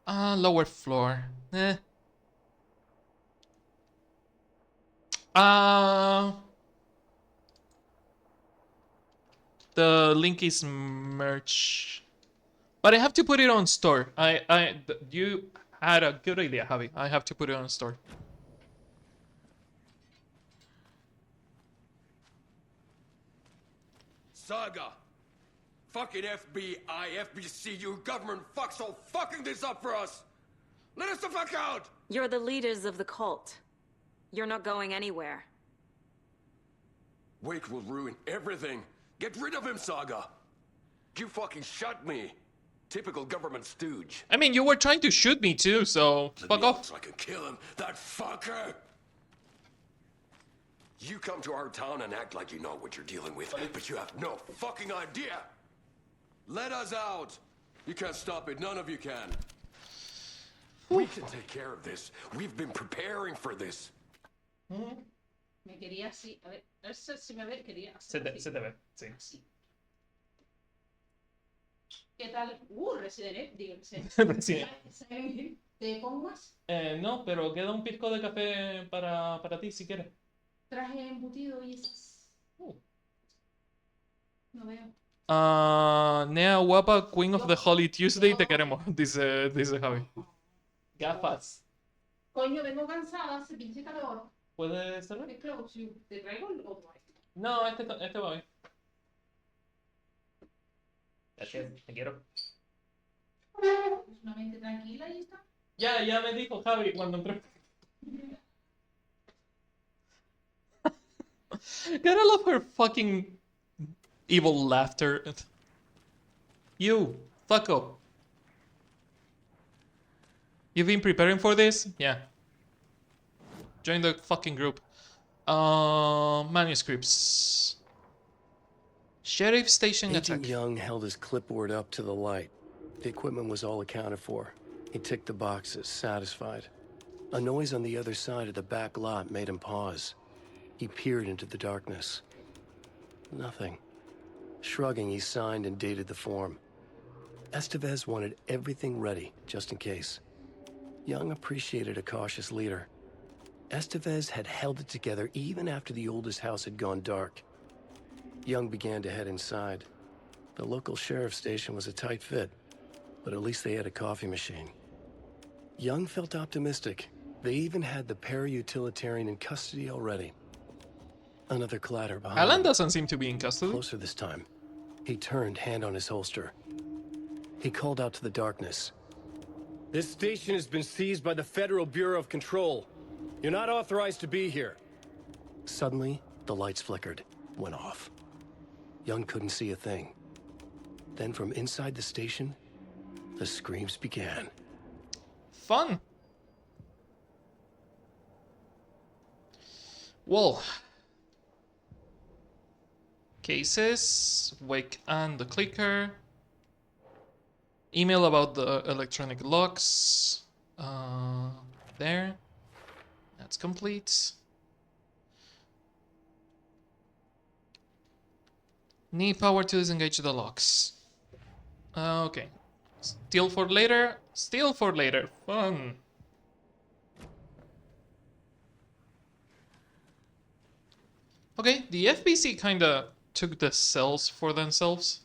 Lower floor. The link is merch. But I have to put it on store. You had a good idea, Javi. I have to put it on store. Saga! Fucking FBI, FBC, you government fucks all fucking this up for us! Let us the fuck out! You're the leaders of the cult. You're not going anywhere. Wake will ruin everything. Get rid of him, Saga! You fucking shot me. Typical government stooge. I mean, you were trying to shoot me too, so fuck off. So I can kill him, that fucker! You come to our town and act like you know what you're dealing with, but you have no fucking idea! Let us out! You can't stop it, none of you can. We can take care of this. We've been preparing for this. Me quería así, a ver si me ve, quería Se te ve, sí. ¿Qué tal? Resident Evil, Resident. ¿Te pongo más? No, pero queda un pisco de café para ti si quieres. Traje embutido y esas... No veo. Nea guapa, Queen of the Holy Tuesday, te queremos, dice Javi. Gafas. Coño, vengo cansada, hace pinche calor. ¿Puede ser? ¿Te traigo el otro? No, este va bien. Gracias, te quiero. Es una mente tranquila y está. Ya me dijo Javi cuando entré. God, I love her fucking evil laughter. You, fuck up. You've been preparing for this? Yeah. Join the fucking group. Manuscripts. Sheriff Station Agent attack. Young held his clipboard up to the light. The equipment was all accounted for. He ticked the boxes, satisfied. A noise on the other side of the back lot made him pause. He peered into the darkness. Nothing. Shrugging, he signed and dated the form. Estevez wanted everything ready, just in case. Young appreciated a cautious leader. Estevez had held it together even after the oldest house had gone dark. Young began to head inside. The local sheriff's station was a tight fit, but at least they had a coffee machine. Young felt optimistic. They even had the para-utilitarian in custody already. Another clatter behind Alan him. doesn't seem to be in custody. Closer this time. He turned, hand on his holster. He called out to the darkness. This station has been seized by the Federal Bureau of Control. You're not authorized to be here. Suddenly, the lights flickered, went off. Young couldn't see a thing. Then from inside the station, the screams began. Fun. Well. Cases. Wake and the clicker. Email about the electronic locks. There. That's complete. Need power to disengage the locks. Okay. Steal for later. Steal for later. Fun. Okay, the FBC kinda took the cells for themselves.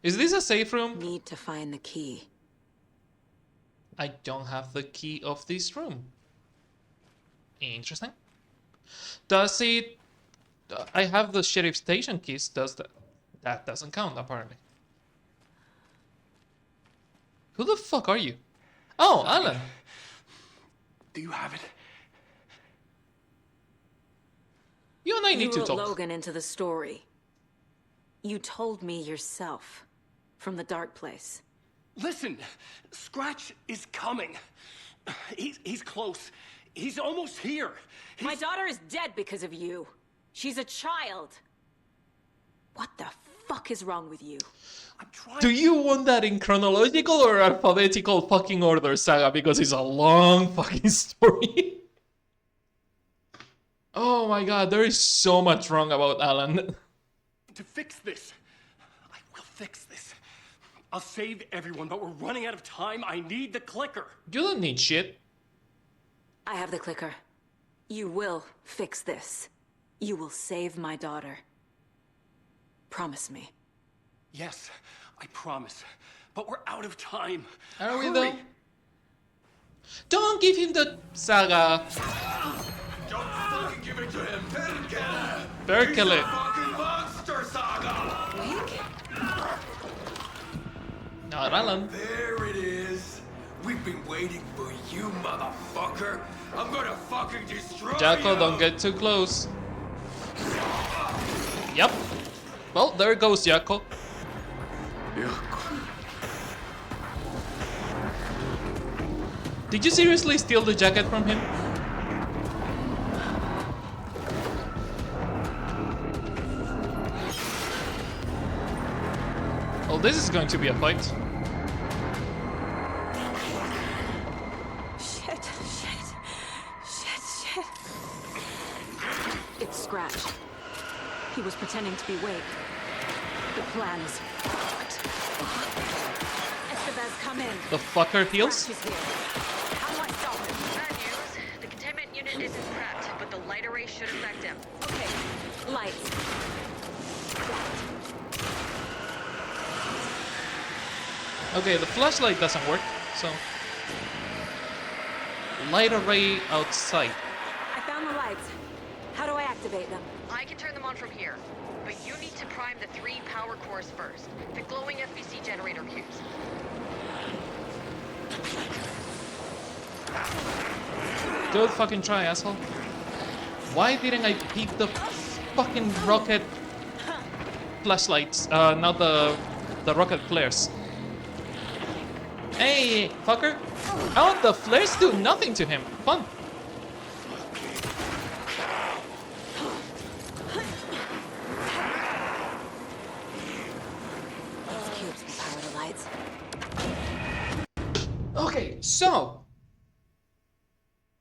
Is this a safe room? Need to find the key. I don't have the key of this room. Interesting. Does it... I have the sheriff station keys. Does that... That doesn't count, apparently. Who the fuck are you? Oh, Alan. Do you have it? You and I need to You talk. wrote Logan into the story. You told me yourself. From the dark place. Listen, Scratch is coming. He's close. He's almost here. My daughter is dead because of you. She's a child. What the fuck is wrong with you? I'm trying. Do you want that in chronological or alphabetical fucking order, Saga? Because it's a long fucking story. Oh my god, there is so much wrong about Alan. To fix this. I will fix this. I'll save everyone, but we're running out of time. I need the clicker. You don't need shit. I have the clicker. You will fix this. You will save my daughter. Promise me. Yes, I promise. But we're out of time. Are we Hurry. though? Don't give him the Saga. Don't fucking give it to him. Berkele. Berkele. He's a fucking monster, Saga. Not Alan. There it is. We've been waiting for you, motherfucker. I'm gonna fucking destroy Jacko, you. don't get too close. Yep. Well, there goes Jacko. Did you seriously steal the jacket from him? Oh, this is going to be a fight. Shit. It's Scratch. He was pretending to be Wake. The plan is fucked. Estevez, come in. The fucker heals? Scratch is here. How do I stop him? Bad news. The containment unit isn't prepped, but the light array should affect him. Okay, lights. Okay, the flashlight doesn't work, so... Light array outside. I found the lights. How do I activate them? I can turn them on from here, but you need to prime the 3 power cores first. The glowing FBC generator cubes. Don't fucking try, asshole. Why didn't I pick the fucking rocket flashlights? Not the rocket flares. Hey, fucker. Oh, the flares do nothing to him. Fun. These cubes will power the lights. Okay, so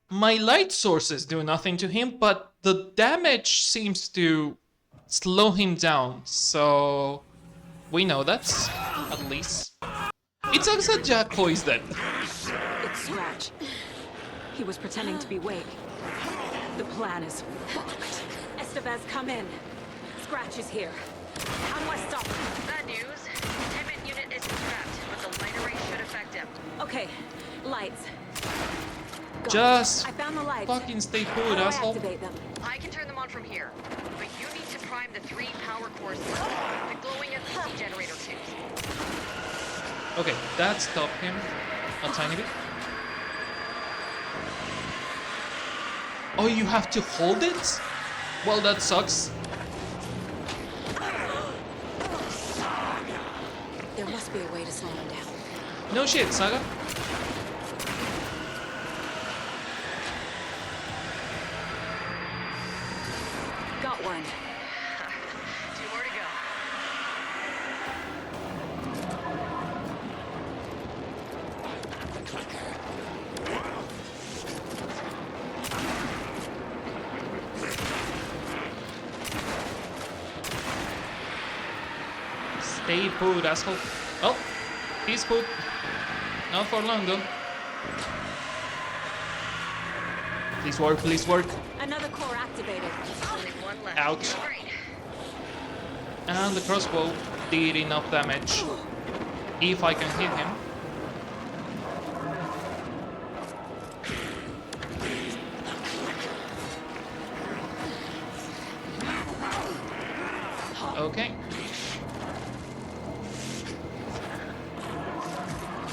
my light sources do nothing to him, but the damage seems to slow him down, so we know that, at least. It sucks that Jacko is dead. It's Scratch. He was pretending to be Wake. The plan is fucked. Estevez, come in. Scratch is here. How do I stop him? Bad news. Containment unit isn't trapped, but the light array should affect him. Okay, lights. Just I found the lights. fucking stay put, How do I asshole. activate them? I can turn them on from here, but you need to prime the 3 power cores first. The glowing FBC generator tubes. Okay, that stopped him a tiny bit. Oh, you have to hold it? Well, that sucks. There must be a way to slow him down. No shit, Saga. Got one. 2 more to go. Stay put, asshole. Oh, he's put. Not for long, though. Please work, please work. Another core activated. Only 1 left. Ouch. Great. And the crossbow did enough damage. If I can hit him. Okay.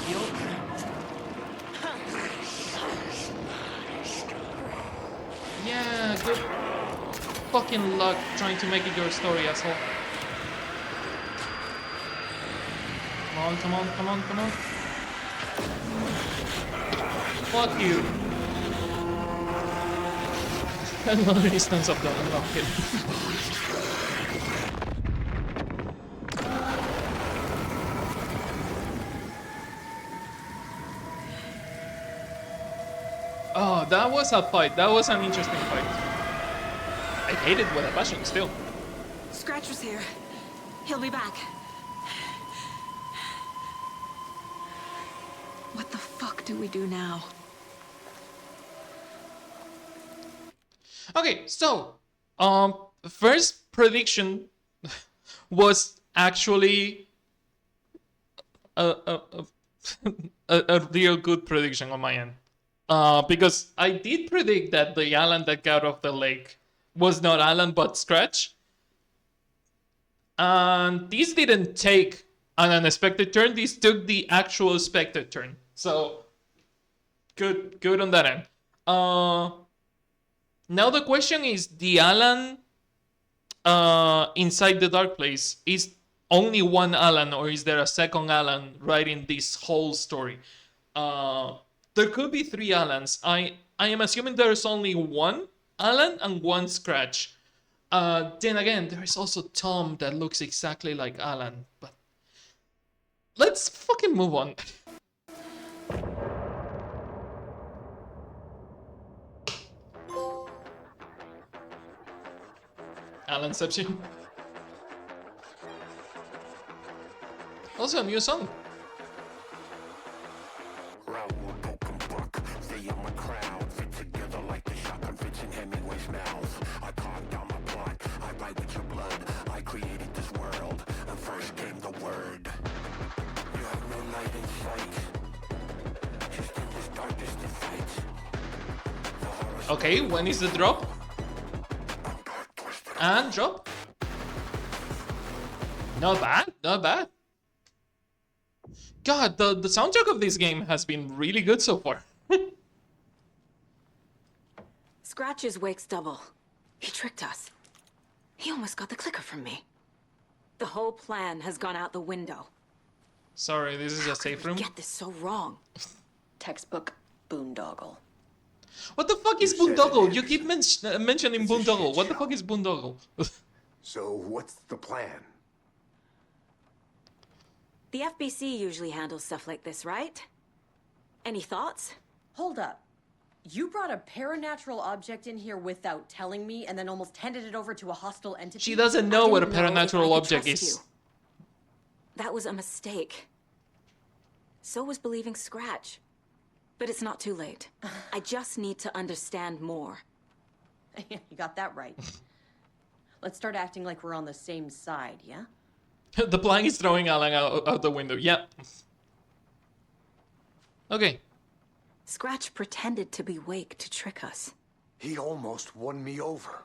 Heal. Yeah, good fucking luck trying to make it your story, asshole. Come on, come on, come on, come on. Fuck you. Another instance of the unlock kill. Oh, that was a fight. That was an interesting fight. I hate it with a passion still. Scratch was here. He'll be back. What the fuck do we do now? Okay, so first prediction was actually a real good prediction on my end. Because I did predict that the Alan that got off the lake was not Alan but Scratch. And this didn't take an unexpected turn, this took the actual expected turn. So good on that end. Now the question is, the Alan inside the dark place, is only one Alan or is there a second Alan writing this whole story? There could be 3 Alans. I am assuming there's only one Alan and one Scratch. Then again, there is also Tom that looks exactly like Alan. But let's fucking move on. Alanception. Also a new song. Okay, when is the drop? And drop. Not bad, not bad. God, the soundtrack of this game has been really good so far. Scratch is Wake's double. He tricked us. He almost got the clicker from me. The whole plan has gone out the window. Sorry, this is a safe room. Get this so wrong. Textbook boondoggle. What the fuck is boondoggle? You keep mentioning boondoggle. What the fuck is boondoggle? So what's the plan? The FBC usually handles stuff like this, right? Any thoughts? Hold up. You brought a paranatural object in here without telling me and then almost handed it over to a hostile entity? She doesn't know what a paranatural object is. You. That was a mistake. So was believing Scratch. But it's not too late. I just need to understand more. You got that right. Let's start acting like we're on the same side, yeah? The plank is throwing Alan out the window. Yeah. Okay. Scratch pretended to be Wake to trick us. He almost won me over.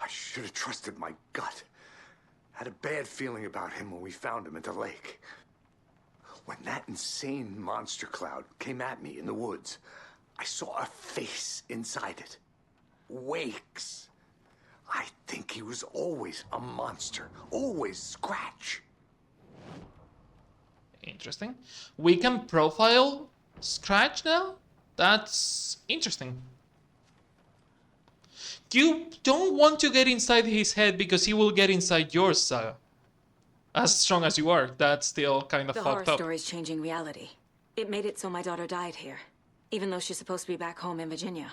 I should have trusted my gut. Had a bad feeling about him when we found him at the lake. When that insane monster cloud came at me in the woods, I saw a face inside it. Wake's. I think he was always a monster. Always Scratch. Interesting. We can profile Scratch now? That's interesting. You don't want to get inside his head because he will get inside yours, Saga. As strong as you are, that's still kind of the fucked horror up. story is changing reality. It made it so my daughter died here, even though she's supposed to be back home in Virginia.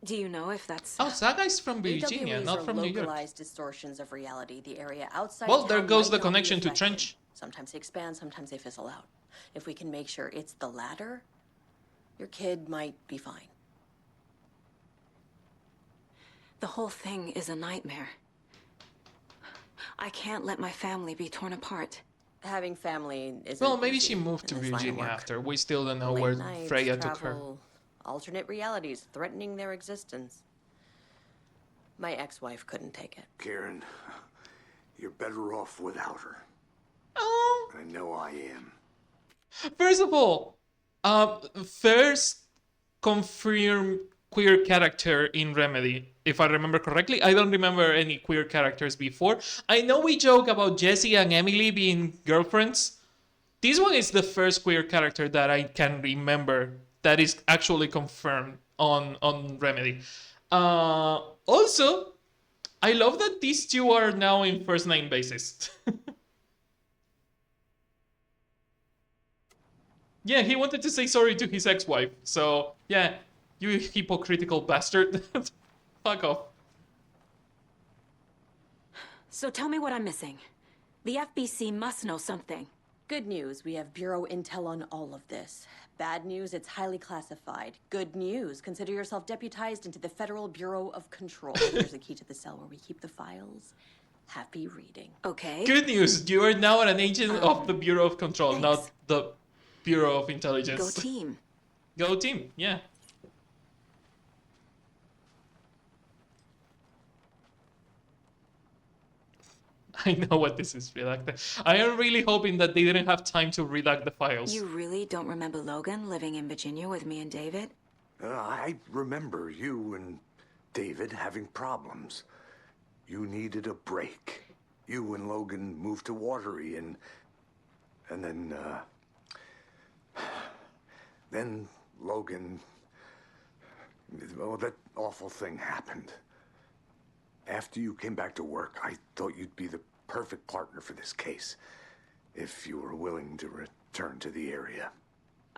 Do you know if that's... Oh, Saga is from Virginia, AWEs not from New York. localized distortions of reality. The area outside Well, there town goes might the not be connection to affected. Trench. Sometimes they expand, sometimes they fizzle out. If we can make sure it's the latter, your kid might be fine. The whole thing is a nightmare. I can't let my family be torn apart. Having family is Well, maybe she moved to Virginia after. We still don't know where Freya took her. Alternate realities threatening their existence. My ex-wife couldn't take it. Karen, you're better off without her. Oh. I know I am. First of all, first confirmed queer character in Remedy, if I remember correctly. I don't remember any queer characters before. I know we joke about Jessie and Emily being girlfriends. This one is the first queer character that I can remember that is actually confirmed on Remedy. Also, I love that these two are now in first name basis. Yeah, he wanted to say sorry to his ex-wife. So, yeah, you hypocritical bastard. Fuck off. So tell me what I'm missing. The FBC must know something. Good news, we have Bureau intel on all of this. Bad news, it's highly classified. Good news, consider yourself deputized into the Federal Bureau of Control. There's a key to the cell where we keep the files. Happy reading. Okay. Good news, you are now an agent of the Bureau of Control, not the Bureau of Intelligence. Go team. Go team, yeah. I know what this is, redacted. I am really hoping that they didn't have time to redact the files. You really don't remember Logan living in Virginia with me and David? I remember you and David having problems. You needed a break. You and Logan moved to Watery and then Logan, well, that awful thing happened. After you came back to work, I thought you'd be the perfect partner for this case, if you were willing to return to the area.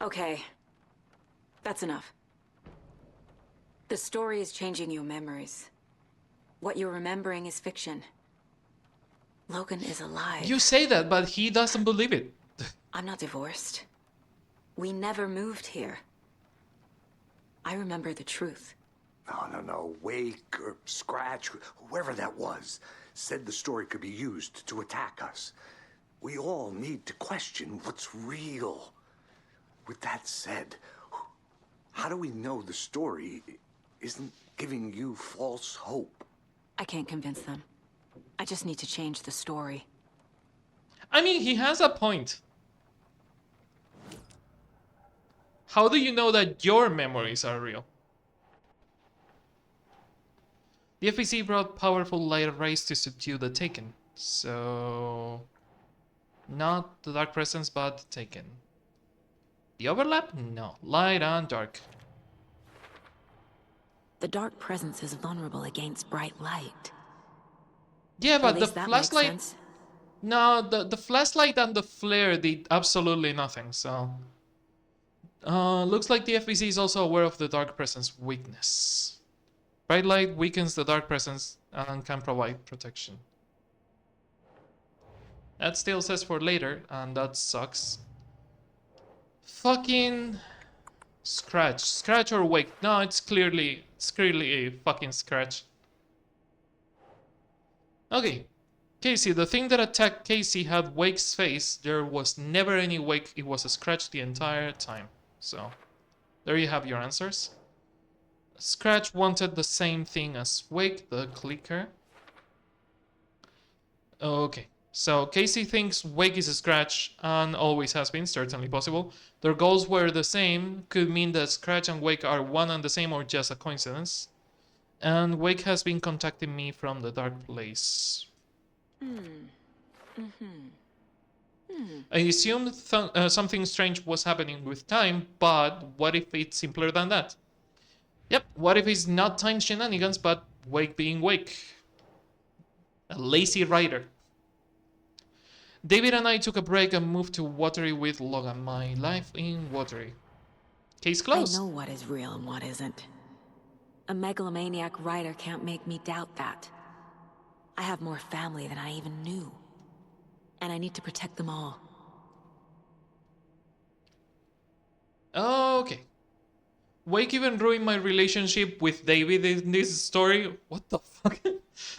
Okay. That's enough. The story is changing your memories. What you're remembering is fiction. Logan is alive. You say that, but he doesn't believe it. I'm not divorced. We never moved here. I remember the truth. No. Wake or Scratch, whoever that was, said the story could be used to attack us. We all need to question what's real. With that said, how do we know the story isn't giving you false hope? I can't convince them. I just need to change the story. I mean, he has a point. How do you know that your memories are real? The FBC brought powerful light rays to subdue the Taken. So... not the Dark Presence, but the Taken. The overlap? No. Light and dark. The Dark Presence is vulnerable against bright light. Yeah, but the At least that makes flashlight... sense. No, the flashlight and the flare did absolutely nothing, so... looks like the FBC is also aware of the Dark Presence weakness. Bright light weakens the Dark Presence and can provide protection. That still says for later, and that sucks. Fucking... Scratch. Scratch or Wake? No, it's clearly a fucking Scratch. Okay. Casey, the thing that attacked Casey had Wake's face. There was never any Wake. It was a Scratch the entire time. So, there you have your answers. Scratch wanted the same thing as Wake, the clicker. Okay. So, Casey thinks Wake is a Scratch and always has been, certainly possible. Their goals were the same, could mean that Scratch and Wake are one and the same or just a coincidence. And Wake has been contacting me from the dark place. I assumed something strange was happening with time, but what if it's simpler than that? Yep, what if it's not time shenanigans, but Wake being Wake? A lazy writer. David and I took a break and moved to Watery with Logan. My life in Watery. Case closed. I know what is real and what isn't. A megalomaniac writer can't make me doubt that. I have more family than I even knew. And I need to protect them all. Okay. Wake even ruined my relationship with David in this story. What the fuck?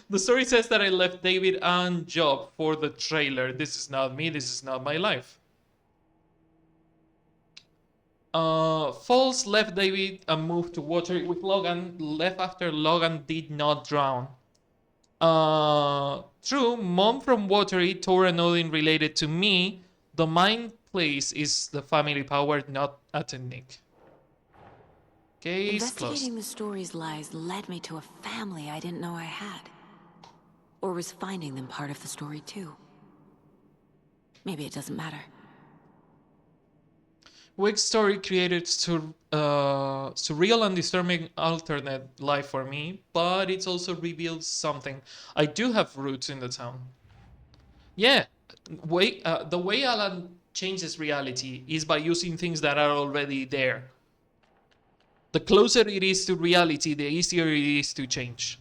The story says that I left David and Job for the trailer. This is not me, this is not my life. Falls left David and moved to Water with Logan. Left after Logan did not drown. True, Mom from Watery tore a nothing related to me. The mind place is the family power, not a technique. Case Investigating closed. the story's lies led me to a family I didn't know I had. Or was finding them part of the story too. Maybe it doesn't matter. Wake's story created surreal and disturbing alternate life for me, but it also reveals something. I do have roots in the town. Yeah, the way Alan changes reality is by using things that are already there. The closer it is to reality, the easier it is to change.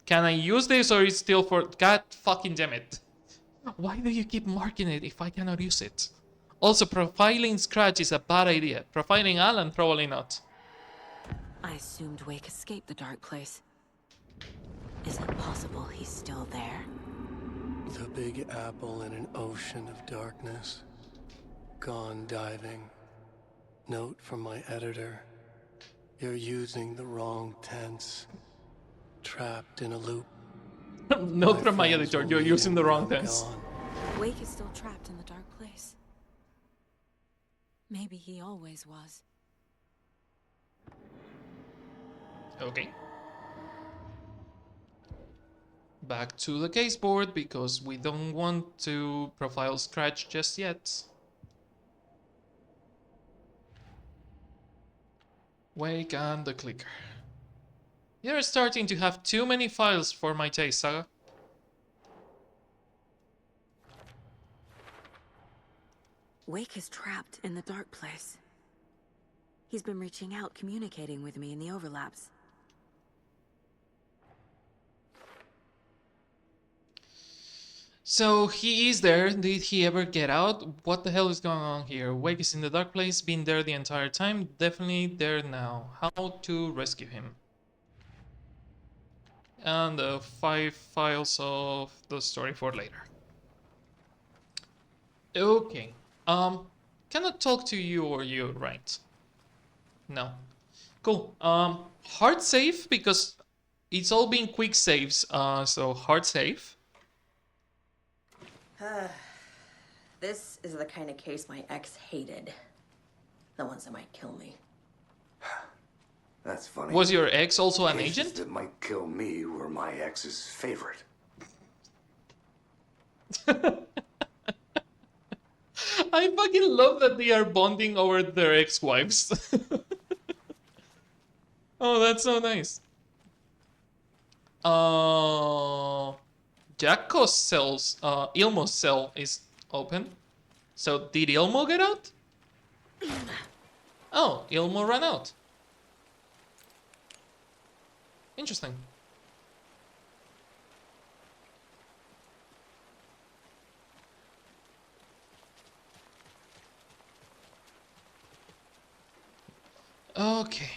Can I use this or is still for... God fucking damn it. Why do you keep marking it if I cannot use it? Also, profiling Scratch is a bad idea. Profiling Alan, probably not. I assumed Wake escaped the dark place. Is it possible he's still there? The Big Apple in an ocean of darkness. Gone diving. Note from my editor. You're using the wrong tense. Trapped in a loop. Note from my editor, you're using the wrong tense. Wake is still trapped in the dark place. Maybe he always was. Okay. Back to the case board because we don't want to profile Scratch just yet. Wake and the clicker. You're starting to have too many files for my taste, Saga. Wake is trapped in the dark place. He's been reaching out, communicating with me in the overlaps. So he is there. Did he ever get out? What the hell is going on here? Wake is in the dark place, been there the entire time. Definitely there now. How to rescue him? And 5 files of the story for later. Okay. Cannot talk to you or you, right? No. Cool. Hard save because it's all been quick saves. So hard save. This is the kind of case my ex hated. The ones that might kill me. That's funny. Was your ex also an Cases agent? that might kill me were my ex's favorite. I fucking love that they are bonding over their ex-wives. Oh, that's so nice. Jacko's cells, Ilmo's cell is open. So did Ilmo get out? Oh, Ilmo ran out. Interesting. Okay.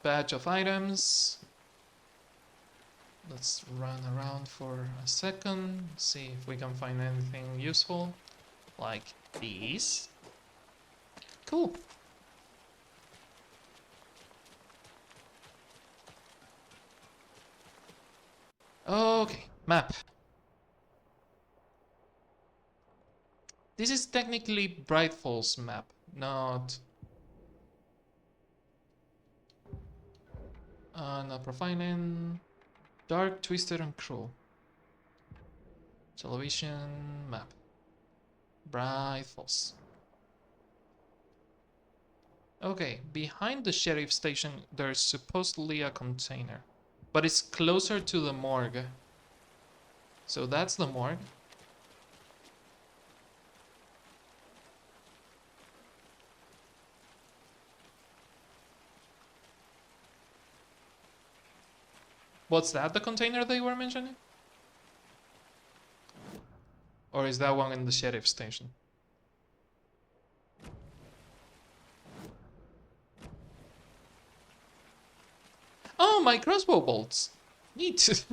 Batch of items. Let's run around for a second, see if we can find anything useful. Like these. Cool. Okay, map. This is technically Bright Falls map, not not profiling. Dark, twisted, and cruel. Television map. Bright Falls. Okay, behind the sheriff station there's supposedly a container. But it's closer to the morgue. So that's the morgue. What's that, the container they were mentioning? Or is that one in the sheriff station? Oh, my crossbow bolts. Neat.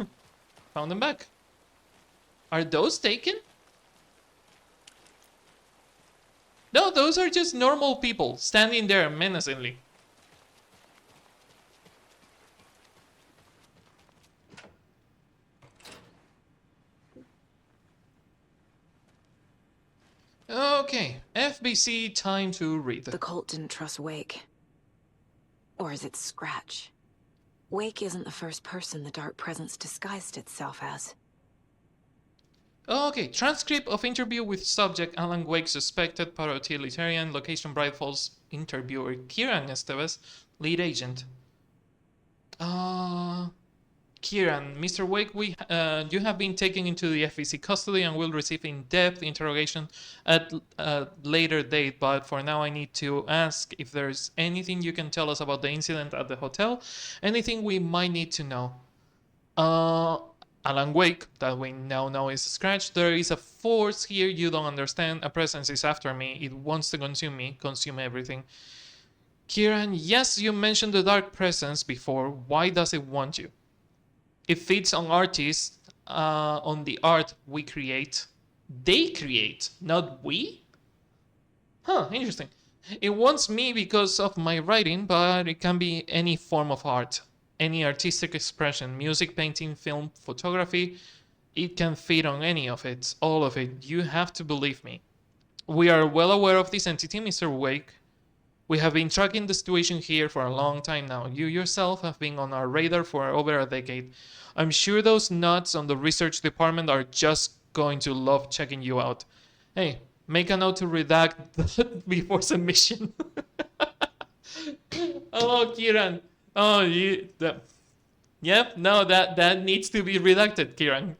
Found them back. Are those taken? No, those are just normal people standing there menacingly. Okay, FBC, time to read. The cult didn't trust Wake. Or is it Scratch? Wake isn't the first person the Dark Presence disguised itself as. Okay, transcript of interview with subject Alan Wake, suspected paratiliterian, location Bright Falls, interviewer Kieran Esteves, lead agent. Kieran, Mr. Wake, you have been taken into the FEC custody and will receive in-depth interrogation at a later date, but for now I need to ask if there's anything you can tell us about the incident at the hotel, anything we might need to know. Alan Wake, that we now know is Scratch, there is a force here you don't understand, a presence is after me, it wants to consume me, consume everything. Kieran, yes, you mentioned the dark presence before, why does it want you? It feeds on artists, on the art we create. They create, not we? Huh, interesting. It wants me because of my writing, but it can be any form of art. Any artistic expression, music, painting, film, photography. It can feed on any of it, all of it. You have to believe me. We are well aware of this entity, Mr. Wake. We have been tracking the situation here for a long time now. You yourself have been on our radar for over a decade. I'm sure those nuts on the research department are just going to love checking you out. Hey, make a note to redact that before submission. Oh, Kieran. Oh, yep, no, that needs to be redacted, Kieran.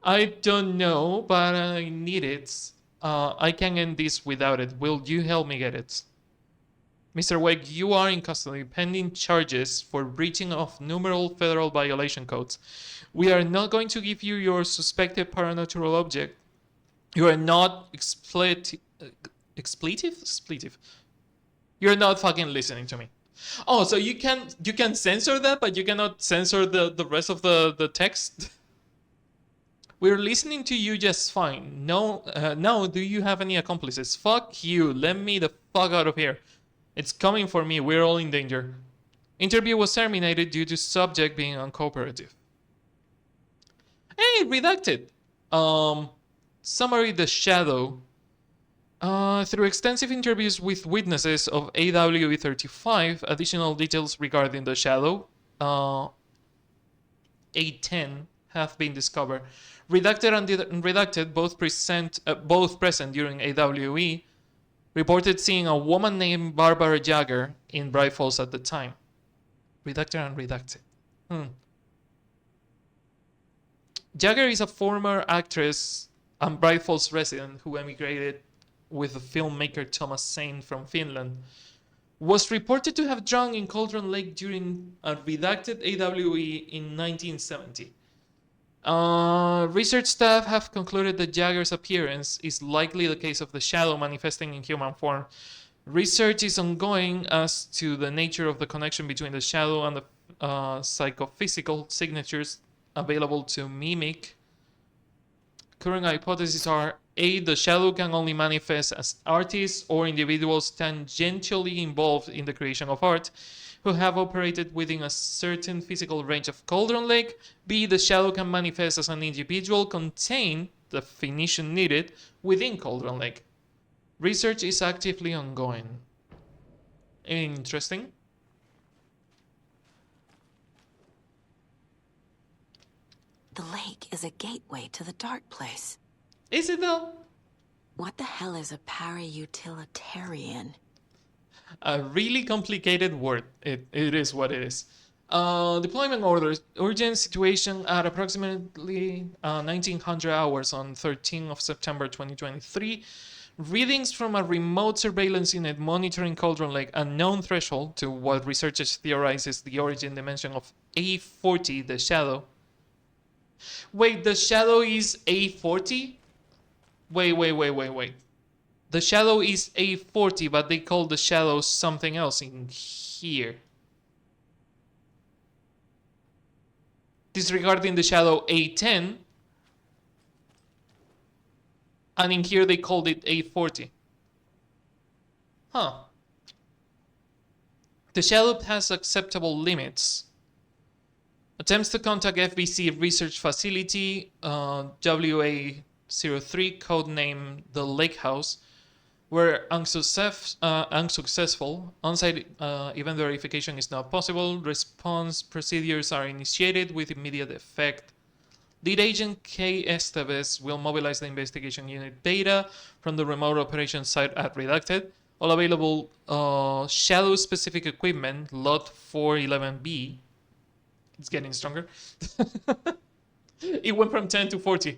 I don't know, but I need it. I can end this without it. Will you help me get it? Mr. Wake, you are in custody pending charges for breaching of numerous federal violation codes. We are not going to give you your suspected paranormal object. You are not expletive? Expletive? You're not fucking listening to me. Oh, so you can censor that, but you cannot censor the rest of the text? We're listening to you just fine. No, no, do you have any accomplices? Fuck you, let me the fuck out of here. It's coming for me, we're all in danger. Interview was terminated due to subject being uncooperative. Hey, redacted. Summary: The Shadow. Through extensive interviews with witnesses of AWE 35, additional details regarding the Shadow, A10, have been discovered. Redacted and redacted, both present during AWE, reported seeing a woman named Barbara Jagger in Bright Falls at the time. Redacted and redacted. Jagger is a former actress and Bright Falls resident who emigrated with the filmmaker Thomas Sain from Finland. Was reported to have drowned in Cauldron Lake during a redacted AWE in 1970. Research staff have concluded that Jagger's appearance is likely the case of the Shadow manifesting in human form. Research is ongoing as to the nature of the connection between the Shadow and the psychophysical signatures available to mimic. Current hypotheses are: A, the Shadow can only manifest as artists or individuals tangentially involved in the creation of art who have operated within a certain physical range of Cauldron Lake. B, the Shadow can manifest as an individual contain the definition needed within Cauldron Lake. Research is actively ongoing. Interesting. The lake is a gateway to the dark place. Is it though? What the hell is a para-utilitarian? A really complicated word. It is what it is. Deployment orders. Urgent situation at approximately 1900 hours on 13th of September 2023. Readings from a remote surveillance unit monitoring Cauldron Lake, unknown threshold to what researchers theorize is the origin dimension of A40, the Shadow. Wait, the Shadow is A40? Wait. The Shadow is A40, but they call the Shadow something else in here. Disregarding the Shadow A10, and in here they called it A40. Huh. The Shadow has acceptable limits. Attempts to contact FBC Research Facility, WA03, codename The Lake House, were unsuccessful. On-site event verification is not possible. Response procedures are initiated with immediate effect. Lead agent K. Esteves will mobilize the investigation unit data from the remote operations site at Redacted. All available Shadow-specific equipment, Lot 411B. It's getting stronger. It went from 10 to 40.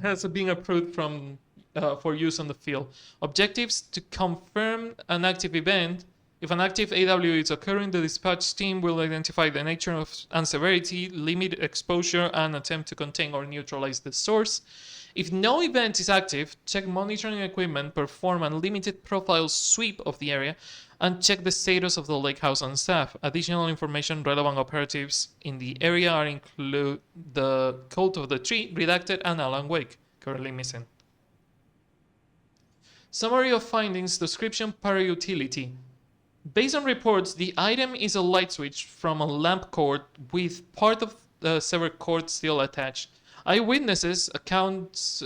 Has been approved for use on the field. Objectives: to confirm an active event. If an active AW is occurring, the dispatch team will identify the nature and severity, limit exposure, and attempt to contain or neutralize the source. If no event is active, check monitoring equipment, perform a limited profile sweep of the area, and check the status of the lake house and staff. Additional information relevant operatives in the area are include the Cult of the Tree, Redacted, and Alan Wake, currently missing. Summary of findings, description, para-utility. Based on reports, the item is a light switch from a lamp cord with part of the severed cord still attached. Eyewitnesses' accounts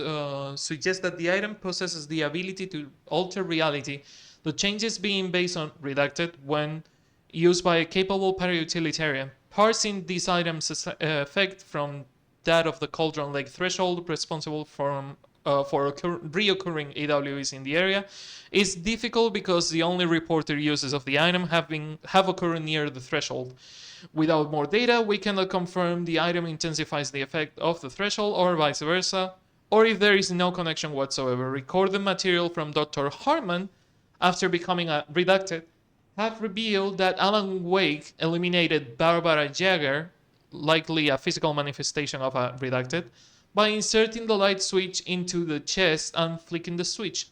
suggest that the item possesses the ability to alter reality, the changes being based on redacted when used by a capable para-utilitarian, parsing this item's effect from that of the Cauldron Lake threshold responsible for reoccurring AWEs in the area is difficult because the only reported uses of the item have occurred near the threshold. Without more data, we cannot confirm the item intensifies the effect of the threshold or vice versa, or if there is no connection whatsoever. Recorded material from Dr. Harman, after becoming redacted, have revealed that Alan Wake eliminated Barbara Jagger, likely a physical manifestation of a redacted, by inserting the light switch into the chest and flicking the switch.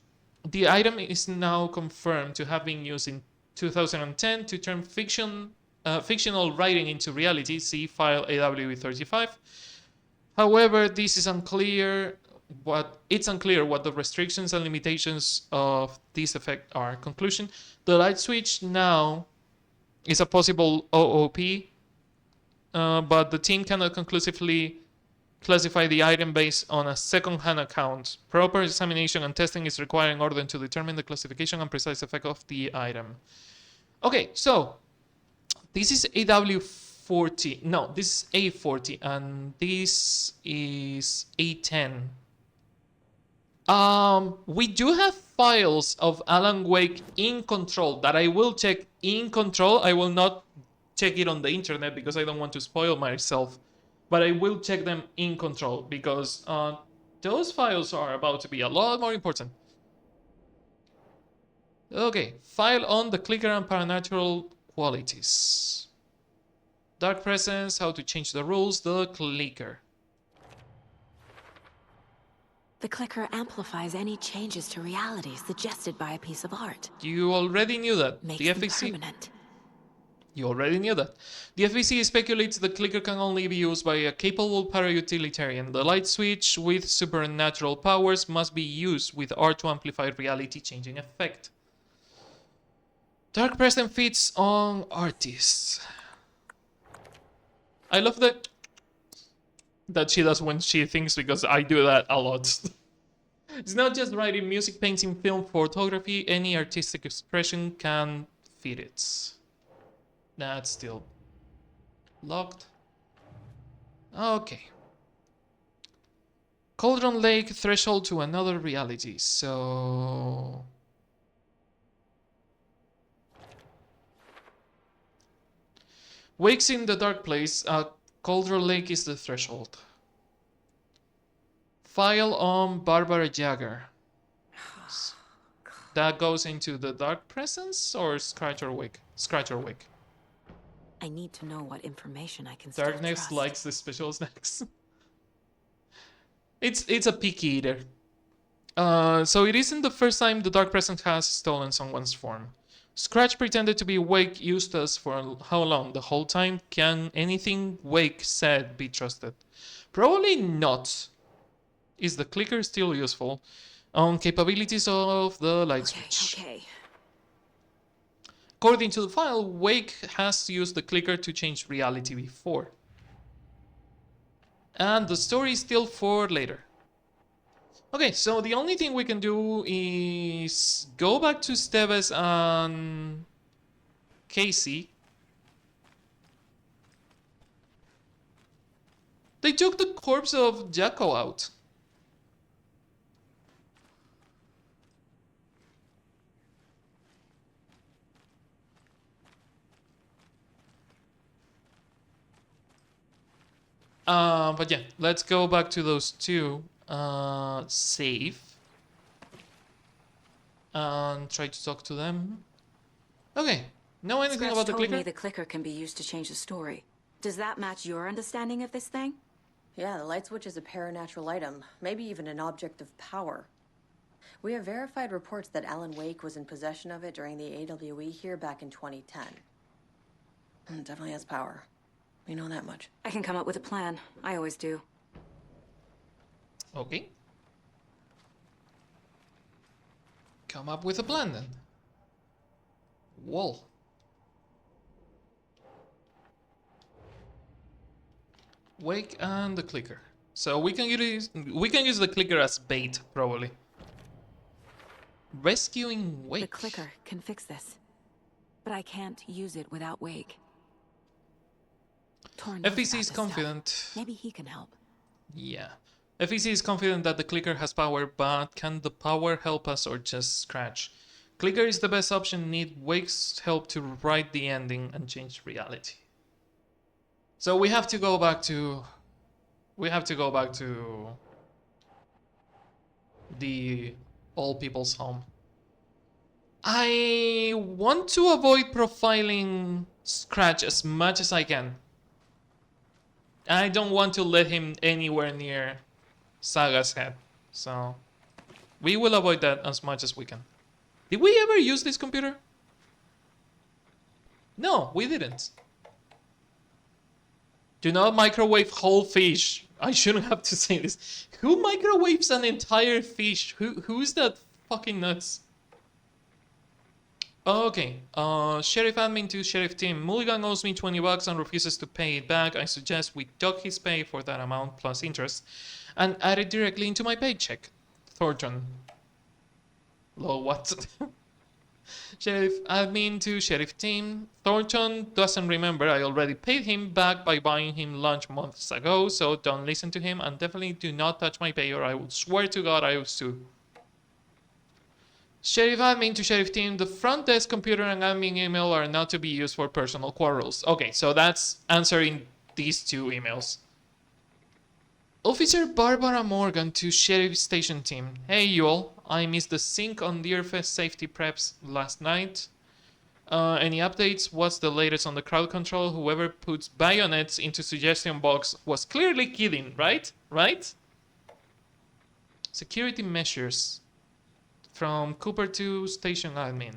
The item is now confirmed to have been used in 2010 to turn fictional writing into reality. See file AW35. However, this is unclear. It's unclear what the restrictions and limitations of this effect are. Conclusion: the light switch now is a possible OOP, but the team cannot conclusively classify the item based on a second-hand account. Proper examination and testing is required in order to determine the classification and precise effect of the item. Okay, so this is AW40. No, this is A40, and this is A10. We do have files of Alan Wake in Control that I will check in Control. I will not check it on the internet because I don't want to spoil myself. But I will check them in Control because those files are about to be a lot more important. Okay, file on the clicker and paranatural qualities. Dark presence, how to change the rules, the clicker. The clicker amplifies any changes to reality suggested by a piece of art. You already knew that. Makes the them FEC. permanent. You already knew that. The FEC speculates the clicker can only be used by a capable para-utilitarian. The light switch with supernatural powers must be used with art to amplify reality-changing effect. Dark presence fits on artists. I love that she does when she thinks, because I do that a lot. It's not just writing, music, painting, film, photography, any artistic expression can fit it. That's still locked. Okay. Cauldron Lake, threshold to another reality, so... Wakes in the dark place, Cauldron Lake is the threshold. File on Barbara Jagger. That goes into the dark presence or Scratch or Wake? Scratch or Wake. I need to know what information I can still Darkness trust. likes the special snacks. It's a picky eater. So it isn't the first time the dark presence has stolen someone's form. Scratch pretended to be Wake Eustace for how long? The whole time? Can anything Wake said be trusted? Probably not. Is the clicker still useful? Capabilities of the light switch. Okay. According to the file, Wake has used the clicker to change reality before. And the story is still for later. Okay, so the only thing we can do is go back to Steves and Casey. They took the corpse of Jacko out. But yeah, let's go back to those two. Save. And try to talk to them. Okay, know anything Scratch about the told clicker? me the clicker can be used to change the story. Does that match your understanding of this thing? Yeah, the light switch is a paranatural item, maybe even an object of power. We have verified reports that Alan Wake was in possession of it during the AWE here back in 2010. It definitely has power. We know that much. I can come up with a plan. I always do. Okay. Come up with a plan then. Wall. Wake and the clicker. So we can use the clicker as bait, probably. Rescuing Wake. The clicker can fix this. But I can't use it without Wake. FEC is confident. Maybe he can help. Yeah. FEC is confident that the clicker has power, but can the power help us or just Scratch? Clicker is the best option. Need Wake's help to write the ending and change reality. So we have to go back to... the old people's home. I want to avoid profiling Scratch as much as I can. I don't want to let him anywhere near Saga's head, so we will avoid that as much as we can. Did we ever use this computer? No, we didn't. Do not microwave whole fish. I shouldn't have to say this. Who microwaves an entire fish? Who's that fucking nuts? Okay, Sheriff Admin to Sheriff Team. Mulligan owes me $20 and refuses to pay it back. I suggest we dock his pay for that amount plus interest and add it directly into my paycheck. Thornton. Lol, what? Sheriff Admin to Sheriff Team. Thornton doesn't remember I already paid him back by buying him lunch months ago, so don't listen to him and definitely do not touch my pay or I will swear to God I will sue. Sheriff Admin to Sheriff Team. The front desk computer and admin email are not to be used for personal quarrels. Okay, so that's answering these two emails. Officer Barbara Morgan to Sheriff Station Team. Hey you all, I missed the sync on Deerfest safety preps last night. Any updates? What's the latest on the crowd control? Whoever puts bayonets into suggestion box was clearly kidding, right? Right? Security measures. From Cooper to Station Admin.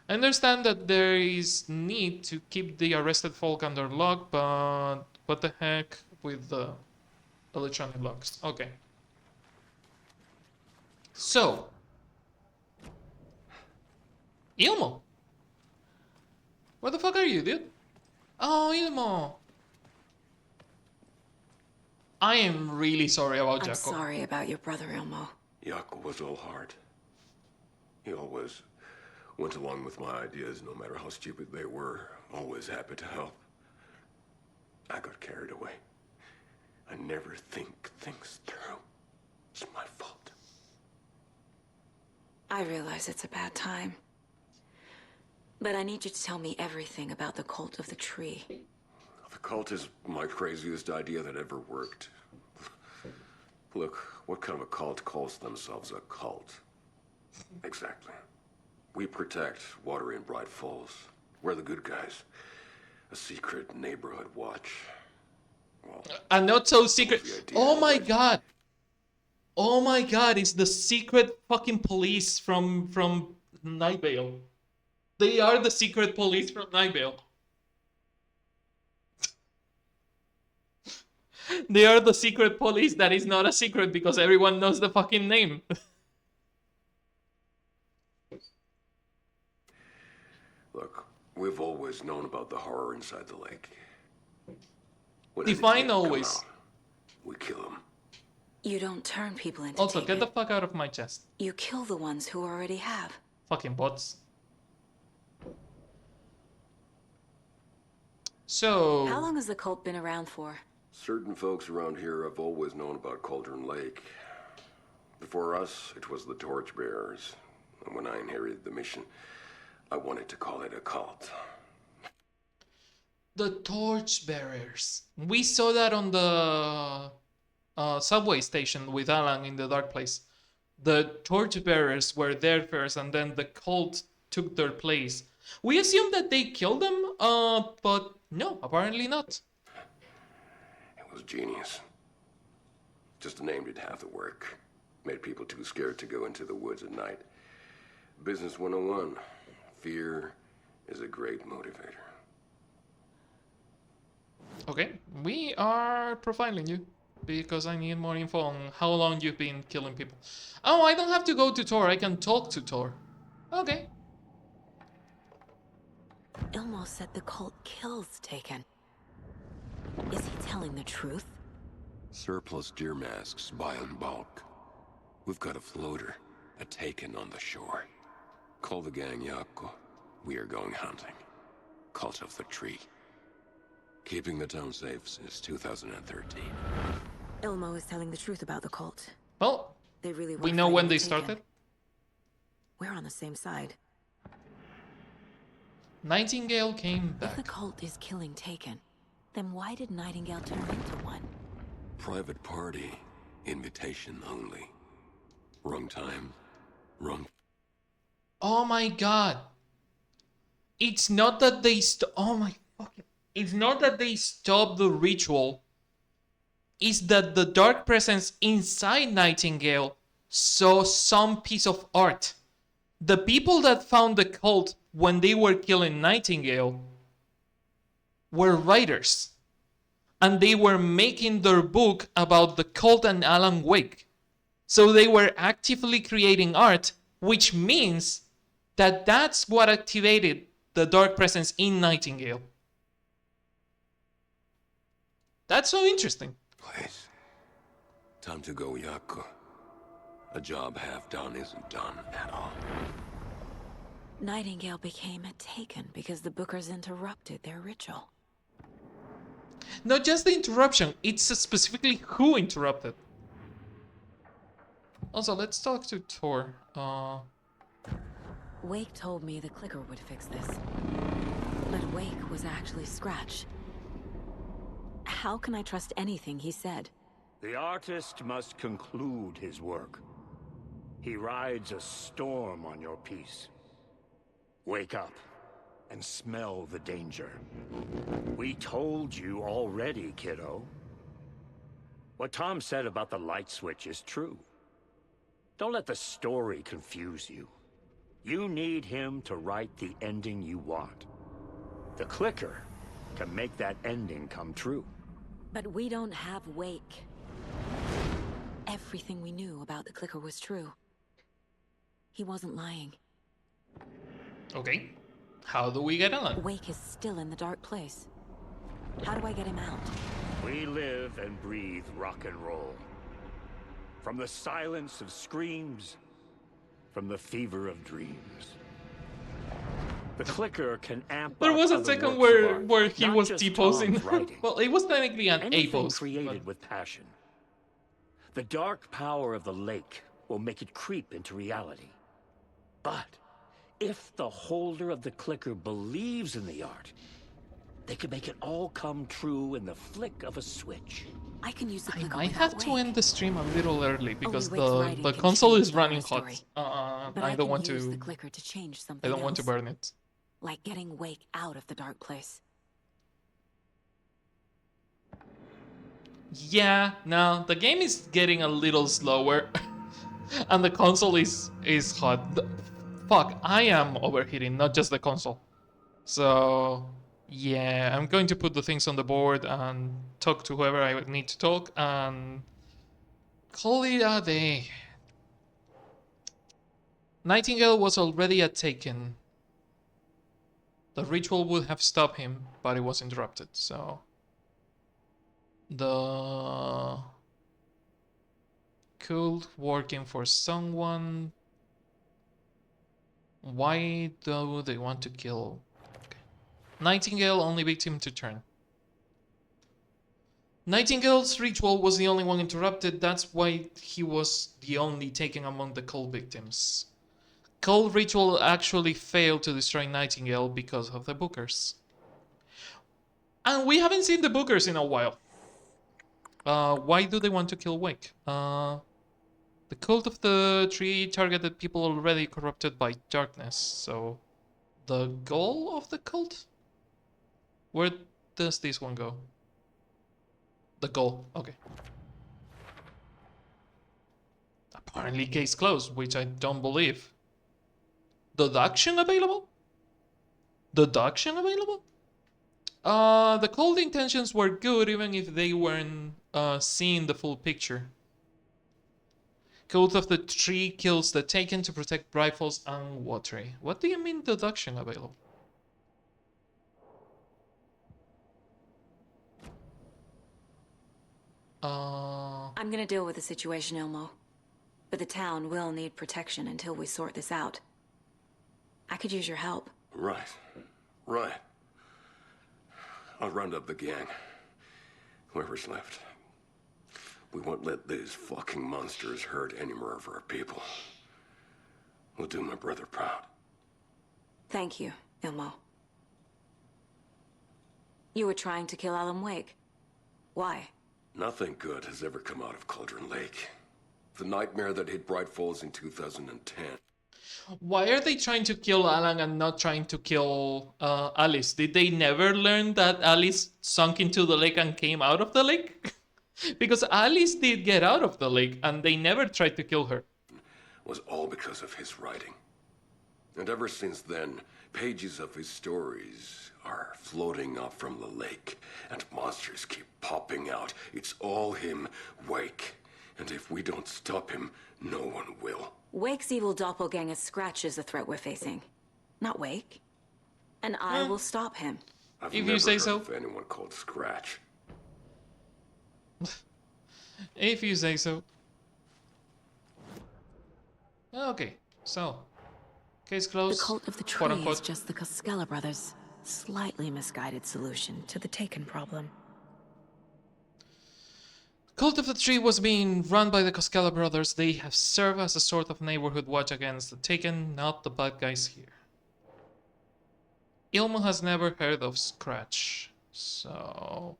I understand that there is need to keep the arrested folk under lock, but what the heck with the electronic locks? Okay. So, Ilmo. Where the fuck are you, dude? Oh, Ilmo. I am really sorry about Jaco. I'm sorry about your brother, Ilmo. Jaco was all heart. He always went along with my ideas, no matter how stupid they were. Always happy to help. I got carried away. I never think things through. It's my fault. I realize it's a bad time. But I need you to tell me everything about the cult of the tree. The cult is my craziest idea that ever worked. Look, what kind of a cult calls themselves a cult? Exactly. We protect water in Bright Falls. We're the good guys. A secret neighborhood watch. Well, a not so secret. Oh my god. Oh my god, it's the secret fucking police from Night Vale. They are the secret police from Night Vale. They are the secret police that is not a secret because everyone knows the fucking name. Look, we've always known about the horror inside the lake. When Define always. Out, we kill them. You don't turn people into Also, taken. get the fuck out of my chest. You kill the ones who already have. Fucking bots. So... How long has the cult been around for? Certain folks around here have always known about Cauldron Lake. Before us, it was the Torchbearers. And when I inherited the mission, I wanted to call it a cult. The Torchbearers. We saw that on the subway station with Alan in the Dark Place. The Torchbearers were there first and then the cult took their place. We assumed that they killed them, but no, apparently not. It was genius. Just the name did half the work. Made people too scared to go into the woods at night. Business 101. Fear is a great motivator. Okay, we are profiling you because I need more info on how long you've been killing people. Oh, I don't have to go to Tor, I can talk to Tor. Okay. Ilmo said the cult kills Taken. Is he telling the truth? Surplus deer masks buy in bulk. We've got a floater, a Taken on the shore. Call the gang Jaco. We are going hunting. Cult of the Tree. Keeping the town safe since 2013. Ilmo is telling the truth about the cult. Well, they really we know when they started. We're on the same side. Nightingale came back. If the cult is killing Taken, then why did Nightingale turn into one? Private party. Invitation only. Wrong time. Wrong... Oh my god. It's not that they oh my fucking... It's not that they stopped the ritual. It's that the dark presence inside Nightingale saw some piece of art The people that found the cult when they were killing Nightingale were writers. And they were making their book about the cult and Alan Wake. So they were actively creating art, which means that that's what activated the dark presence in Nightingale. That's so interesting. Please. Time to go, Yaku. A job half done isn't done at all. Nightingale became a Taken because the Bookers interrupted their ritual. Not just the interruption, it's specifically who interrupted. Also, let's talk to Tor. Wake told me the clicker would fix this. But Wake was actually Scratch. How can I trust anything he said? The artist must conclude his work. He rides a storm on your piece. Wake up and smell the danger. We told you already, kiddo. What Tom said about the light switch is true. Don't let the story confuse you. You need him to write the ending you want. The clicker can make that ending come true. But we don't have Wake. Everything we knew about the clicker was true. He wasn't lying. Okay. How do we get on? Wake is still in the dark place. How do I get him out? We live and breathe rock and roll. From the silence of screams, from the fever of dreams. The clicker can amp There up was a other second works of art, where he not was just deposing. Tom's writing. Well, it was technically an Anything A-pose. created with passion. The dark power of the lake will make it creep into reality. But if the holder of the clicker believes in the art, they can make it all come true in the flick of a switch. I can use the clicker. I have to end the stream a little early because Wake's writing the can console change is the running horror hot. story. But I don't can want use to. the clicker to change I something don't want to else. burn it. Like getting Wake out of the dark place. Yeah, no, the game is getting a little slower, and the console is hot. Fuck, I am overheating, not just the console. So yeah, I'm going to put the things on the board and talk to whoever I need to talk and call it a day. Nightingale was already a Taken. The ritual would have stopped him, but it was interrupted, so the cult working for someone. Why do they want to kill? Okay. Nightingale, only victim to turn. Nightingale's ritual was the only one interrupted. That's why he was the only Taken among the cult victims. Cult ritual actually failed to destroy Nightingale because of the Bookers. And we haven't seen the Bookers in a while. Why do they want to kill Wake? The cult of the tree targeted people already corrupted by darkness, so the goal of the cult? Where does this one go? The goal, okay. Apparently case closed, which I don't believe. Deduction available? Deduction available? The cult intentions were good even if they weren't seeing the full picture. Cult of the tree kills the Taken to protect rifles and watery. What do you mean deduction available? I'm gonna deal with the situation, Ilmo. But the town will need protection until we sort this out. I could use your help. Right. Right. I'll round up the gang. Whoever's left. We won't let these fucking monsters hurt any more of our people. We'll do my brother proud. Thank you, Ilmo. You were trying to kill Alan Wake. Why? Nothing good has ever come out of Cauldron Lake. The nightmare that hit Bright Falls in 2010. Why are they trying to kill Alan and not trying to kill Alice? Did they never learn that Alice sunk into the lake and came out of the lake? Because Alice did get out of the lake and they never tried to kill her. Was all because of his writing. And ever since then, pages of his stories are floating up from the lake, and monsters keep popping out. It's all him, Wake. And if we don't stop him, no one will. Wake's evil doppelganger Scratch is the threat we're facing, not Wake. And I will stop him. I've If never you say heard so. of anyone called Scratch. If you say so. Okay, so case closed. The cult of the quote tree is unquote. just the Costello brothers' slightly misguided solution to the Taken problem. Cult of the Tree was being run by the Costello brothers. They have served as a sort of neighborhood watch against the Taken, not the bad guys here. Ilmo has never heard of Scratch, so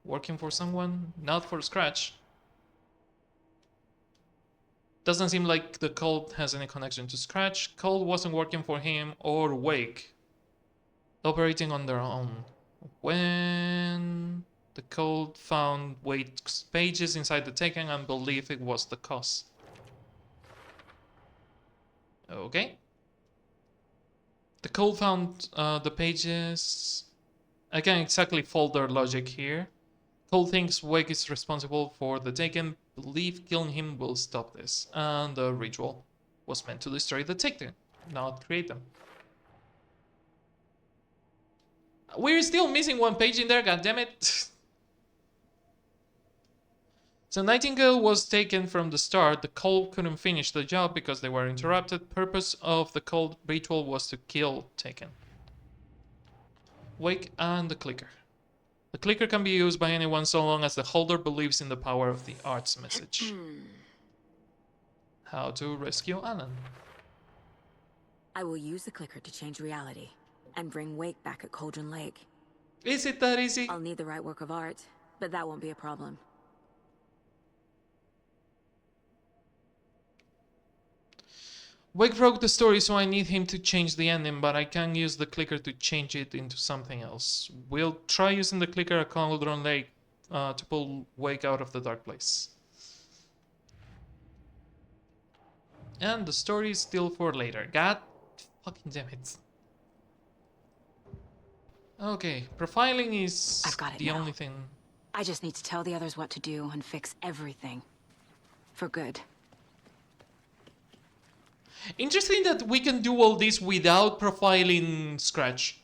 working for someone, not for Scratch. Doesn't seem like the cult has any connection to Scratch. Cult wasn't working for him or Wake, operating on their own. When the cult found Wake's pages inside the Taken and believed it was the cause. Okay. The cult found the pages. I can't exactly follow their logic here. Cult thinks Wake is responsible for the Taken, believe killing him will stop this, and the ritual was meant to destroy the Taken, not create them. We're still missing one page in there, goddammit. So Nightingale was taken from the start. The cult couldn't finish the job because they were interrupted. Purpose of the cult ritual was to kill Taken. Wake and the clicker. The clicker can be used by anyone so long as the holder believes in the power of the art's message. How to rescue Alan. I will use the clicker to change reality and bring Wake back at Cauldron Lake. Is it that easy? I'll need the right work of art, but that won't be a problem. Wake broke the story, so I need him to change the ending, but I can use the clicker to change it into something else. We'll try using the clicker at Cauldron Lake to pull Wake out of the dark place. And the story is still for later. God fucking damn it. Okay, profiling is I've got it the now. only thing. I just need to tell the others what to do and fix everything. For good. Interesting that we can do all this without profiling Scratch.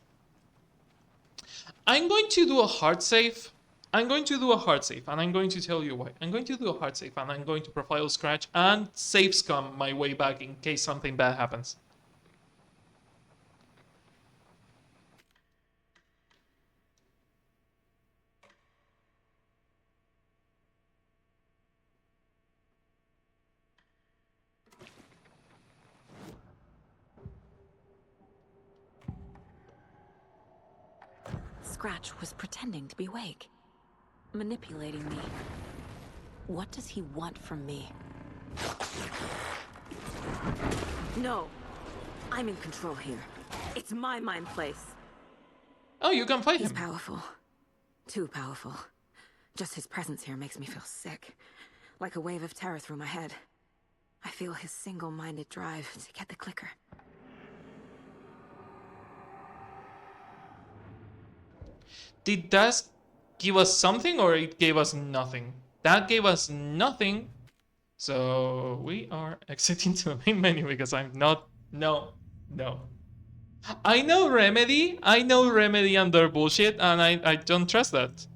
I'm going to do a hard save. I'm going to do a hard save, and I'm going to tell you why. I'm going to do a hard save, and I'm going to profile Scratch and save scum my way back in case something bad happens. Scratch was pretending to be Wake. Manipulating me. What does he want from me? No. I'm in control here. It's my mind place. Oh, you can fight him. him. He's powerful. Too powerful. Just his presence here makes me feel sick. Like a wave of terror through my head. I feel his single-minded drive to get the clicker. Did that give us something or it gave us nothing? That gave us nothing. So we are exiting to the main menu because I'm not... No. I know Remedy and their bullshit, and I don't trust that.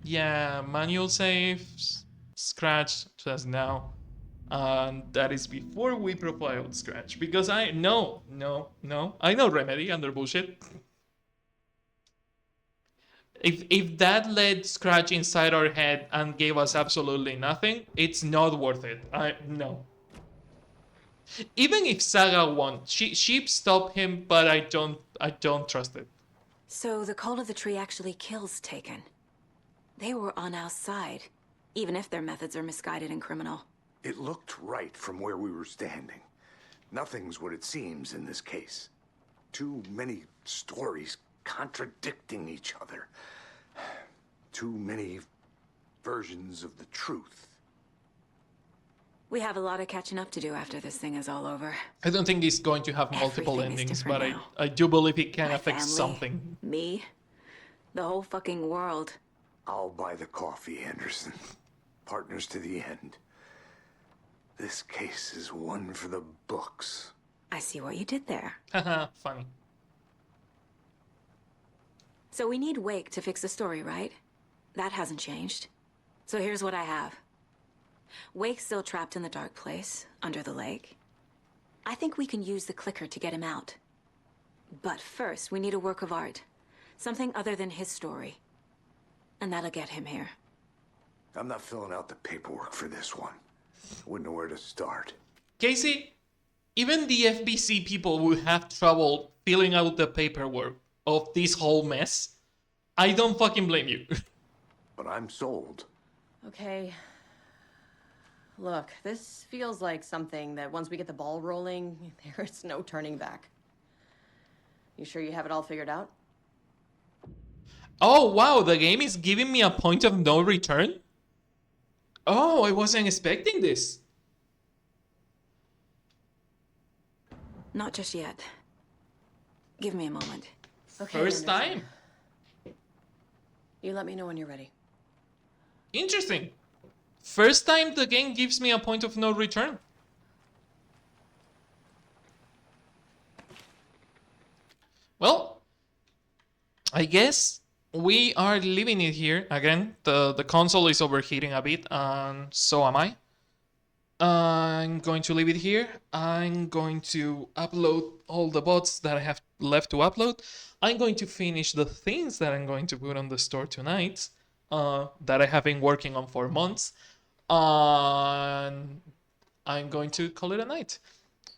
Yeah, manual saves, Scratch just now. And that is before we profiled Scratch, because I know Remedy and their bullshit. If that led Scratch inside our head and gave us absolutely nothing, it's not worth it. No. Even if Saga won, she stopped him, but I don't trust it. So the cult of the tree actually kills Taken. They were on our side, even if their methods are misguided and criminal. It looked right from where we were standing. Nothing's what it seems in this case. Too many stories contradicting each other. Too many versions of the truth. We have a lot of catching up to do after this thing is all over. I don't think it's going to have multiple Everything is endings, different but now. I do believe it can My affect family, something. me, the whole fucking world. I'll buy the coffee, Anderson. Partners to the end. This case is one for the books. I see what you did there. Haha, funny. So we need Wake to fix the story, right? That hasn't changed. So here's what I have. Wake's still trapped in the dark place, under the lake. I think we can use the clicker to get him out. But first, we need a work of art. Something other than his story. And that'll get him here. I'm not filling out the paperwork for this one. Wouldn't know where to start. Casey, even the FBC people would have trouble filling out the paperwork of this whole mess. I don't fucking blame you. But I'm sold. Okay. Look, this feels like something that once we get the ball rolling, there's no turning back. You sure you have it all figured out? Oh, wow, the game is giving me a point of no return? Oh, I wasn't expecting this. Not just yet. Give me a moment. Okay, First Anderson. time. You let me know when you're ready. Interesting. First time the game gives me a point of no return. Well, I guess we are leaving it here. Again, the console is overheating a bit, and so am I. I'm going to leave it here. I'm going to upload all the bots that I have left to upload. I'm going to finish the things that I'm going to put on the store tonight, that I have been working on for months. And I'm going to call it a night.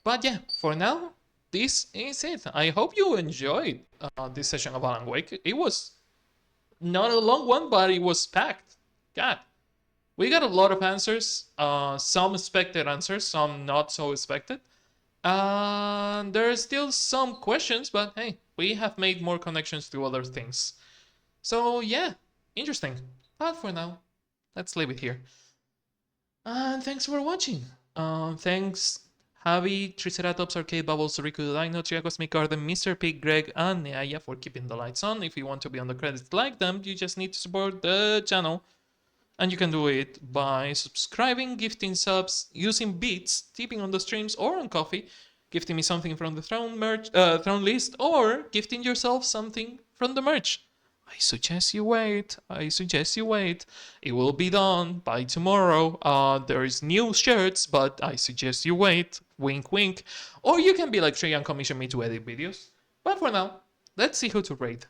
But yeah, for now, this is it. I hope you enjoyed this session of Alan Wake. It was not a long one, but it was packed. God. We got a lot of answers, some expected answers, some not so expected. And there are still some questions, but hey, we have made more connections to other things. So yeah, interesting. But for now, let's leave it here. And thanks for watching. Thanks Javi, Triceratops, Arcade Bubbles, Riku Dino, Triacosmic Garden, Mr. Pig, Greg, and Neaya for keeping the lights on. If you want to be on the credits like them, you just need to support the channel. And you can do it by subscribing, gifting subs, using beats, tipping on the streams or on coffee, gifting me something from the Throne merch, Throne list, or gifting yourself something from the merch. I suggest you wait. I suggest you wait. It will be done by tomorrow. There is new shirts, but I suggest you wait. Wink, wink. Or you can be like Trey and commission me to edit videos. But for now, let's see who to raid.